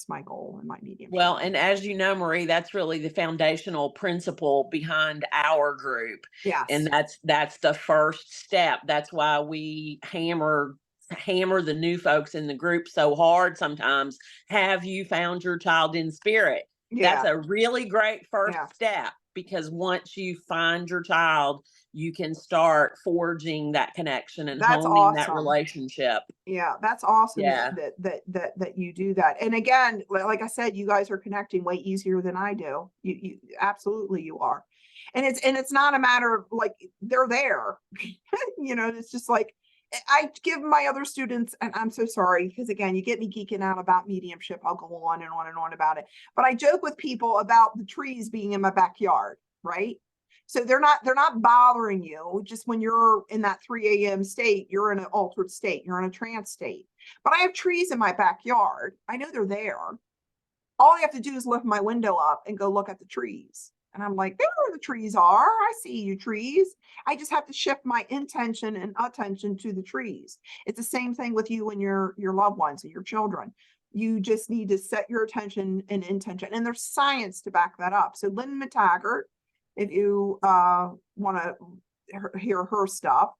my goal in my mediumship. Well, and as you know, Marie, that's really the foundational principle behind our group. Yes. And that's the first step. That's why we hammer the new folks in the group so hard sometimes. Have you found your child in spirit? Yeah. That's a really great first Yeah. step, because once you find your child, you can start forging that connection and That's honing that awesome. relationship. Yeah, that's awesome. Yeah. That you do that. And again, like I said, you guys are connecting way easier than I do. You absolutely you are. And it's not a matter of like they're there. It's just like I give my other students, and I'm so sorry because again, you get me geeking out about mediumship. I'll go on and on and on about it. But I joke with people about the trees being in my backyard, right? So they're not bothering you. Just when you're in that 3 a.m. state, you're in an altered state, you're in a trance state. But I have trees in my backyard. I know they're there. All I have to do is lift my window up and go look at the trees. And I'm like, there the trees are. I see you, trees. I just have to shift my intention and attention to the trees. It's the same thing with you and your loved ones and your children. You just need to set your attention and intention. And there's science to back that up. So Lynn McTaggart, if you want to hear her stuff,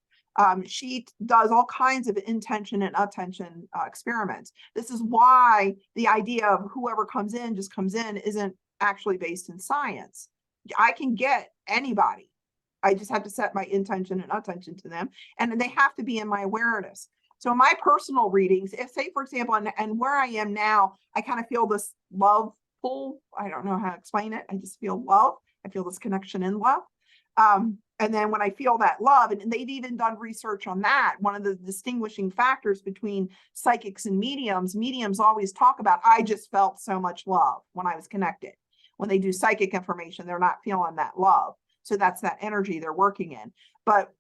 she does all kinds of intention and attention experiments. This is why the idea of whoever comes in just comes in isn't actually based in science. I can get anybody. I just have to set my intention and attention to them, and they have to be in my awareness. So my personal readings, if say, for example, and where I am now, I kind of feel this love pull. I don't know how to explain it. I just feel love. I feel this connection in love. And then when I feel that love, and they've even done research on that, one of the distinguishing factors between psychics and mediums always talk about, I just felt so much love when I was connected. When they do psychic information, they're not feeling that love. So that's that energy they're working in. But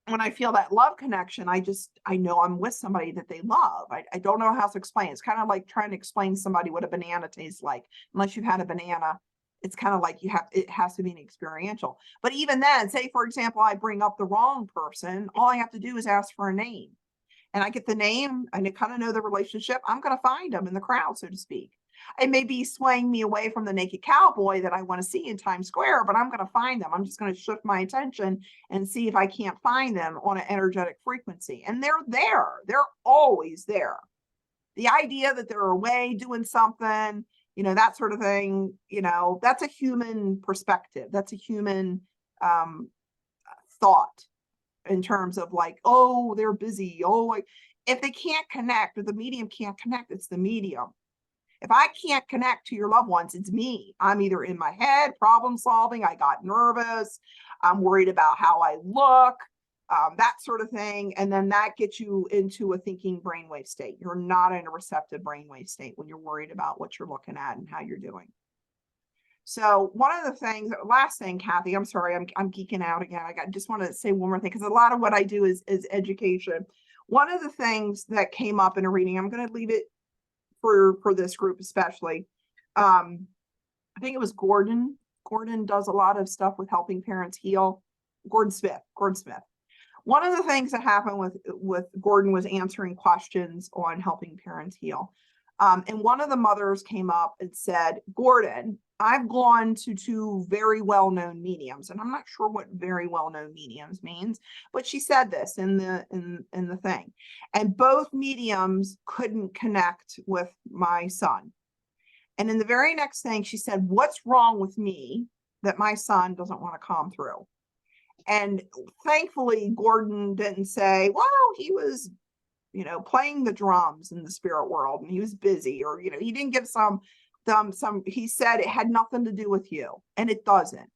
when I feel that love connection, I know I'm with somebody that they love. I don't know how to explain it. It's kind of like trying to explain to somebody what a banana tastes like. Unless you've had a banana, it's kind of like it has to be an experiential. But even then, say for example, I bring up the wrong person, all I have to do is ask for a name. And I get the name and I kind of know the relationship. I'm going to find them in the crowd, so to speak. It may be swaying me away from the naked cowboy that I want to see in Times Square, but I'm going to find them. I'm just going to shift my attention and see if I can't find them on an energetic frequency. And they're there. They're always there. The idea that they're away doing something, that sort of thing, that's a human perspective. That's a human thought in terms of like, oh, they're busy. Oh, if they can't connect, or the medium can't connect, it's the medium. If I can't connect to your loved ones, it's me. I'm either in my head, problem solving, I got nervous, I'm worried about how I look, that sort of thing. And then that gets you into a thinking brainwave state. You're not in a receptive brainwave state when you're worried about what you're looking at and how you're doing. So one of the things, last thing, Kathy, I'm sorry, I'm geeking out again. Just want to say one more thing, because a lot of what I do is education. One of the things that came up in a reading, I'm going to leave it for this group especially. I think it was Gordon. Gordon does a lot of stuff with helping parents heal. Gordon Smith. One of the things that happened with Gordon was answering questions on helping parents heal. And one of the mothers came up and said, Gordon, I've gone to 2 very well-known mediums, and I'm not sure what very well-known mediums means, but she said this in the thing. And both mediums couldn't connect with my son. And in the very next thing, she said, what's wrong with me that my son doesn't want to come through? And thankfully, Gordon didn't say, well, he was playing the drums in the spirit world and he was busy, or, he didn't give he said it had nothing to do with you, and it doesn't.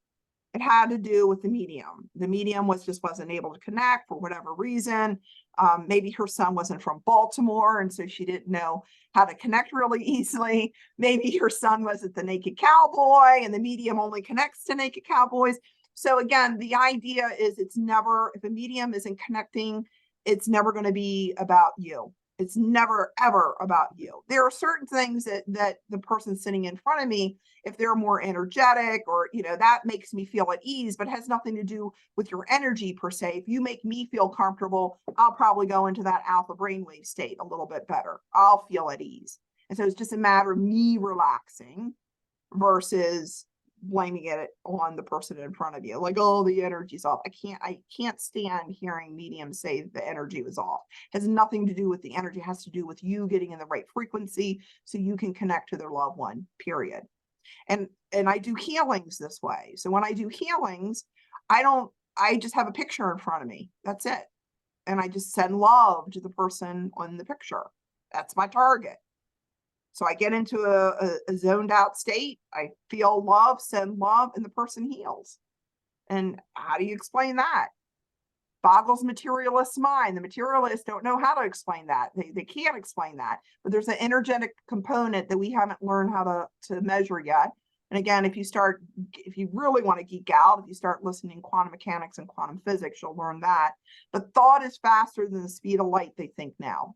It had to do with the medium. The medium wasn't able to connect for whatever reason. Maybe her son wasn't from Baltimore, and so she didn't know how to connect really easily. Maybe her son wasn't the naked cowboy, and the medium only connects to naked cowboys. So again, the idea is if a medium isn't connecting, it's never going to be about you. It's never, ever about you. There are certain things that the person sitting in front of me, if they're more energetic or, that makes me feel at ease, but has nothing to do with your energy per se. If you make me feel comfortable, I'll probably go into that alpha brainwave state a little bit better. I'll feel at ease. And so it's just a matter of me relaxing versus blaming it on the person in front of you, like, oh, the energy's off. I can't stand hearing mediums say the energy was off. It has nothing to do with the energy. It has to do with you getting in the right frequency so you can connect to their loved one, period. And I do healings this way. So when I do healings, I just have a picture in front of me. That's it. And I just send love to the person on the picture. That's my target. So I get into a zoned out state. I feel love, send love, and the person heals. And how do you explain that? Boggles materialist mind. The materialists don't know how to explain that. They can't explain that. But there's an energetic component that we haven't learned how to measure yet. And again, if you really want to geek out, if you start listening quantum mechanics and quantum physics, you'll learn that. But thought is faster than the speed of light, they think now.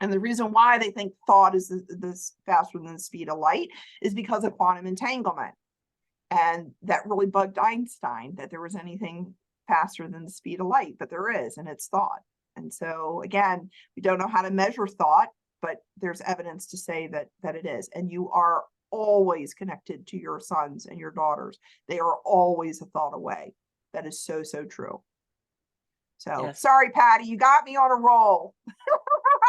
And the reason why they think thought is this faster than the speed of light is because of quantum entanglement. And that really bugged Einstein, that there was anything faster than the speed of light, but there is, and it's thought. And so again, we don't know how to measure thought, but there's evidence to say that it is. And you are always connected to your sons and your daughters. They are always a thought away. That is so, so true. So Yes. Sorry, Patty, you got me on a roll.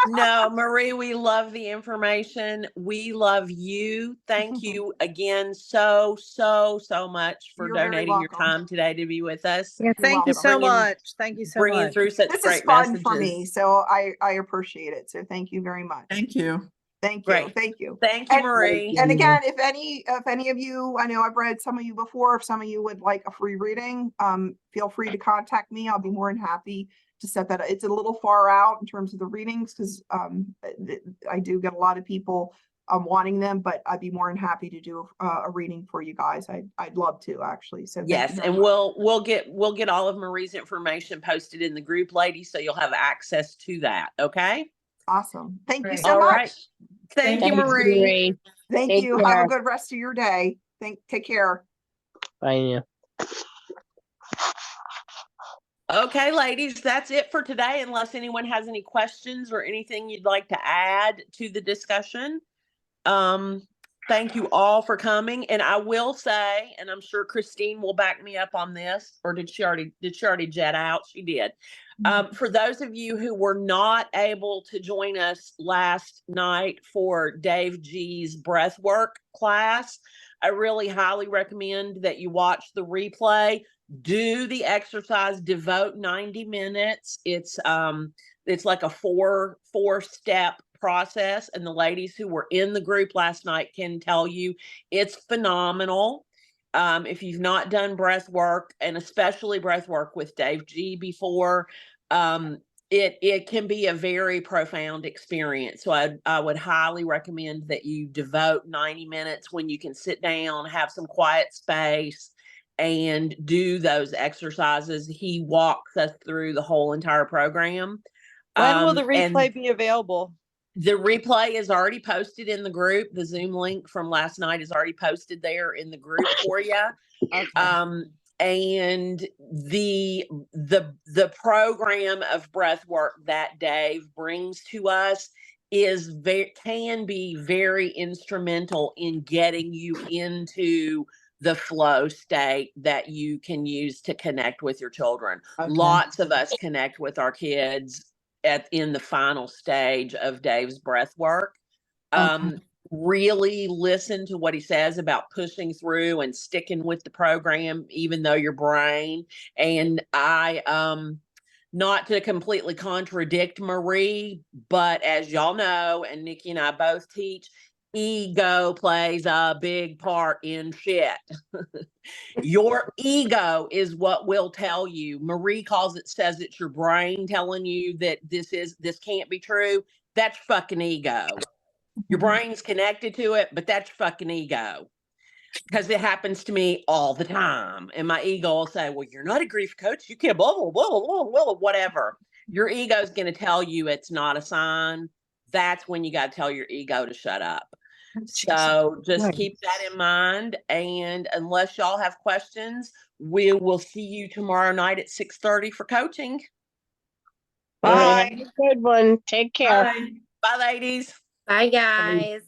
No, Marie, we love the information. We love you. Thank you again so much for You're very donating your welcome. time today to be with us. Yeah, thank you welcome. so Bringing- much. Thank you so Bringing much. through such This is great fun messages. for me, so I appreciate it. So thank you very much. Thank you. Thank you. Great. Thank you. Thank you, And- Marie. And again, if any of you, I know I've read some of you before, if some of you would like a free reading, feel free to contact me. I'll be more than happy to set that up. It's a little far out in terms of the readings because I do get a lot of people wanting them, but I'd be more than happy to do a reading for you guys. I'd love to actually. So thank you Yes, very and much. we'll get all of Marie's information posted in the group, ladies, so you'll have access to that. Okay. Awesome. Thank you Great. so All much. right. Thank you, Thank you. Marie. Thank Take you. Have care. a good rest of your day. Take care. Bye now. Okay, ladies, that's it for today. Unless anyone has any questions or anything you'd like to add to the discussion. Thank you all for coming. And I will say, and I'm sure Christine will back me up on this, or did she already jet out? She did. For those of you who were not able to join us last night for Dave G's breathwork class, I really highly recommend that you watch the replay. Do the exercise, devote 90 minutes. It's like a four step process, and the ladies who were in the group last night can tell you it's phenomenal. If you've not done breath work, and especially breath work with Dave G before, it can be a very profound experience. So I would highly recommend that you devote 90 minutes when you can sit down, have some quiet space, and do those exercises. He walks us through the whole entire program. When will the And replay be available? the replay is already posted in the group. The Zoom link from last night is already posted there in the group for you. Okay. And the program of breath work that Dave brings to us can be very instrumental in getting you into the flow state that you can use to connect with your children. Okay. Lots of us connect with our kids in the final stage of Dave's breath work. Okay. Really listen to what he says about pushing through and sticking with the program, even though your brain, and not to completely contradict Marie, but as y'all know, and Nikki and I both teach, ego plays a big part in shit. Your ego is what will tell you. Marie says it's your brain telling you that this can't be true. That's fucking ego. Your brain's connected to it, but that's fucking ego. Because it happens to me all the time. And my ego will say, well, you're not a grief coach. You can't blah, blah, blah, blah, blah, whatever. Your ego is going to tell you it's not a sign. That's when you got to tell your ego to shut up. So just keep that in mind. And unless y'all have questions, we will see you tomorrow night at 6:30 for coaching. All right, have a good one. Take care. Bye. Bye, ladies. Bye, guys.